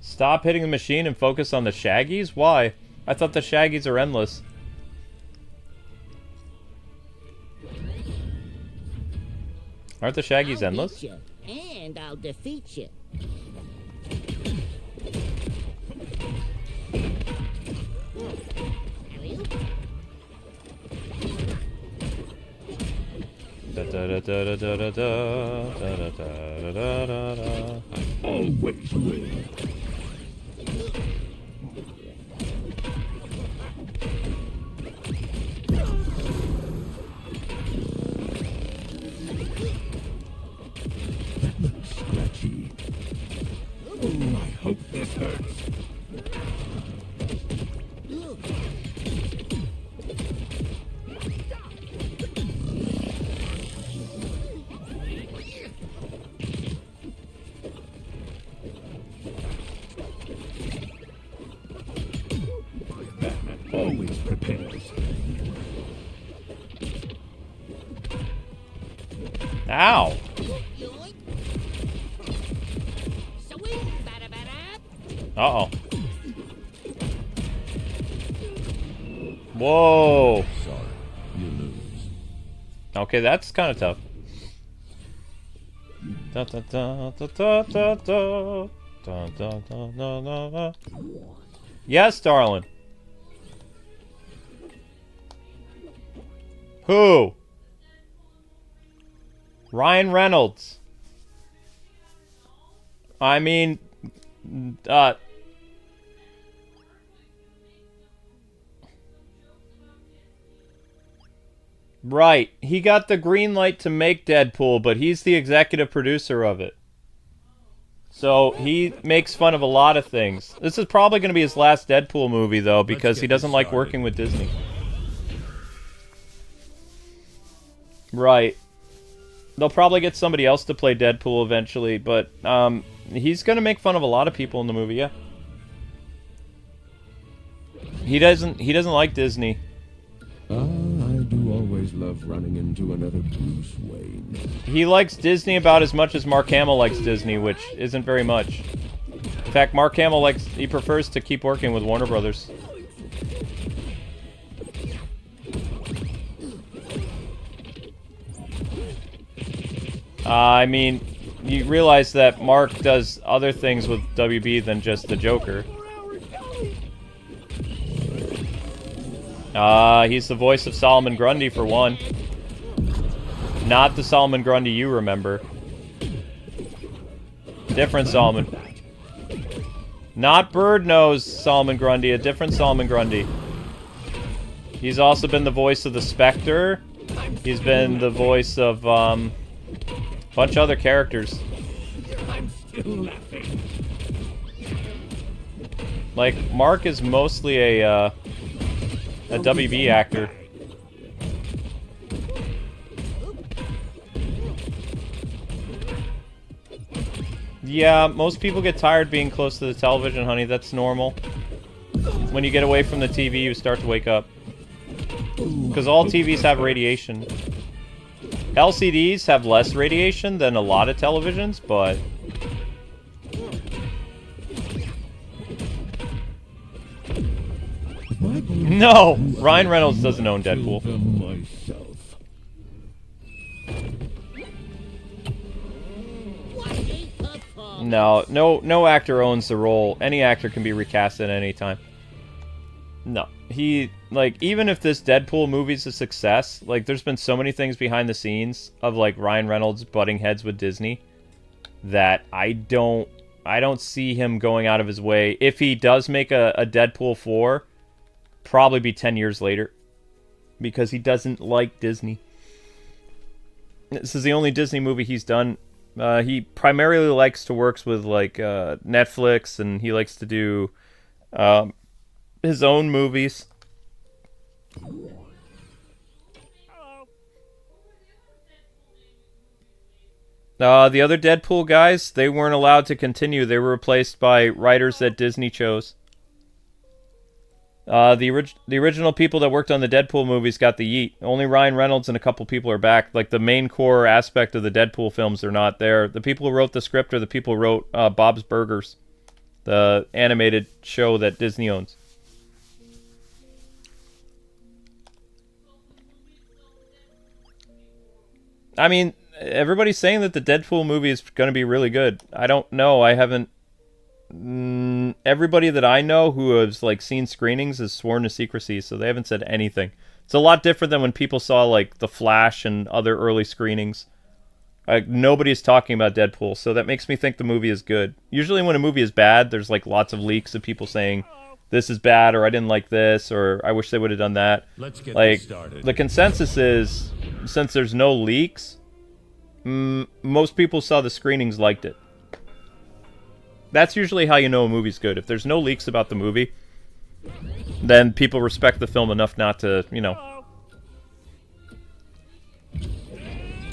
Stop hitting the machine and focus on the Shaggies? Why? I thought the Shaggies are endless. Aren't the Shaggies endless? You, and I'll defeat you. Da da da da da da da da da da da da. Always win. That looks scratchy. Oh, I hope this hurts. Always prepares. Ow! Uh-oh. Whoa! Sorry, you lose. Okay, that's kind of tough. Da da da da da da da da da da da da. Yes, darling. Who? Ryan Reynolds. I mean, right. He got the green light to make Deadpool, but he's the executive producer of it. So he makes fun of a lot of things. This is probably going to be his last Deadpool movie, though, because he doesn't like working with Disney. Right. They'll probably get somebody else to play Deadpool eventually, but he's going to make fun of a lot of people in the movie, yeah. He doesn't like Disney. I do always love running into another Bruce Wayne. He likes Disney about as much as Mark Hamill likes Disney, which isn't very much. In fact, Mark Hamill he prefers to keep working with Warner Brothers. I mean, you realize that Mark does other things with WB than just the Joker. He's the voice of Solomon Grundy, for one. Not the Solomon Grundy you remember. Different Solomon. Not Birdnose Solomon Grundy, a different Solomon Grundy. He's also been the voice of the Spectre. He's been the voice of, a bunch of other characters. Like, Mark is mostly a WB actor. Yeah, most people get tired being close to the television, honey. That's normal. When you get away from the TV, you start to wake up. Because all TVs have radiation. LCDs have less radiation than a lot of televisions, but... No! Ryan Reynolds doesn't own Deadpool. No actor owns the role. Any actor can be recast at any time. No. Like, even if this Deadpool movie's a success, like, there's been so many things behind the scenes of, like, Ryan Reynolds butting heads with Disney that I don't see him going out of his way. If he does make a Deadpool 4, probably be 10 years later. Because he doesn't like Disney. This is the only Disney movie he's done. He primarily likes to work with, like, Netflix, and he likes to do his own movies. The other Deadpool guys, they weren't allowed to continue. They were replaced by writers that Disney chose. The original people that worked on the Deadpool movies got the yeet. Only Ryan Reynolds and a couple people are back. Like, the main core aspect of the Deadpool films are not there. The people who wrote the script are the people who wrote Bob's Burgers, the animated show that Disney owns. I mean, everybody's saying that the Deadpool movie is going to be really good. I don't know. I haven't... everybody that I know who has, like, seen screenings is sworn to secrecy, so they haven't said anything. It's a lot different than when people saw, like, The Flash and other early screenings. Like, nobody's talking about Deadpool, so that makes me think the movie is good. Usually when a movie is bad, there's, like, lots of leaks of people saying, this is bad, or I didn't like this, or I wish they would have done that. Let's get like, this started. The consensus is, since there's no leaks, most people saw the screenings, liked it. That's usually how you know a movie's good. If there's no leaks about the movie, then people respect the film enough not to, you know.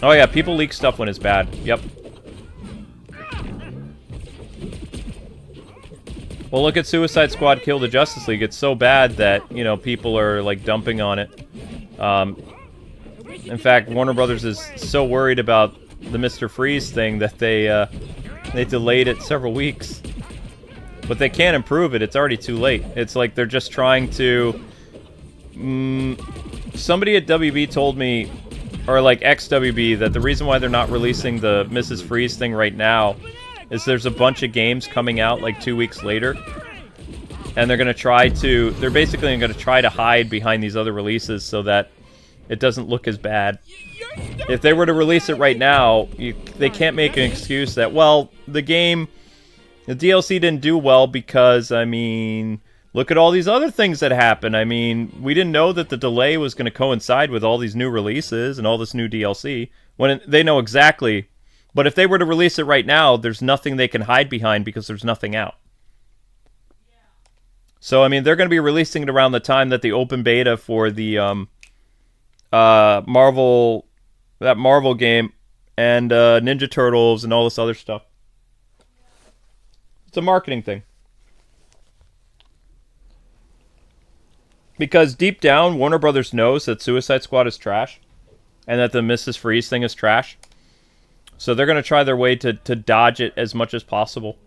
Oh yeah, people leak stuff when it's bad. Yep. Well, look at Suicide Squad Kill the Justice League. It's so bad that, you know, people are, like, dumping on it. In fact, Warner Brothers is so worried about the Mr. Freeze thing that they delayed it several weeks. But they can't improve it. It's already too late. It's like they're just trying to... somebody at WB told me, or like ex-WB, that the reason why they're not releasing the Mrs. Freeze thing right now is there's a bunch of games coming out like 2 weeks later. And they're going to try to... They're basically going to try to hide behind these other releases so that it doesn't look as bad. If they were to release it right now, they can't make an excuse that, well, the DLC didn't do well because, I mean, look at all these other things that happened. I mean, we didn't know that the delay was going to coincide with all these new releases and all this new DLC. When they know exactly. But if they were to release it right now, there's nothing they can hide behind because there's nothing out. So, I mean, they're going to be releasing it around the time that the open beta for the Marvel game and Ninja Turtles and all this other stuff. It's a marketing thing. Because deep down, Warner Brothers knows that Suicide Squad is trash and that the Mrs. Freeze thing is trash. So they're going to try their way to dodge it as much as possible.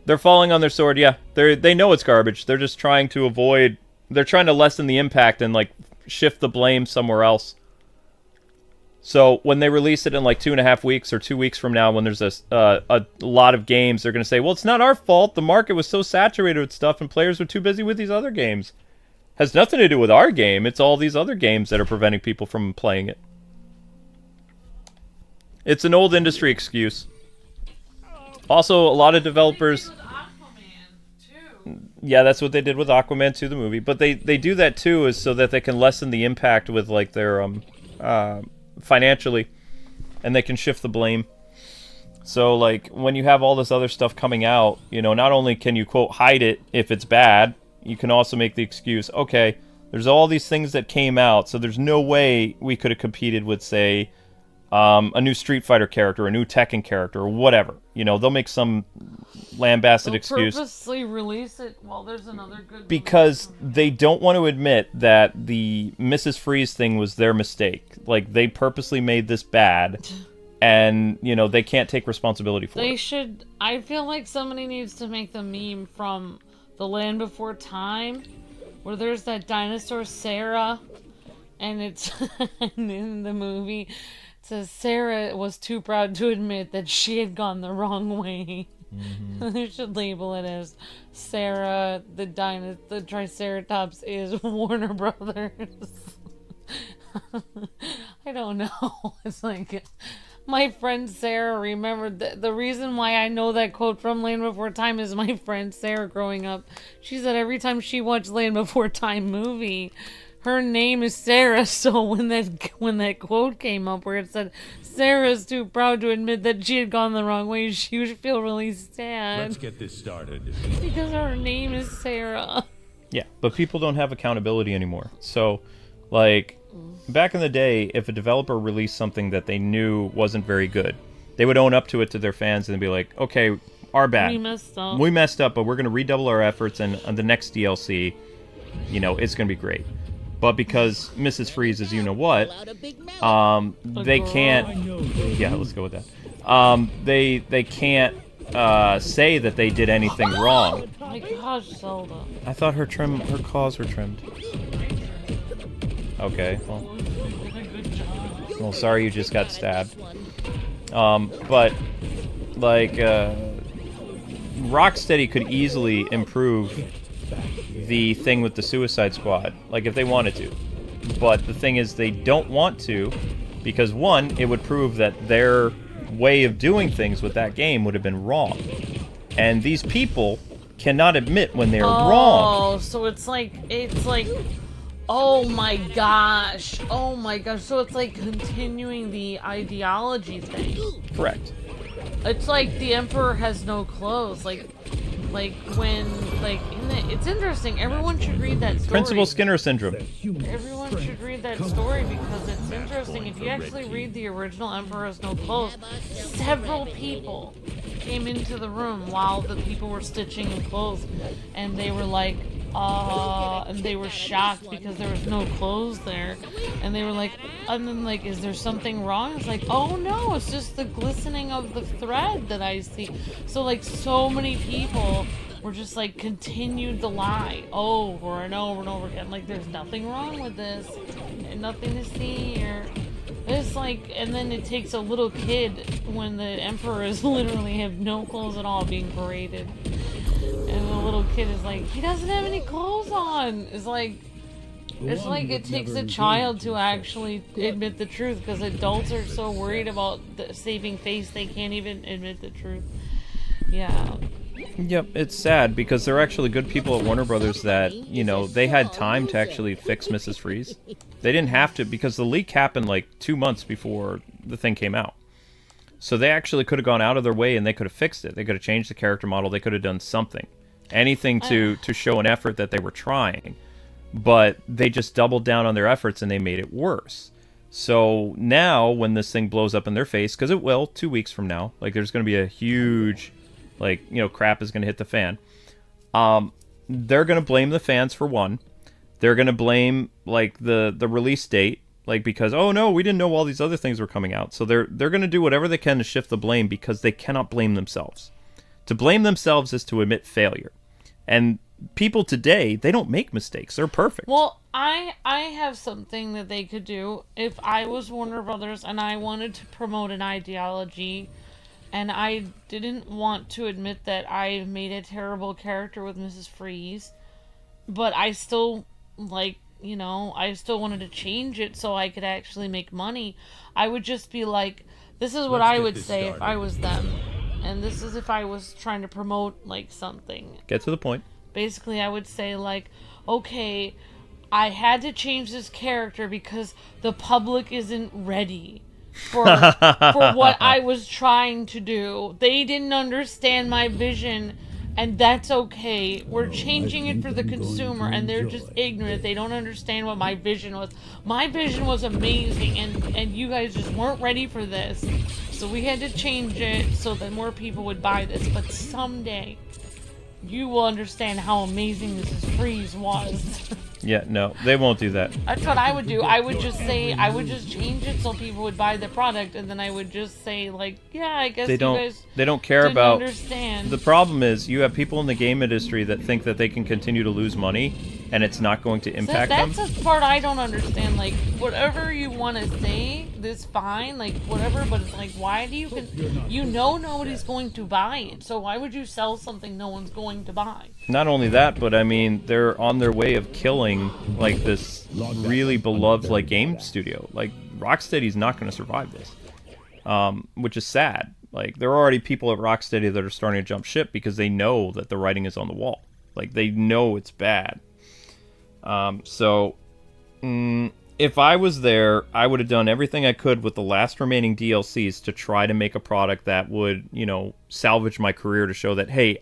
They're falling on their sword, yeah. They know it's garbage. They're just trying to avoid... They're trying to lessen the impact and, like, shift the blame somewhere else. So when they release it in like 2.5 weeks or 2 weeks from now, when there's a lot of games, they're going to say, well, it's not our fault. The market was so saturated with stuff and players were too busy with these other games. Has nothing to do with our game. It's all these other games that are preventing people from playing it. It's an old industry excuse. Also, a lot of developers... Yeah, that's what they did with Aquaman 2, the movie. But they do that, too, is so that they can lessen the impact with, like, their... financially, and they can shift the blame. So like when you have all this other stuff coming out, you know, not only can you quote hide it if it's bad, you can also make the excuse, okay, there's all these things that came out, so there's no way we could have competed with, say, a new Street Fighter character, a new Tekken character, or whatever. You know, they'll make some lambasted excuse. Purposely release it while there's another good. Because they don't want to admit that the Mrs. Freeze thing was their mistake. Like, they purposely made this bad, and, you know, they can't take responsibility for it. They should... I feel like somebody needs to make the meme from The Land Before Time, where there's that dinosaur Sarah, and it's in the movie... It says Sarah was too proud to admit that she had gone the wrong way. Mm-hmm. They should label it as Sarah, the Triceratops is Warner Brothers. I don't know. It's like my friend Sarah remembered the reason why I know that quote from Land Before Time is my friend Sarah growing up. She said every time she watched Land Before Time movie, her name is Sarah, so when that quote came up where it said Sarah's too proud to admit that she had gone the wrong way, she would feel really sad. Let's get this started. Because her name is Sarah. Yeah, but people don't have accountability anymore. So, like, back in the day, if a developer released something that they knew wasn't very good, they would own up to it to their fans and be like, okay, our bad. We messed up, but we're going to redouble our efforts, and on the next DLC, you know, it's going to be great. But because Mrs. Freeze is you-know-what, they can't... Yeah, let's go with that. They can't say that they did anything wrong. Oh my gosh, Zelda. I thought her claws were trimmed. Okay, well, sorry you just got stabbed. But, like, Rocksteady could easily improve the thing with the Suicide Squad, like if they wanted to. But the thing is, they don't want to, because one, it would prove that their way of doing things with that game would have been wrong. And these people cannot admit when they're wrong. Oh, so it's like, oh my gosh. So it's like continuing the ideology thing. Correct. It's like the Emperor has no clothes. It's interesting. Everyone should read that story. Principal Skinner syndrome. Everyone should read that story because it's interesting. If you actually read the original Emperor Has No Clothes, several people came into the room while the people were stitching him clothes, and they were like, and they were shocked because there was no clothes there, and they were like, and then like, is there something wrong? It's like, oh no, it's just the glistening of the thread that I see. So like, so many people were just like continued to lie over and over and over again. Like, there's nothing wrong with this, and nothing to see here. It's like, and then it takes a little kid when the Emperor is literally have no clothes at all being paraded. And the little kid is like, he doesn't have any clothes on. It's like it takes a child to actually admit the truth, because adults are so worried about saving face they can't even admit the truth. Yeah. Yep, it's sad because there are actually good people at Warner Brothers that, you know, they had time to actually fix Mrs. Freeze. They didn't have to, because the leak happened like 2 months before the thing came out. So they actually could have gone out of their way and they could have fixed it. They could have changed the character model. They could have done something. Anything to show an effort that they were trying. But they just doubled down on their efforts and they made it worse. So now when this thing blows up in their face, because it will 2 weeks from now, like there's going to be a huge, like, you know, crap is going to hit the fan. They're going to blame the fans for one. They're going to blame, like, the release date. Like, because, oh no, we didn't know all these other things were coming out. So they're going to do whatever they can to shift the blame, because they cannot blame themselves. To blame themselves is to admit failure. And people today, they don't make mistakes. They're perfect. Well, I have something that they could do. If I was Warner Brothers and I wanted to promote an ideology, and I didn't want to admit that I made a terrible character with Mrs. Freeze, but I still, like, you know, I still wanted to change it so I could actually make money, I would just be like, this is what I would say if I was them. And this is if I was trying to promote, like, something. Get to the point. Basically, I would say, like, okay, I had to change this character because the public isn't ready for what I was trying to do. They didn't understand my vision, and that's okay. We're changing it for the consumer, and they're just ignorant. They don't understand what my vision was. My vision was amazing, and you guys just weren't ready for this. So we had to change it so that more people would buy this. But someday, you will understand how amazing Mrs. Freeze was. Yeah, no, they won't do that. That's what I would do. I would just change it so people would buy the product, and then I would just say, like, yeah, I guess They you don't. guys They don't care didn't about. understand. The problem is you have people in the game industry that think that they can continue to lose money, and it's not going to impact That's them. the part I don't understand. Like, whatever you want to say, this fine, like, whatever, but it's like, why do you know nobody's going to buy it, so why would you sell something no one's going to buy? Not only that, but I mean, they're on their way of killing, like, this really beloved, like, game studio. Like, Rocksteady's not going to survive this, which is sad. Like, there are already people at Rocksteady that are starting to jump ship because they know that the writing is on the wall. Like, they know it's bad. If I was there, I would have done everything I could with the last remaining DLCs to try to make a product that would, you know, salvage my career to show that, hey,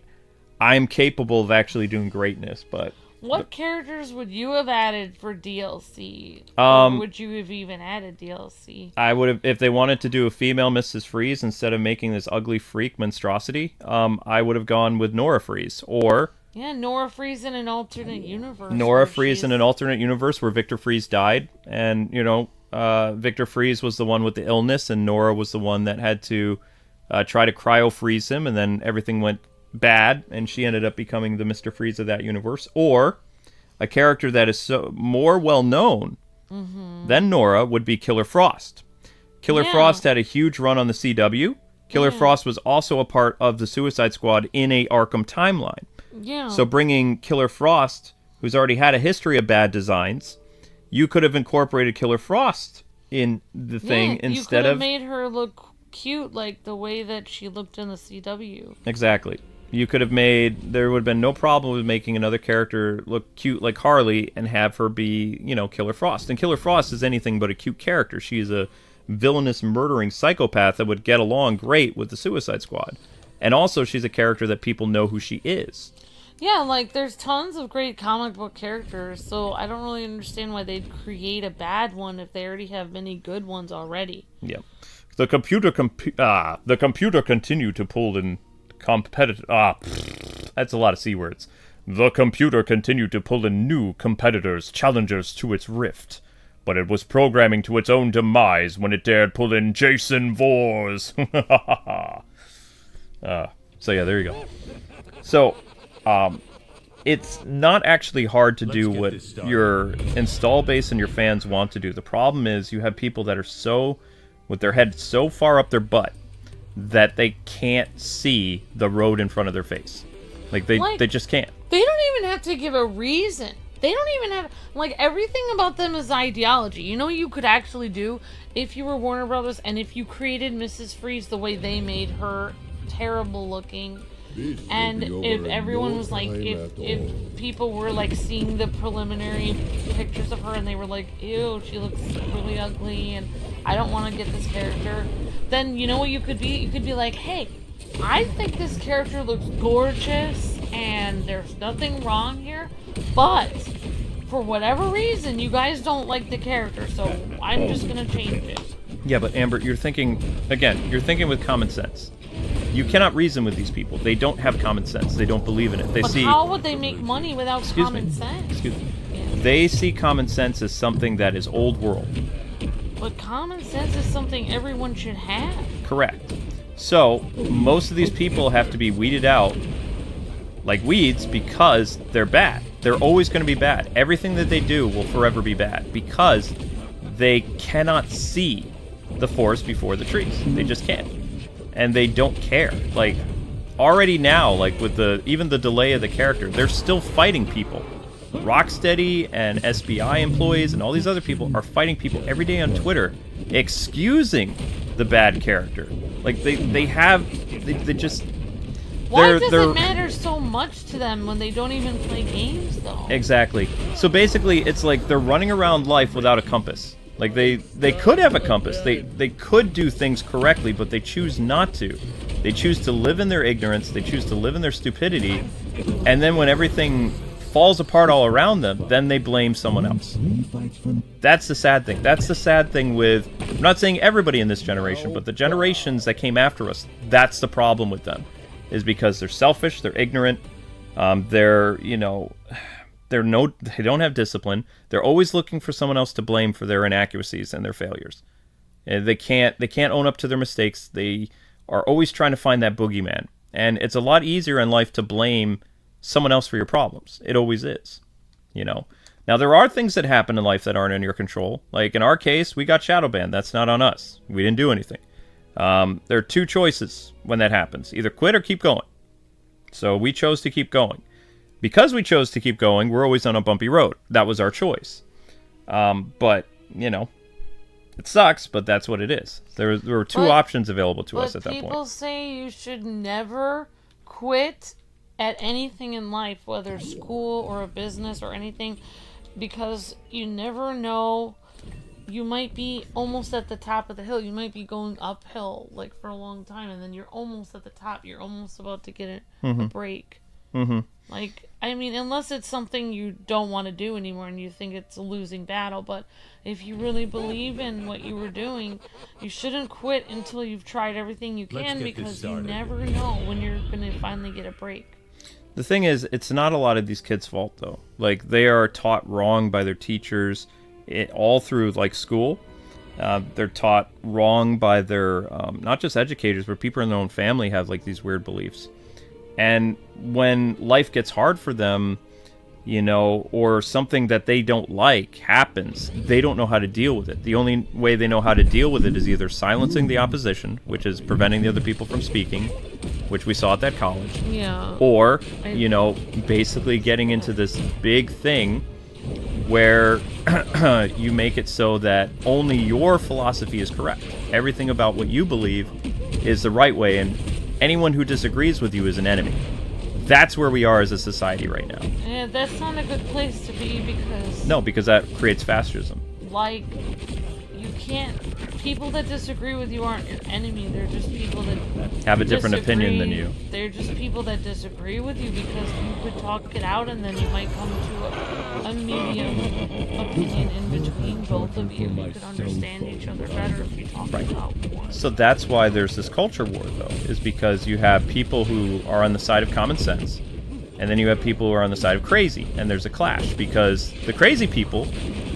I'm capable of actually doing greatness. But what characters would you have added for DLC? Or would you have even added DLC? I would have, if they wanted to do a female Mrs. Freeze instead of making this ugly freak monstrosity, I would have gone with Nora Freeze. Or Yeah, Nora Freeze in an alternate universe. Nora Freeze in an alternate universe where Victor Freeze died, and, you know, Victor Freeze was the one with the illness, and Nora was the one that had to try to cryo-freeze him, and then everything went bad, and she ended up becoming the Mr. Freeze of that universe. Or a character that is so more well-known than Nora would be Killer Frost. Killer Frost had a huge run on the CW. Killer Frost was also a part of the Suicide Squad in a Arkham timeline. Yeah. So bringing Killer Frost, who's already had a history of bad designs, you could have incorporated Killer Frost in the thing instead you could have of... made her look cute like the way that she looked in the CW. Exactly. You could have made... There would have been no problem with making another character look cute like Harley and have her be, you know, Killer Frost. And Killer Frost is anything but a cute character. She is a villainous, murdering psychopath that would get along great with the Suicide Squad. And also, she's a character that people know who she is. Yeah, like, there's tons of great comic book characters, so I don't really understand why they'd create a bad one if they already have many good ones already. Yep. The computer continued to pull in competitive... that's a lot of C words. The computer continued to pull in new competitors, challengers to its rift. But it was programming to its own demise when it dared pull in Jason Voorhees. So yeah, there you go. So, it's not actually hard to do what your install base and your fans want to do. The problem is you have people that are so, with their head so far up their butt, that they can't see the road in front of their face. Like, they just can't. They don't even have to give a reason. They don't even have... Like, everything about them is ideology. You know what you could actually do if you were Warner Brothers and if you created Mrs. Freeze the way they made her, terrible looking, and if everyone was like, if people were like seeing the preliminary pictures of her and they were like, ew, she looks really ugly and I don't want to get this character, then you know what you could be? You could be like, hey, I think this character looks gorgeous and there's nothing wrong here, but for whatever reason you guys don't like the character, so I'm just gonna change it. Yeah, but Amber, you're thinking with common sense. You cannot reason with these people. They don't have common sense. They don't believe in it. But how would they make money without common sense? Excuse me. Yeah. They see common sense as something that is old world. But common sense is something everyone should have. Correct. So, most of these people have to be weeded out like weeds because they're bad. They're always going to be bad. Everything that they do will forever be bad because they cannot see the forest before the trees. They just can't. And they don't care. Like, already now, like with even the delay of the character, they're still fighting people. Rocksteady and SBI employees and all these other people are fighting people every day on Twitter, excusing the bad character. Like, they just... Why does it matter so much to them when they don't even play games, though? Exactly. So basically, it's like they're running around life without a compass. Like, they could have a compass. They could do things correctly, but they choose not to. They choose to live in their ignorance. They choose to live in their stupidity. And then when everything falls apart all around them, then they blame someone else. That's the sad thing. That's the sad thing with... I'm not saying everybody in this generation, but the generations that came after us, that's the problem with them. Is because they're selfish, they're ignorant, they're, you know, they don't have discipline. They're always looking for someone else to blame for their inaccuracies and their failures. And they can't own up to their mistakes. They are always trying to find that boogeyman. And it's a lot easier in life to blame someone else for your problems. It always is, you know. Now, there are things that happen in life that aren't in your control. Like, in our case, we got shadow banned. That's not on us. We didn't do anything. There are two choices when that happens. Either quit or keep going. So we chose to keep going. Because we chose to keep going, we're always on a bumpy road. That was our choice. But, you know, it sucks, but that's what it is. There were two options available to us at that point. But people say you should never quit at anything in life, whether school or a business or anything, because you never know. You might be almost at the top of the hill. You might be going uphill like for a long time, and then you're almost at the top. You're almost about to get a break. Mm-hmm. Like, I mean, unless it's something you don't want to do anymore and you think it's a losing battle. But if you really believe in what you were doing, you shouldn't quit until you've tried everything you can, because you never know when you're going to finally get a break. The thing is, it's not a lot of these kids' fault, though. Like, they are taught wrong by their teachers. All through like school, they're taught wrong by their not just educators, but people in their own family have like these weird beliefs. And when life gets hard for them, you know, or something that they don't like happens, they don't know how to deal with it. The only way they know how to deal with it is either silencing the opposition, which is preventing the other people from speaking, which we saw at that college, or you know, basically getting into this big thing where you make it so that only your philosophy is correct. Everything about what you believe is the right way, and anyone who disagrees with you is an enemy. That's where we are as a society right now. Yeah, that's not a good place to be, because... No, because that creates fascism. Like, you can't... People that disagree with you aren't your enemy. They're just people that have a different opinion than you. They're just people that disagree with you, because you could talk it out and then you might come to a medium opinion in between both of you. You could understand each other better if you talk it out more. So that's why there's this culture war, though, is because you have people who are on the side of common sense, and then you have people who are on the side of crazy, and there's a clash, because the crazy people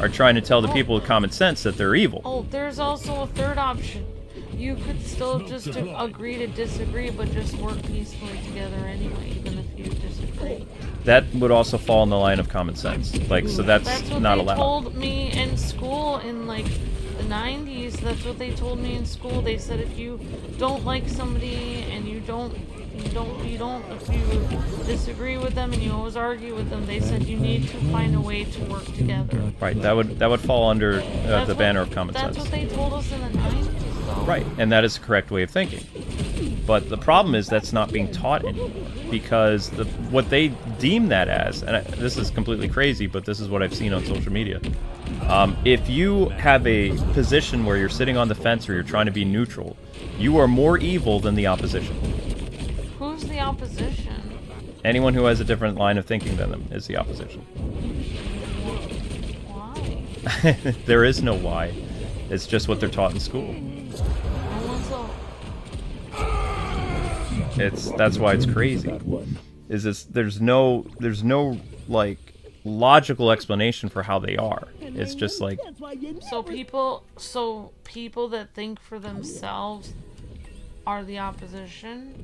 are trying to tell the people with common sense that they're evil. Oh, there's also a third option. You could still just agree to disagree, but just work peacefully together anyway, even if you disagree. That would also fall in the line of common sense. Like, so that's not allowed. That's what they told me in school in, like, the 90s. That's what they told me in school. They said if you don't like somebody and you don't, if you disagree with them and you always argue with them, they said you need to find a way to work together. Right, that would fall under the banner of common sense. That's what they told us in the 90s, though. Right, and that is the correct way of thinking. But the problem is that's not being taught anymore, because what they deem that as, and this is completely crazy, but this is what I've seen on social media. If you have a position where you're sitting on the fence or you're trying to be neutral, you are more evil than the opposition. Who's the opposition? Anyone who has a different line of thinking than them is the opposition. Why? There is no why. It's just what they're taught in school. That's why it's crazy. Is this there's no like logical explanation for how they are. It's just like so people that think for themselves are the opposition.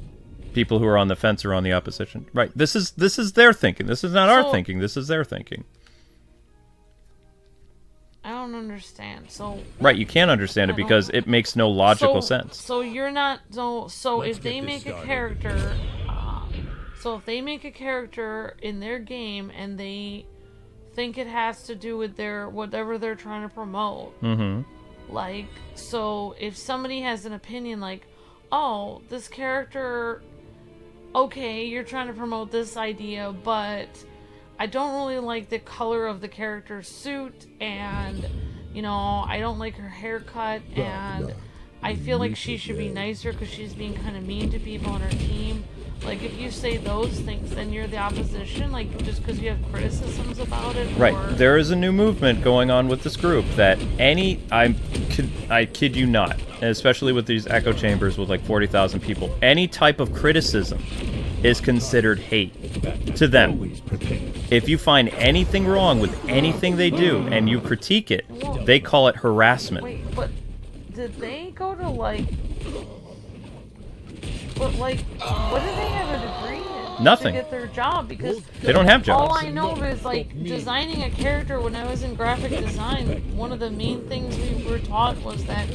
people who are on the fence or on the opposition. Right. This is their thinking. This is not our thinking. This is their thinking. I don't understand. So right, you can't understand it because it makes no logical sense. So you're not so if they make a character, so if they make a character in their game and they think it has to do with their whatever they're trying to promote, like, so if somebody has an opinion like, oh, this character, okay, you're trying to promote this idea, but I don't really like the color of the character's suit, and, you know, I don't like her haircut, and I feel like she should be nicer because she's being kind of mean to people on her team. Like, if you say those things, then you're the opposition, like, just because you have criticisms about it? Right. Or... There is a new movement going on with this group that I kid you not, and especially with these echo chambers with like 40,000 people, any type of criticism is considered hate to them. If you find anything wrong with anything they do and you critique it, they call it harassment. Wait, but did they go to, like... But, like, what do they have a degree in? Nothing. To get their job? Because they don't have jobs. All I know is, like, designing a character. When I was in graphic design, one of the main things we were taught was that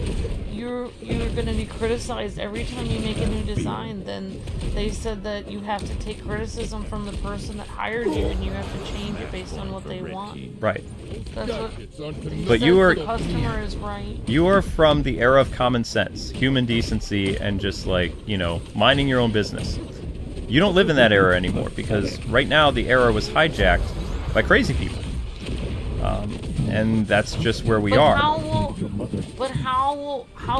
you're going to be criticized every time you make a new design. Then they said that you have to take criticism from the person that hired you, and you have to change it based on what they want. Right. That's what. But you are. The customer is right. You are from the era of common sense, human decency, and just like, you know, minding your own business. You don't live in that era anymore because right now the era was hijacked by crazy people. And that's just where we are. How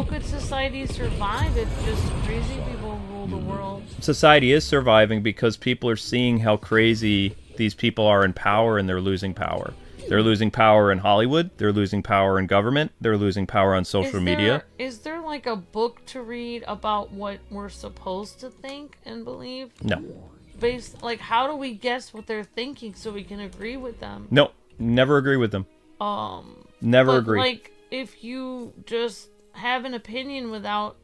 could society survive if just crazy people rule the world? Society is surviving because people are seeing how crazy these people are in power, and they're losing power. They're losing power in Hollywood. They're losing power in government. They're losing power on social media. Is there like a book to read about what we're supposed to think and believe? No. Like, how do we guess what they're thinking so we can agree with them? No, never agree with them. Never agree. Like, if you just have an opinion without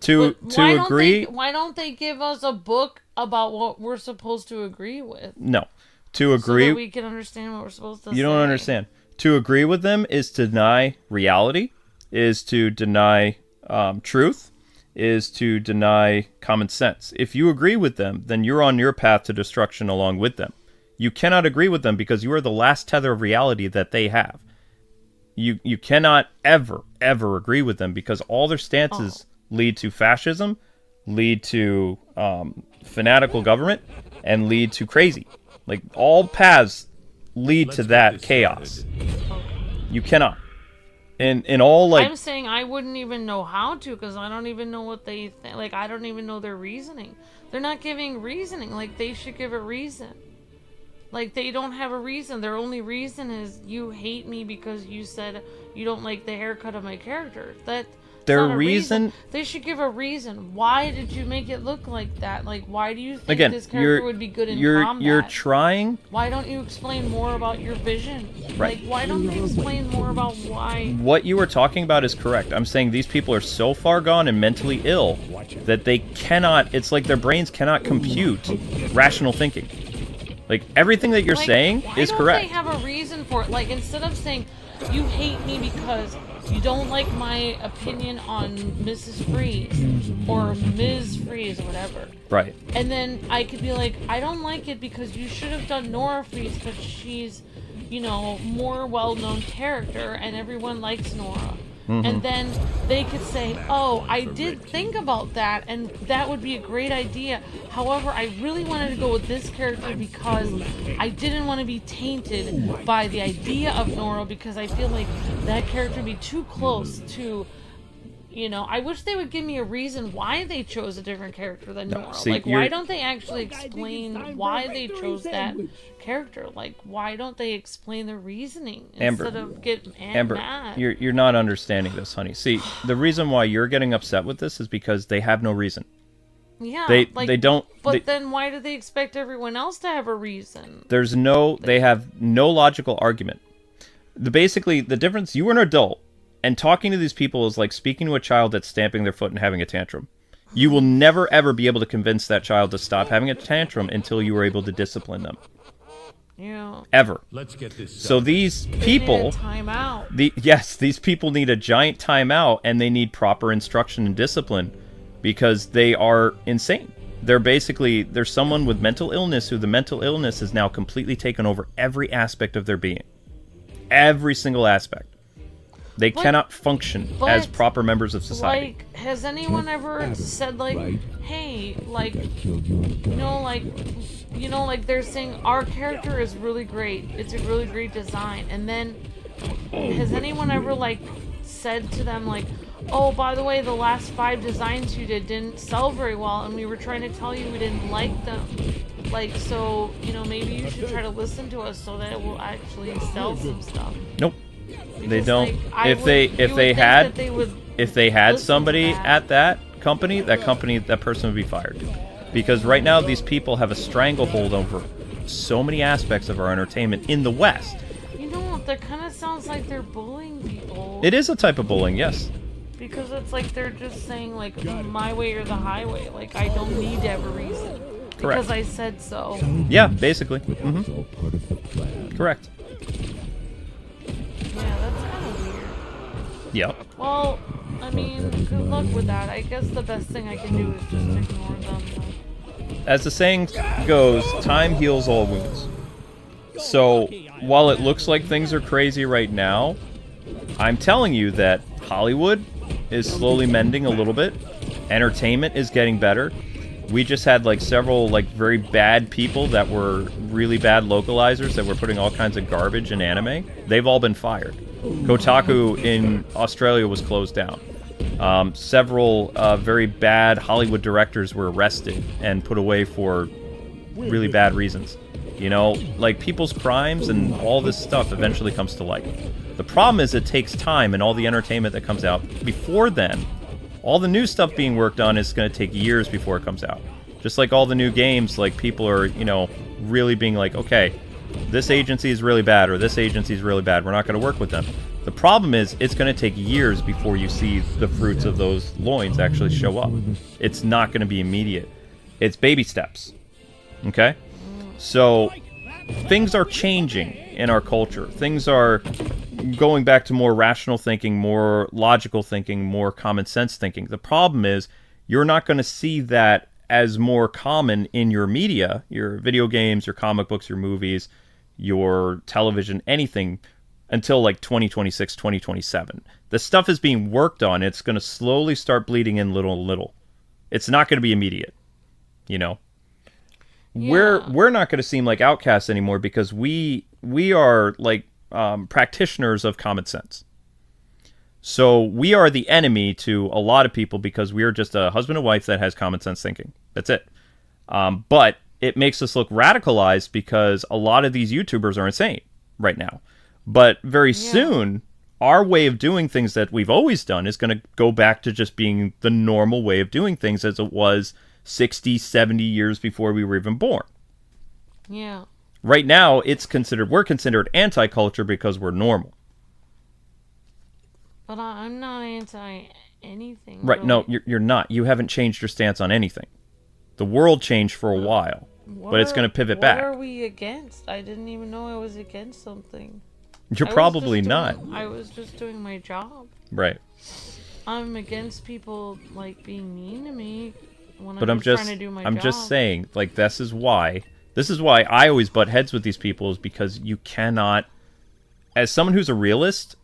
to agree, why don't they give us a book about what we're supposed to agree with? No. To agree, so that we can understand what we're supposed to say. You don't understand. To agree with them is to deny reality, is to deny truth, is to deny common sense. If you agree with them, then you're on your path to destruction along with them. You cannot agree with them because you are the last tether of reality that they have. You cannot ever agree with them because all their stances lead to fascism, lead to fanatical government, and lead to crazy. Like, all paths lead to that chaos. You cannot. In all, like... I'm saying I wouldn't even know how to, because I don't even know what they think. Like, I don't even know their reasoning. They're not giving reasoning. Like, they should give a reason. Like, they don't have a reason. Their only reason is, you hate me because you said you don't like the haircut of my character. Their reason. They should give a reason. Why did you make it look like that? Like, why do you think this character would be good in combat? You're trying. Why don't you explain more about your vision? Right. Like, why don't they explain more about why? What you were talking about is correct. I'm saying these people are so far gone and mentally ill that they cannot. It's like their brains cannot compute rational thinking. Like, everything that you're saying is correct. Why don't they have a reason for it? Like, instead of saying, you hate me because you don't like my opinion on Mrs. Freeze or Ms. Freeze or whatever. Right. And then I could be like, I don't like it because you should have done Nora Freeze because she's, you know, more well-known character and everyone likes Nora. Mm-hmm. And then they could say, oh, I did think about that and that would be a great idea. However, I really wanted to go with this character because I didn't want to be tainted by the idea of Nora because I feel like that character would be too close to, you know, I wish they would give me a reason why they chose a different character than Nora. See, like, why don't they actually explain why they chose that character? Like, why don't they explain the reasoning instead of get mad? You're not understanding this, honey. See, the reason why you're getting upset with this is because they have no reason. Yeah, they don't. But then why do they expect everyone else to have a reason? They have no logical argument. Basically, the difference, you were an adult, and talking to these people is like speaking to a child that's stamping their foot and having a tantrum. You will never, ever be able to convince that child to stop having a tantrum until you are able to discipline them. Yeah. Ever. Let's get this started. So these people... Time out. Yes, these people need a giant timeout, and they need proper instruction and discipline because they are insane. They're basically... There's someone with mental illness who the mental illness has now completely taken over every aspect of their being. Every single aspect. They cannot function as proper members of society. Like, has anyone ever said, like, hey, like, like they're saying our character is really great. It's a really great design. And then, has anyone ever, like, said to them, like, oh, by the way, the last 5 designs you did didn't sell very well, and we were trying to tell you we didn't like them. Like, so, maybe you should try to listen to us so that it will actually sell some stuff. Nope. Because, they don't. Like, if they had somebody at that company, that person would be fired. Because right now these people have a stranglehold over so many aspects of our entertainment in the West. That kind of sounds like they're bullying people. It is a type of bullying, yes. Because it's like they're just saying, like, my way or the highway. Like, I don't need to have a reason. Correct. Because I said so. Yeah, basically. Correct. Yeah, that's kind of weird. Yep. Well, I mean, good luck with that. I guess the best thing I can do is just ignore them. As the saying goes, time heals all wounds. So, while it looks like things are crazy right now, I'm telling you that Hollywood is slowly mending a little bit. Entertainment is getting better. We just had, like, several, like, very bad people that were really bad localizers that were putting all kinds of garbage in anime. They've all been fired. Kotaku in Australia was closed down. Several very bad Hollywood directors were arrested and put away for really bad reasons. Like, people's crimes and all this stuff eventually comes to light. The problem is it takes time, and all the entertainment that comes out before then, all the new stuff being worked on is going to take years before it comes out. Just like all the new games, like, people are, really being like, okay, this agency is really bad, or this agency is really bad, we're not going to work with them. The problem is, it's going to take years before you see the fruits of those loins actually show up. It's not going to be immediate. It's baby steps. Okay? So, things are changing in our culture. Things are going back to more rational thinking, more logical thinking, more common sense thinking. The problem is, you're not going to see that as more common in your media, your video games, your comic books, your movies, your television, anything, until like 2026, 2027. The stuff is being worked on. It's going to slowly start bleeding in little. It's not going to be immediate, Yeah. We're not going to seem like outcasts anymore because we are like practitioners of common sense. So we are the enemy to a lot of people because we are just a husband and wife that has common sense thinking. That's it. But it makes us look radicalized because a lot of these YouTubers are insane right now. But very soon, our way of doing things that we've always done is going to go back to just being the normal way of doing things as it was 60, 70 years before we were even born. Yeah. Right now, we're considered anti-culture because we're normal. But I'm not anti-anything. Right, really. no, you're not. You haven't changed your stance on anything. The world changed for a while, but it's going to pivot back. What are we against? I didn't even know I was against something. You're probably not. I was just doing my job. Right. I'm against people, like, being mean to me when But I'm just trying to do my job. I'm just saying, like, this is why I always butt heads with these people, is because you cannot, as someone who's a realist,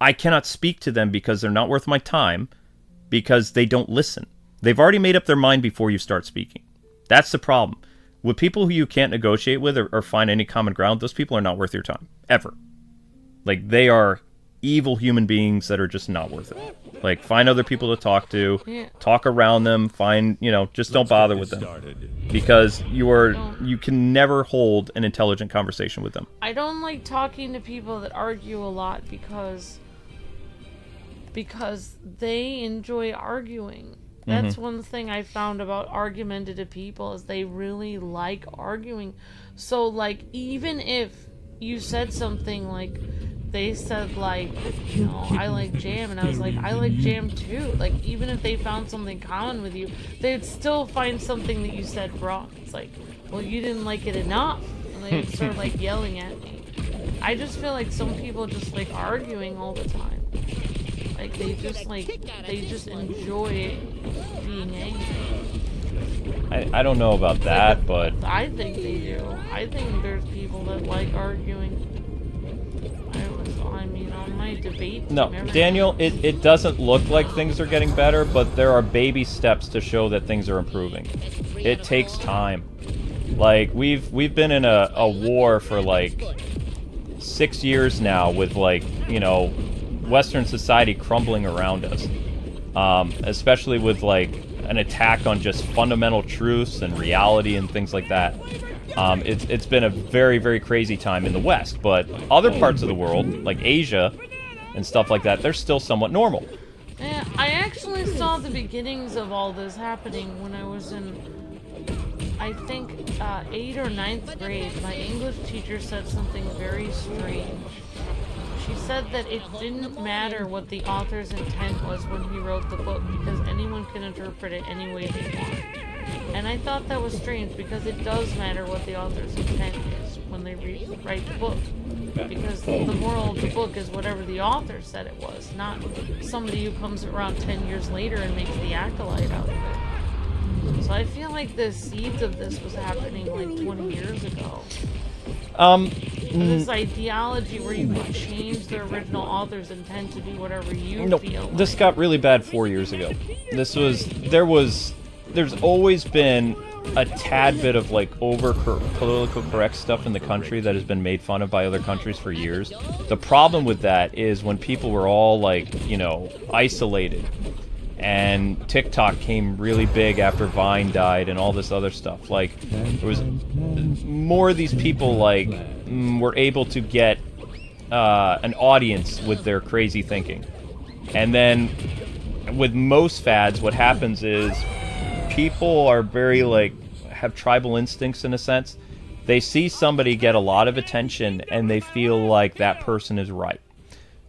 I cannot speak to them because they're not worth my time, because they don't listen. They've already made up their mind before you start speaking. That's the problem. With people who you can't negotiate with or find any common ground, those people are not worth your time. Ever. Like, they are evil human beings that are just not worth it. Like, find other people to talk to, talk around them, just don't bother with them. Because you can never hold an intelligent conversation with them. I don't like talking to people that argue a lot because they enjoy arguing. That's one thing I found about argumentative people, is they really like arguing. So, like, even if you said something like they said, like, you know, I like jam, and I was like, I like jam too. Like, even if they found something common with you, they'd still find something that you said wrong. It's like, well, you didn't like it enough. And they'd start, like, yelling at me. I just feel like some people just like arguing all the time. Like they just enjoy being angry. I don't know about that, but I think they do. I think there's people that like arguing. I mean, on my debate team, no, Daniel, it doesn't look like things are getting better, but there are baby steps to show that things are improving. It takes time. Like we've been in a war for like 6 years now with, like, you know, Western society crumbling around us, especially with like an attack on just fundamental truths and reality and things like that. It's been a very, very crazy time in the West, but other parts of the world, like Asia and stuff like that, they're still somewhat normal. Yeah, I actually saw the beginnings of all this happening when I was in, I think, 8th or 9th grade. My English teacher said something very strange. She said that it didn't matter what the author's intent was when he wrote the book, because anyone can interpret it any way they want. And I thought that was strange, because it does matter what the author's intent is when they write the book. Because the moral of the book is whatever the author said it was, not somebody who comes around 10 years later and makes the acolyte out of it. So I feel like the seeds of this was happening like 20 years ago. This ideology where you can change the original author's intent to be whatever you feel like. This got really bad 4 years ago. There's always been a tad bit of like political correct stuff in the country that has been made fun of by other countries for years. The problem with that is when people were all like, you know, isolated, and TikTok came really big after Vine died and all this other stuff. Like, there was more of these people like were able to get an audience with their crazy thinking. And then with most fads, what happens is people are very like have tribal instincts in a sense. They see somebody get a lot of attention and they feel like that person is right.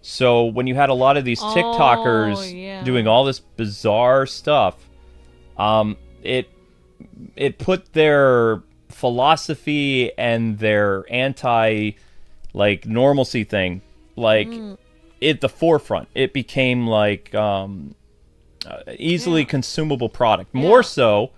So when you had a lot of these TikTokers doing all this bizarre stuff, it put their philosophy and their anti like normalcy thing like at the forefront. It became like easily consumable product. More so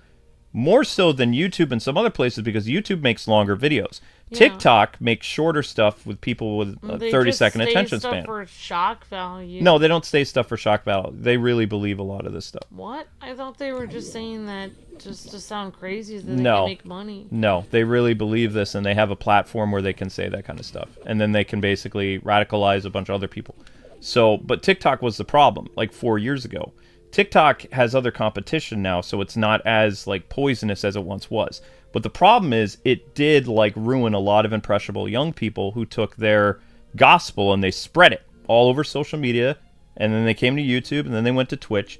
than YouTube and some other places, because YouTube makes longer videos. TikTok makes shorter stuff with people with a 30-second attention span. For shock value. No, they don't say stuff for shock value. They really believe a lot of this stuff. What? I thought they were just saying that just to sound crazy so they can make money. No, they really believe this, and they have a platform where they can say that kind of stuff. And then they can basically radicalize a bunch of other people. So, but TikTok was the problem, like 4 years ago. TikTok has other competition now, so it's not as like poisonous as it once was. But the problem is it did like ruin a lot of impressionable young people who took their gospel and they spread it all over social media, and then they came to YouTube, and then they went to Twitch,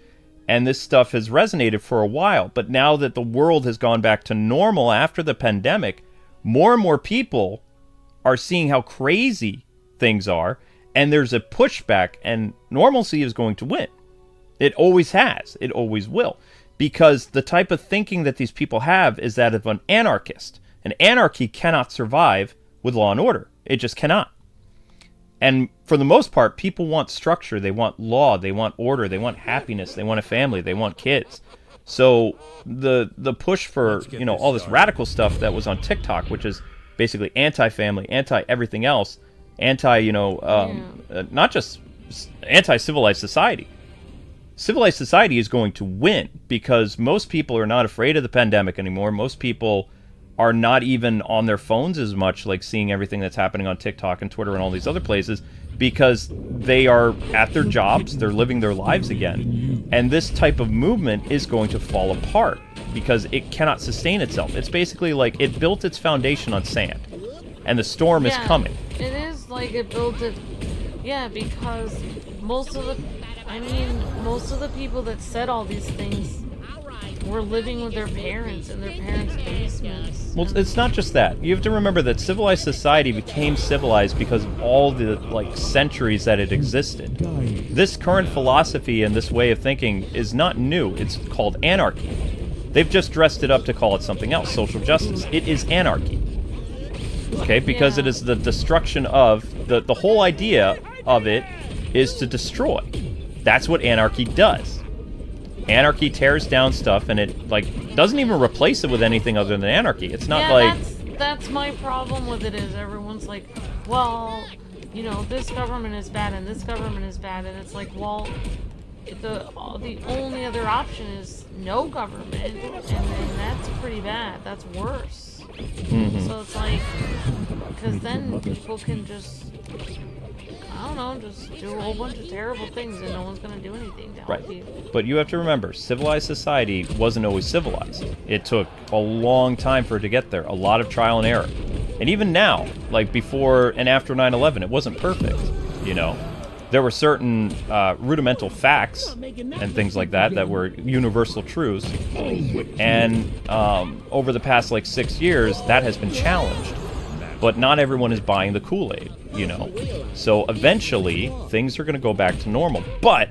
and this stuff has resonated for a while. But now that the world has gone back to normal after the pandemic, more and more people are seeing how crazy things are, and there's a pushback, and normalcy is going to win. It always has. It always will. Because the type of thinking that these people have is that of an anarchist. And anarchy cannot survive with law and order. It just cannot. And for the most part, people want structure. They want law. They want order. They want happiness. They want a family. They want kids. So the push for, you know, all this radical stuff that was on TikTok, which is basically anti-family, anti-everything else, anti, you know, not just anti-civilized society. Civilized society is going to win because most people are not afraid of the pandemic anymore. Most people are not even on their phones as much, like seeing everything that's happening on TikTok and Twitter and all these other places, because they are at their jobs, they're living their lives again. And this type of movement is going to fall apart because it cannot sustain itself. It's basically like it built its foundation on sand, and the storm is coming. It is like it built it, because most of the people that said all these things were living with their parents in their parents' basements. Well, it's not just that. You have to remember that civilized society became civilized because of all the, like, centuries that it existed. This current philosophy and this way of thinking is not new. It's called anarchy. They've just dressed it up to call it something else, social justice. It is anarchy. Okay, because it is the destruction of... The whole idea of it is to destroy. That's what anarchy does. Anarchy tears down stuff, and it, like, doesn't even replace it with anything other than anarchy. It's not like... That's my problem with it, is everyone's like, well, you know, this government is bad and this government is bad, and it's like, well, the only other option is no government, and that's pretty bad. That's worse. Mm-hmm. So it's like, because then people can just, I don't know, just do a whole bunch of terrible things and no one's going to do anything to help you. But you have to remember, civilized society wasn't always civilized. It took a long time for it to get there, a lot of trial and error. And even now, like before and after 9/11, it wasn't perfect, you know? There were certain rudimental facts and things like that that were universal truths. And over the past, like, 6 years, that has been challenged. But not everyone is buying the Kool-Aid, you know? So eventually, things are going to go back to normal. But,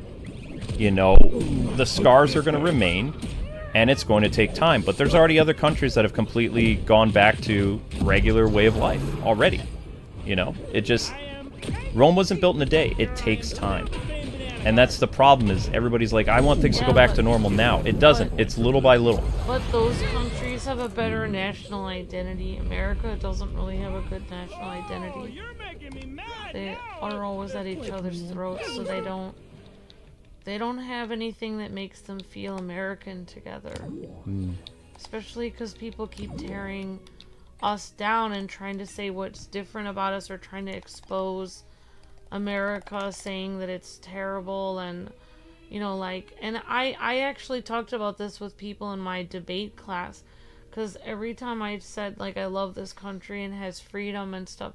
you know, the scars are going to remain, and it's going to take time. But there's already other countries that have completely gone back to regular way of life already. You know? It just... Rome wasn't built in a day. It takes time. And that's the problem, is everybody's like, I want things to go back to normal now. It doesn't. It's little by little. But those countries have a better national identity. America doesn't really have a good national identity. They are always at each other's throats, so they don't have anything that makes them feel American together. Especially because people keep tearing us down and trying to say what's different about us, or trying to expose America, saying that it's terrible. And you know, like, and I actually talked about this with people in my debate class, because every time I said, like, I love this country and has freedom and stuff,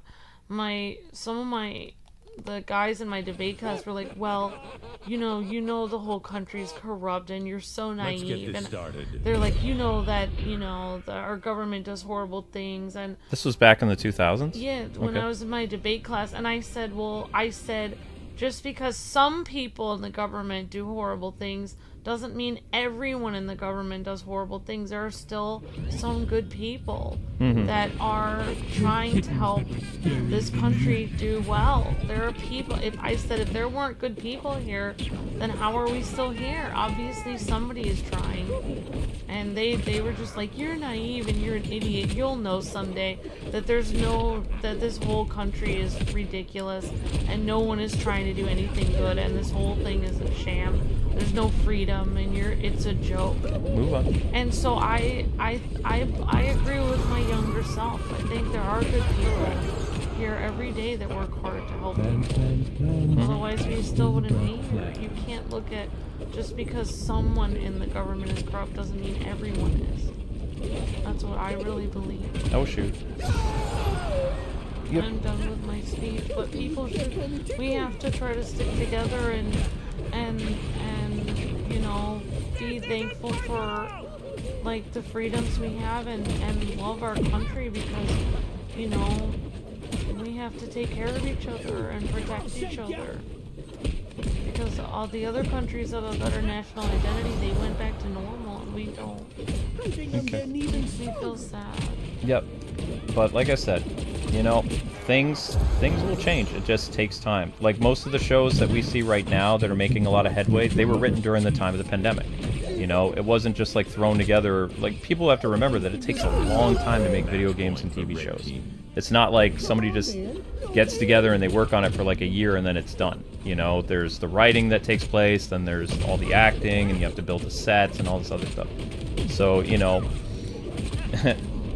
the guys in my debate class were like, well, you know the whole country's corrupt and you're so naive. Let's get this and started. they're like, you know that our government does horrible things. And This was back in the 2000s? yeah, when Okay. I was in my debate class, and I said, just because some people in the government do horrible things doesn't mean everyone in the government does horrible things. There are still some good people that are trying to help this country do well. There are people, if there weren't good people here, then how are we still here? Obviously somebody is trying. And they were just like, you're naive and you're an idiot. You'll know someday that that this whole country is ridiculous and no one is trying to do anything good, and this whole thing is a sham. There's no freedom, and it's a joke. Move on. And so I agree with my younger self. I think there are good people here every day that work hard to help people. Otherwise, we still wouldn't be here. You can't look at, just because someone in the government is corrupt doesn't mean everyone is. That's what I really believe. Oh, shoot. Yep. I'm done with my speech, but we have to try to stick together and you know, be thankful for, like, the freedoms we have, and love our country, because, you know, we have to take care of each other and protect each other. Because all the other countries have a better national identity. They went back to normal, and we don't. Okay. It makes me feel sad. Yep. But like I said, you know, things will change. It just takes time. Like most of the shows that we see right now that are making a lot of headway, they were written during the time of the pandemic. You know, it wasn't just like thrown together. Like, people have to remember that it takes a long time to make video games and TV shows. It's not like somebody just gets together and they work on it for like a year and then it's done. You know, there's the writing that takes place, then there's all the acting, and you have to build the sets and all this other stuff. So, you know,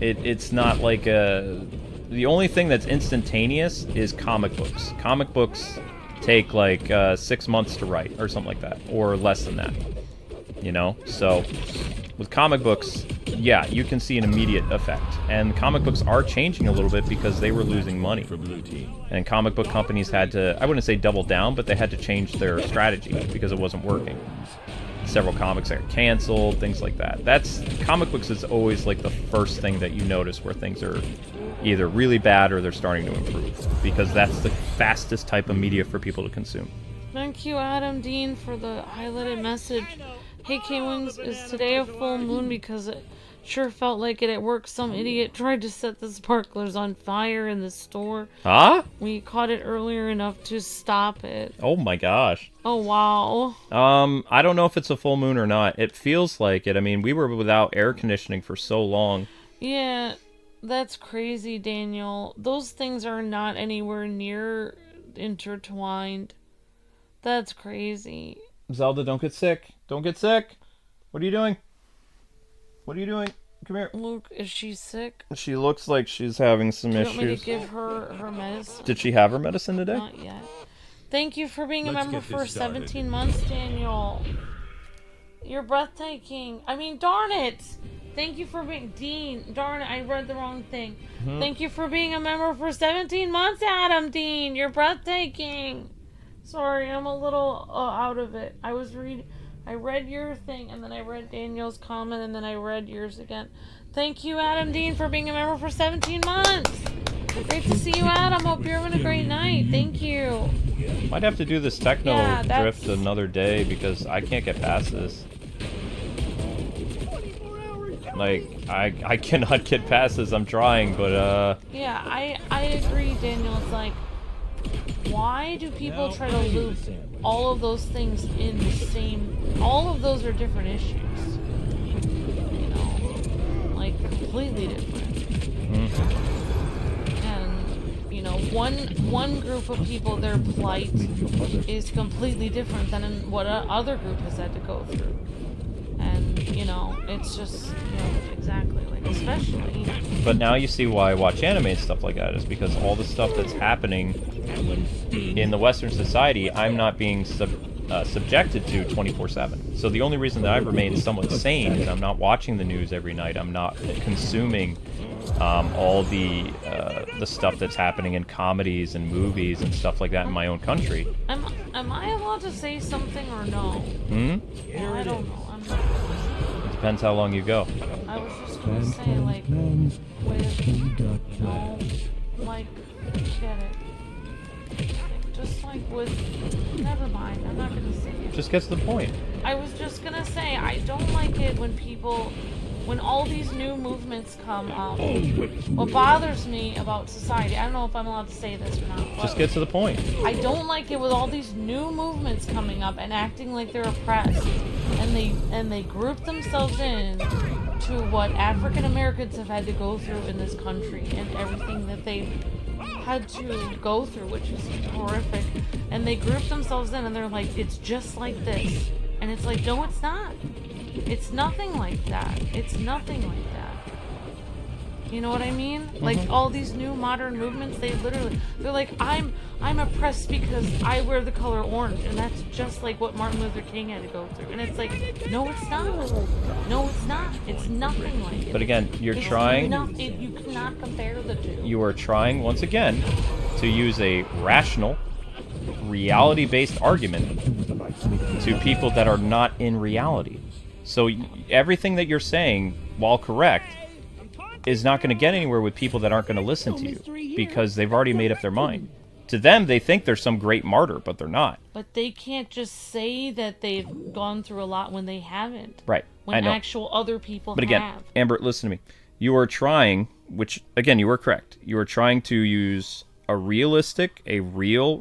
it's not like the only thing that's instantaneous is comic books. Comic books take like 6 months to write or something like that, or less than that. You know, so with comic books, yeah, you can see an immediate effect. And comic books are changing a little bit because they were losing money. And comic book companies had to, I wouldn't say double down, but they had to change their strategy because it wasn't working. several comics that are canceled, things like that. That's comic books is always like the first thing that you notice where things are either really bad or they're starting to improve, because that's the fastest type of media for people to consume. Thank you, Adam Dean, for the highlighted message. Hey, Kwings, is today a full moon? Because it sure felt like it at work. Some idiot tried to set the sparklers on fire in the store. Huh? We caught it earlier enough to stop it. Oh my gosh. Oh, wow. I don't know if it's a full moon or not. It feels like it. I mean, we were without air conditioning for so long. Yeah, that's crazy, Daniel. Those things are not anywhere near intertwined. That's crazy. Zelda, don't get sick. Don't get sick. What are you doing? What are you doing? Come here. Luke, is she sick? She looks like she's having some Do you issues. want me to give her medicine? Did she have her medicine today? Not yet. Thank you for being a Let's member get this for started. 17 months, Daniel. You're breathtaking. I mean, darn it. Thank you for being... Dean, darn it, I read the wrong thing. Thank you for being a member for 17 months, Adam Dean. You're breathtaking. Sorry, I'm a little out of it. I read your thing, and then I read Daniel's comment, and then I read yours again. Thank you, Adam Dean, for being a member for 17 months. Great to see you, Adam. Hope you're having a great night. Thank you. Might have to do this techno Yeah, that's- drift another day because I can't get past this. Like, I cannot get past this. I'm trying, but Yeah, I agree, Daniel. It's like, why do people try to loop all of those things in the same... All of those are different issues. You know? Like, completely different. And, you know, one group of people, their plight is completely different than what other group has had to go through. And, you know, it's just, you know, exactly, like, especially... But now you see why I watch anime and stuff like that, is because all the stuff that's happening in the Western society, I'm not being subjected to 24/7. So the only reason that I've remained somewhat sane is I'm not watching the news every night. I'm not consuming all the stuff that's happening in comedies and movies and stuff like that in my own country. Am I allowed to say something or no? Hmm? Well, I don't know. I'm not. It depends how long you go. I was just gonna say, like, with, you know, like, get it. Just like with, never mind, I'm not gonna say it. Just get to the point. I was just gonna say, I don't like it when when all these new movements come up. What bothers me about society, I don't know if I'm allowed to say this or not. Just get to the point. I don't like it with all these new movements coming up and acting like they're oppressed, and they group themselves in to what African Americans have had to go through in this country and everything that they've had to go through, which is horrific. And they group themselves in and they're like, it's just like this, and it's like, no, it's not. It's nothing like that. It's nothing like that. You know what I mean? Like all these new modern movements, they're like, I'm oppressed because I wear the color orange, and that's just like what Martin Luther King had to go through. And it's like, no, it's not. No, it's not. It's nothing like it. But again, you're It's trying. you cannot compare the two. You are trying once again to use a rational, reality-based argument to people that are not in reality. So everything that you're saying, while correct, is not going to get anywhere with people that aren't going to listen to you because they've already made up their mind. To them, they think they're some great martyr, but they're not. But they can't just say that they've gone through a lot when they haven't. Right. When I know. actual other people But again, have. Amber, listen to me. You are trying, which, again, you were correct. You are trying to use a real,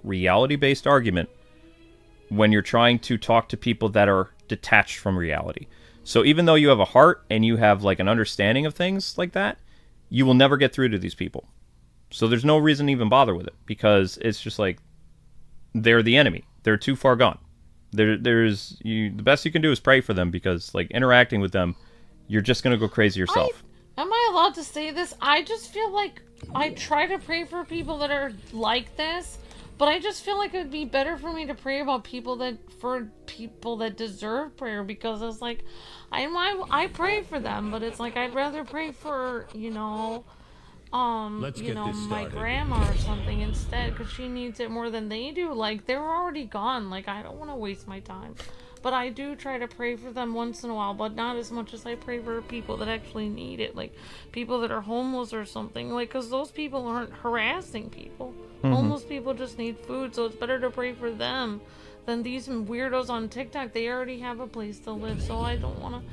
reality-based argument when you're trying to talk to people that are detached from reality. So even though you have a heart and you have like an understanding of things like that, you will never get through to these people. So there's no reason to even bother with it, because it's just like they're the enemy. They're too far gone. The best you can do is pray for them, because like interacting with them, you're just gonna go crazy yourself. Am I allowed to say this? I just feel like I try to pray for people that are like this, but I just feel like it would be better for me to pray about people that deserve prayer, because it's like I pray for them, but it's like I'd rather pray for, Let's get this my started. grandma or something instead, because she needs it more than they do. Like, they're already gone. Like, I don't want to waste my time But I do try to pray for them once in a while, but not as much as I pray for people that actually need it, like people that are homeless or something, like, because those people aren't harassing people. Homeless people just need food, so it's better to pray for them than these weirdos on TikTok. They already have a place to live, so I don't want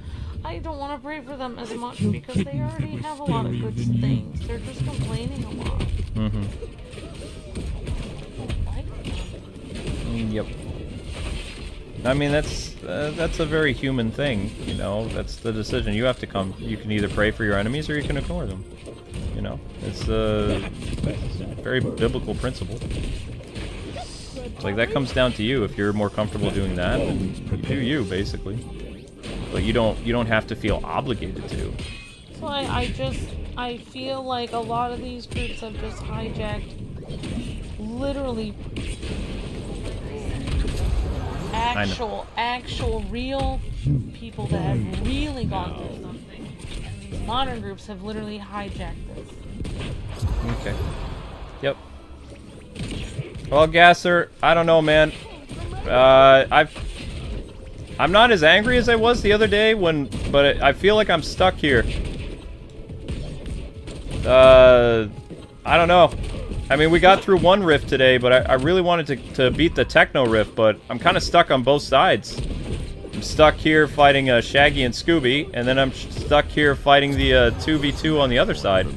to pray for them as much because they already have a lot of good things. They're just complaining a lot. Yep. I mean, that's a very human thing, you know. That's the decision you have to come. You can either pray for your enemies or you can ignore them. You know, it's a very biblical principle. It's like that comes down to you. If you're more comfortable doing that, then you do you, basically. But you don't have to feel obligated to. So I feel like a lot of these groups have just hijacked literally actual real people that have really gone through something. And these modern groups have literally hijacked this. Okay. Yep. Well, Gasser, I don't know, man. I'm not as angry as I was the other day but I feel like I'm stuck here. I don't know. I mean, we got through one rift today, but I really wanted to beat the techno rift, but I'm kind of stuck on both sides. I'm stuck here fighting Shaggy and Scooby, and then I'm stuck here fighting the 2v2 on the other side.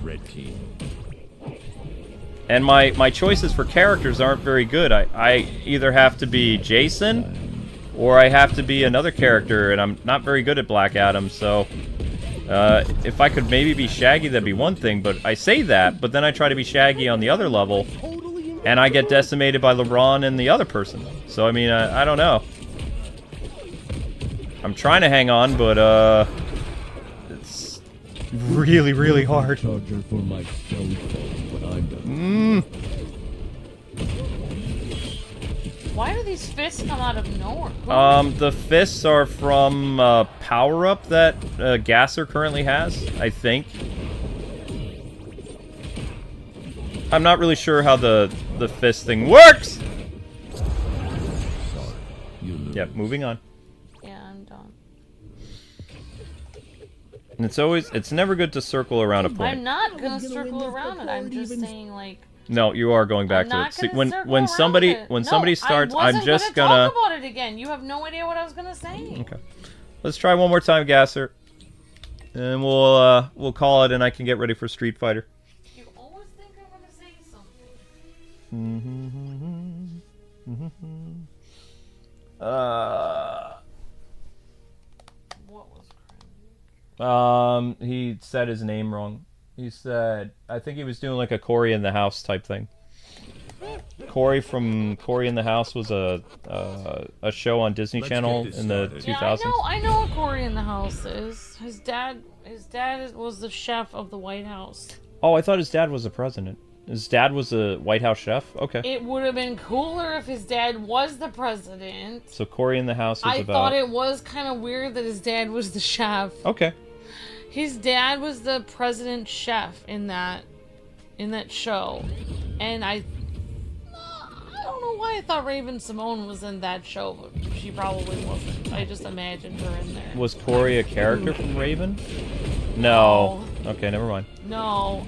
And my choices for characters aren't very good. I either have to be Jason, or I have to be another character, and I'm not very good at Black Adam, so... if I could maybe be Shaggy, that'd be one thing, but I say that, but then I try to be Shaggy on the other level, and I get decimated by LeBron and the other person. So, I mean, I don't know. I'm trying to hang on, but, it's really, really hard. Why do these fists come out of nowhere? The fists are from power-up that Gasser currently has, I think. I'm not really sure how the fist thing works! Yep, moving on. Yeah, I'm done. And it's never good to circle around a point. I'm not gonna circle around it. I'm just saying, like... No, you are going back to it. See, when somebody starts, I'm just gonna talk about it again. You have no idea what I was gonna say. Okay, let's try one more time, Gasser, and we'll call it, and I can get ready for Street Fighter. You always think I'm gonna say something. What was crazy? He said his name wrong. He said, I think he was doing like a Cory in the House type thing. Cory from Cory in the House was a show on Disney Channel in the 2000s. Yeah, I know what Cory in the House is. His dad was the chef of the White House. Oh, I thought his dad was the president. His dad was a White House chef? Okay. It would have been cooler if his dad was the president. So Cory in the House was I thought it was kind of weird that his dad was the chef. Okay. His dad was the president chef in that show, and I don't know why I thought Raven Simone was in that show, but she probably wasn't. I just imagined her in there. Was Cory a character from Raven? No. Okay, never mind. No,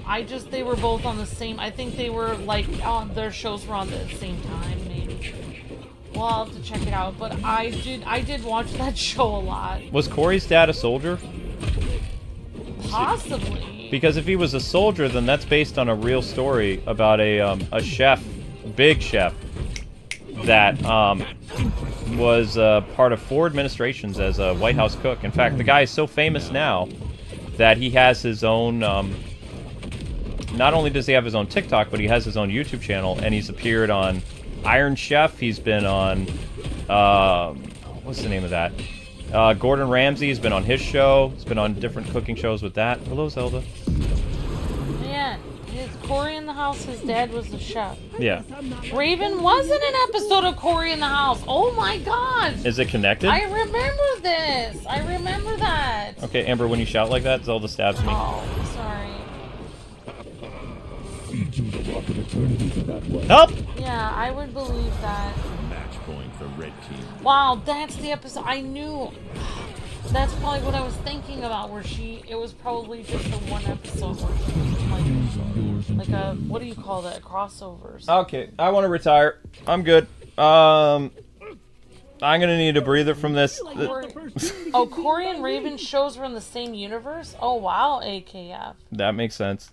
they were both on the same. I think they were like their shows were on at the same time, maybe. Well, I'll have to check it out. But I did watch that show a lot. Was Cory's dad a soldier? Possibly. Because if he was a soldier, then that's based on a real story about a chef, big chef, that was part of 4 administrations as a White House cook. In fact, the guy is so famous now that he has his own. Not only does he have his own TikTok, but he has his own YouTube channel, and he's appeared on Iron Chef. He's been on what's the name of that? Gordon Ramsay has been on his show. He's been on different cooking shows with that. Hello, Zelda. Yeah, it's Cory in the House. His dad was the chef. Yeah. Raven was in an episode of Cory in the House. Oh my god. Is it connected? I remember this. I remember that. Okay, Amber, when you shout like that, Zelda stabs me. Oh, sorry. Help! Yeah, I would believe that. point for red team. Wow, that's the episode. I knew. That's probably what I was thinking about. Where it was probably just the one episode where she, like a, what do you call that? Crossovers. Okay, I want to retire. I'm good. I'm gonna need a breather from this. Oh, Corey and Raven shows were in the same universe? Oh, wow, AKF. That makes sense.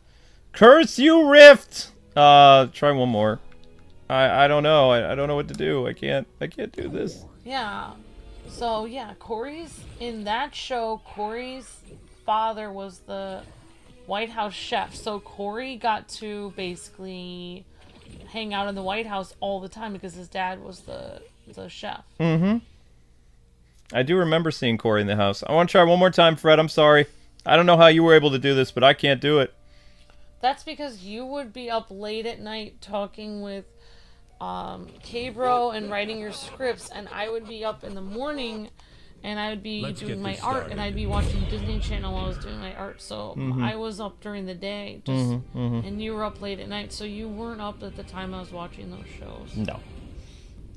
Curse you, Rift! Try one more. I don't know. I don't know what to do. I can't do this. Yeah. So, yeah, in that show, Corey's father was the White House chef. So Corey got to basically hang out in the White House all the time because his dad was the chef. Mm-hmm. I do remember seeing Corey in the house. I want to try one more time, Fred. I'm sorry. I don't know how you were able to do this, but I can't do it. That's because you would be up late at night talking with K-Bro and writing your scripts, and I would be up in the morning and I would be doing my art, and I'd be watching Disney Channel while I was doing my art. So I was up during the day, and you were up late at night, so you weren't up at the time I was watching those shows. No.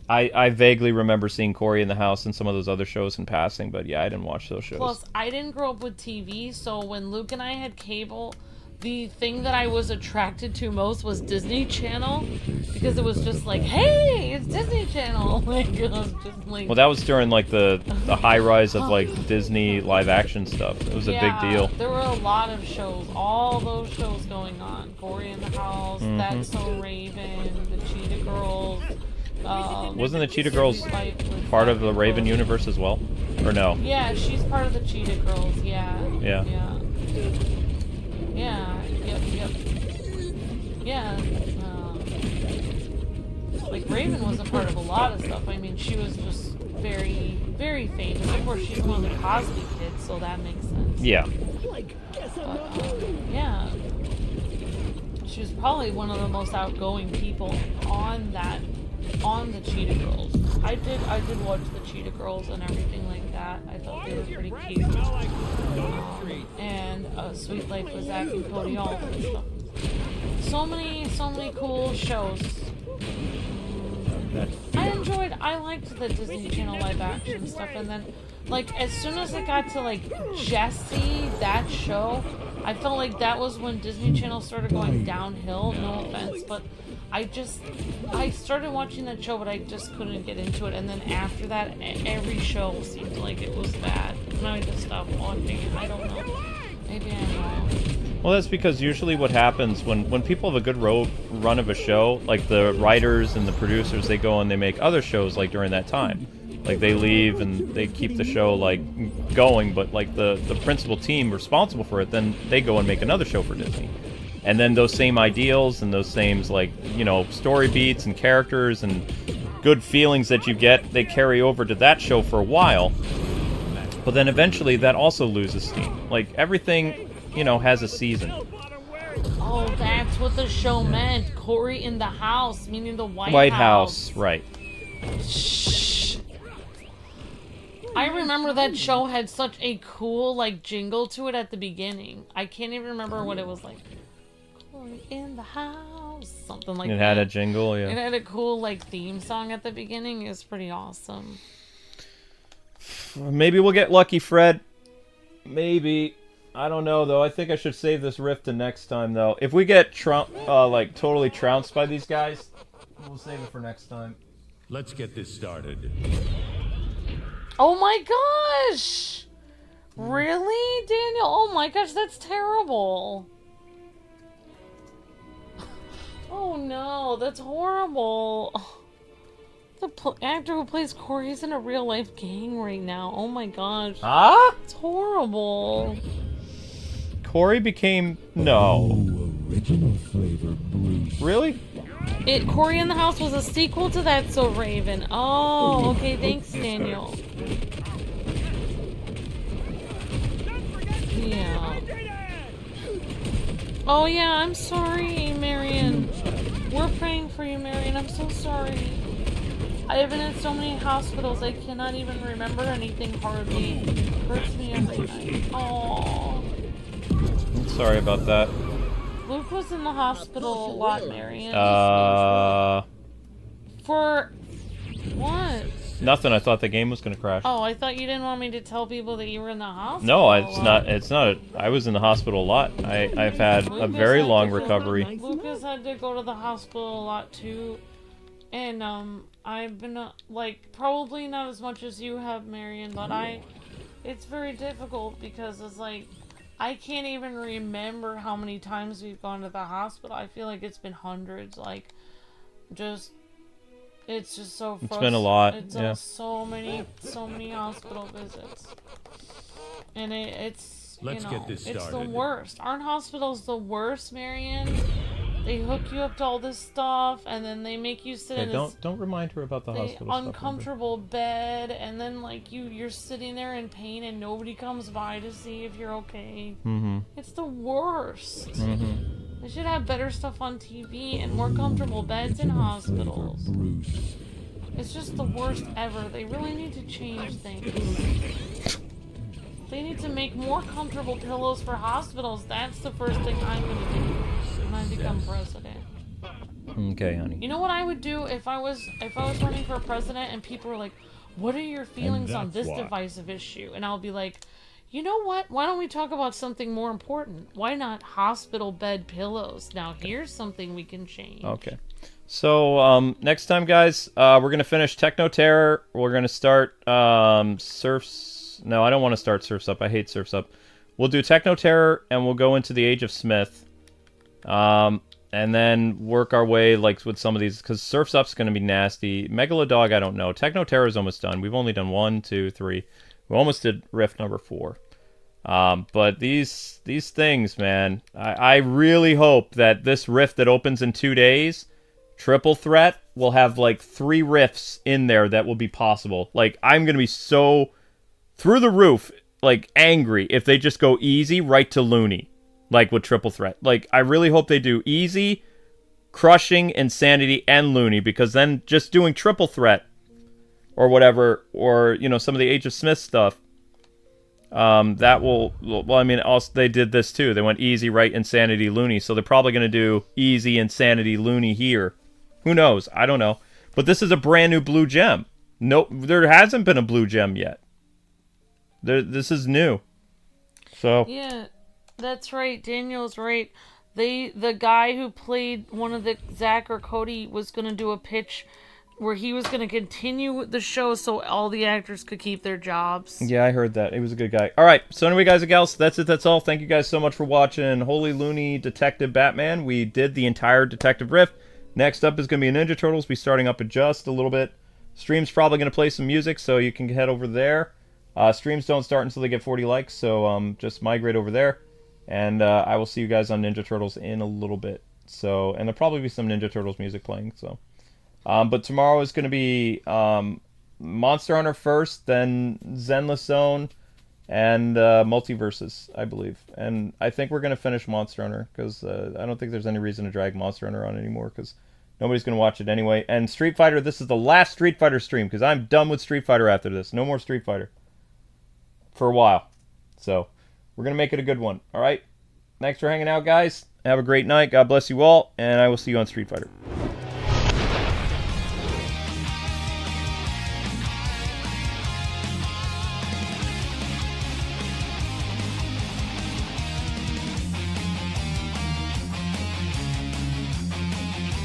I vaguely remember seeing Corey in the house and some of those other shows in passing, but yeah, I didn't watch those shows. Plus, I didn't grow up with TV, so when Luke and I had cable, the thing that I was attracted to most was Disney Channel, because it was just like, hey, it's Disney Channel. Like, it was just like... Well, that was during like the high rise of like Disney live action stuff. It was a big deal. There were a lot of shows, all those shows going on. Corey in the House, That's So Raven, the Cheetah Girls. Wasn't the Cheetah Girls part of the Raven universe as well? Or no? Yeah, she's part of the Cheetah Girls, yeah. Yeah. Yep. Yeah, like Raven was a part of a lot of stuff. I mean, she was just very, very famous. Of course, she's one of the Cosby kids, so that makes sense. Yeah. Yeah. She was probably one of the most outgoing people on the Cheetah Girls. I did watch the Cheetah Girls and everything like that. I thought they were pretty cute. And Sweet Life with Zach and Cody Alt and stuff. So many cool shows. I liked the Disney Channel live action stuff, and then like as soon as it got to like Jessie, that show, I felt like that was when Disney Channel started going downhill. No offense, but I started watching that show, but I just couldn't get into it. And then after that, every show seemed like it was bad, and I just stopped watching it. I don't know. Maybe I'm wrong. Well, that's because usually what happens when people have a good run of a show, like the writers and the producers, they go and they make other shows like during that time. Like they leave and they keep the show like going, but like the principal team responsible for it, then they go and make another show for Disney. And then those same ideals and those same, like, you know, story beats and characters and good feelings that you get, they carry over to that show for a while. But then eventually that also loses steam. Like, everything, you know, has a season. Oh, that's what the show meant. Corey in the House, meaning the White House. Right. Shh. I remember that show had such a cool, like, jingle to it at the beginning. I can't even remember what it was like. In the house, something like that. It had a jingle, yeah. It had a cool like theme song at the beginning. It was pretty awesome. Maybe we'll get lucky, Fred. Maybe. I don't know though. I think I should save this rift to next time though. If we get like totally trounced by these guys, we'll save it for next time. Let's get this started. Oh my gosh! Really, Daniel? Oh my gosh, that's terrible. Oh no, that's horrible. The actor who plays Corey is in a real life gang right now. Oh my gosh. Huh? It's horrible. Corey became... No. Oh, original flavor, Bruce. Really? Corey in the House was a sequel to That's So Raven. Oh, okay, thanks, Daniel. Yeah. Oh yeah, I'm sorry, Marion. We're praying for you, Marion. I'm so sorry. I have been in so many hospitals, I cannot even remember anything hardly. It hurts me every night. Oh. I'm sorry about that. Luke was in the hospital a lot, Marion. For... What? Nothing. I thought the game was gonna crash. Oh, I thought you didn't want me to tell people that you were in the hospital. No, it's not. It's not. I was in the hospital a lot. I've had a very long recovery. Lucas had to go to the hospital a lot too, and I've been like probably not as much as you have, Marion, but it's very difficult because it's like I can't even remember how many times we've gone to the hospital. I feel like it's been hundreds. Like, it's just so. It's been a lot. It's yeah. So many hospital visits, and it's Let's you know, get this it's the started. worst. Aren't hospitals the worst, Marion? They hook you up to all this stuff, and then they make you sit in this Don't remind her about the hospital stuff. uncomfortable bed, and then like you're sitting there in pain, and nobody comes by to see if you're okay. Mm-hmm. It's the worst. Mm-hmm. They should have better stuff on TV and more comfortable beds in hospitals. Bruce. It's just the worst ever. They really need to change things. They need to make more comfortable pillows for hospitals. That's the first thing I'm gonna do when I become president. Okay, honey. You know what I would do if I was running for president and people were like, "What are your feelings on this that's why. divisive issue?" And I'll be like, "You know what? Why don't we talk about something more important? Why not hospital bed pillows? Now here's something we can change." Okay. So next time, guys, we're gonna finish Techno Terror. We're gonna start Surfs. No, I don't want to start Surfs Up. I hate Surfs Up. We'll do Techno Terror, and we'll go into the Age of Smith. And then work our way like with some of these, because Surf's Up's going to be nasty. Megalodog, I don't know. Techno Terror is almost done. We've only done 1, 2, 3. We almost did Rift number 4. But these things, man, I really hope that this Rift that opens in 2 days, Triple Threat, will have like 3 rifts in there that will be possible. Like, I'm going to be so through the roof, like, angry if they just go easy right to Looney. Like with Triple Threat. Like, I really hope they do Easy, Crushing, Insanity, and Looney, because then just doing Triple Threat or whatever, or, you know, some of the Age of Smith stuff, that will, well, I mean, also, they did this too. They went Easy, right, Insanity, Looney, so they're probably going to do Easy, Insanity, Looney here. Who knows? I don't know. But this is a brand new blue gem. No, there hasn't been a blue gem yet. This is new. So... Yeah. That's right. Daniel's right. The guy who played one of the Zach or Cody was going to do a pitch where he was going to continue the show so all the actors could keep their jobs. Yeah, I heard that. He was a good guy. All right. So anyway, guys and gals, that's it. That's all. Thank you guys so much for watching Holy Looney Detective Batman. We did the entire Detective Rift. Next up is going to be Ninja Turtles. Be starting up in just a little bit. Stream's probably going to play some music, so you can head over there. Streams don't start until they get 40 likes, so just migrate over there. And I will see you guys on Ninja Turtles in a little bit. So, and there'll probably be some Ninja Turtles music playing. So, but tomorrow is going to be Monster Hunter first, then Zenless Zone, and Multiversus, I believe. And I think we're going to finish Monster Hunter because I don't think there's any reason to drag Monster Hunter on anymore because nobody's going to watch it anyway. And Street Fighter, this is the last Street Fighter stream because I'm done with Street Fighter after this. No more Street Fighter for a while. So. We're going to make it a good one, all right? Thanks for hanging out, guys. Have a great night. God bless you all, and I will see you on Street Fighter.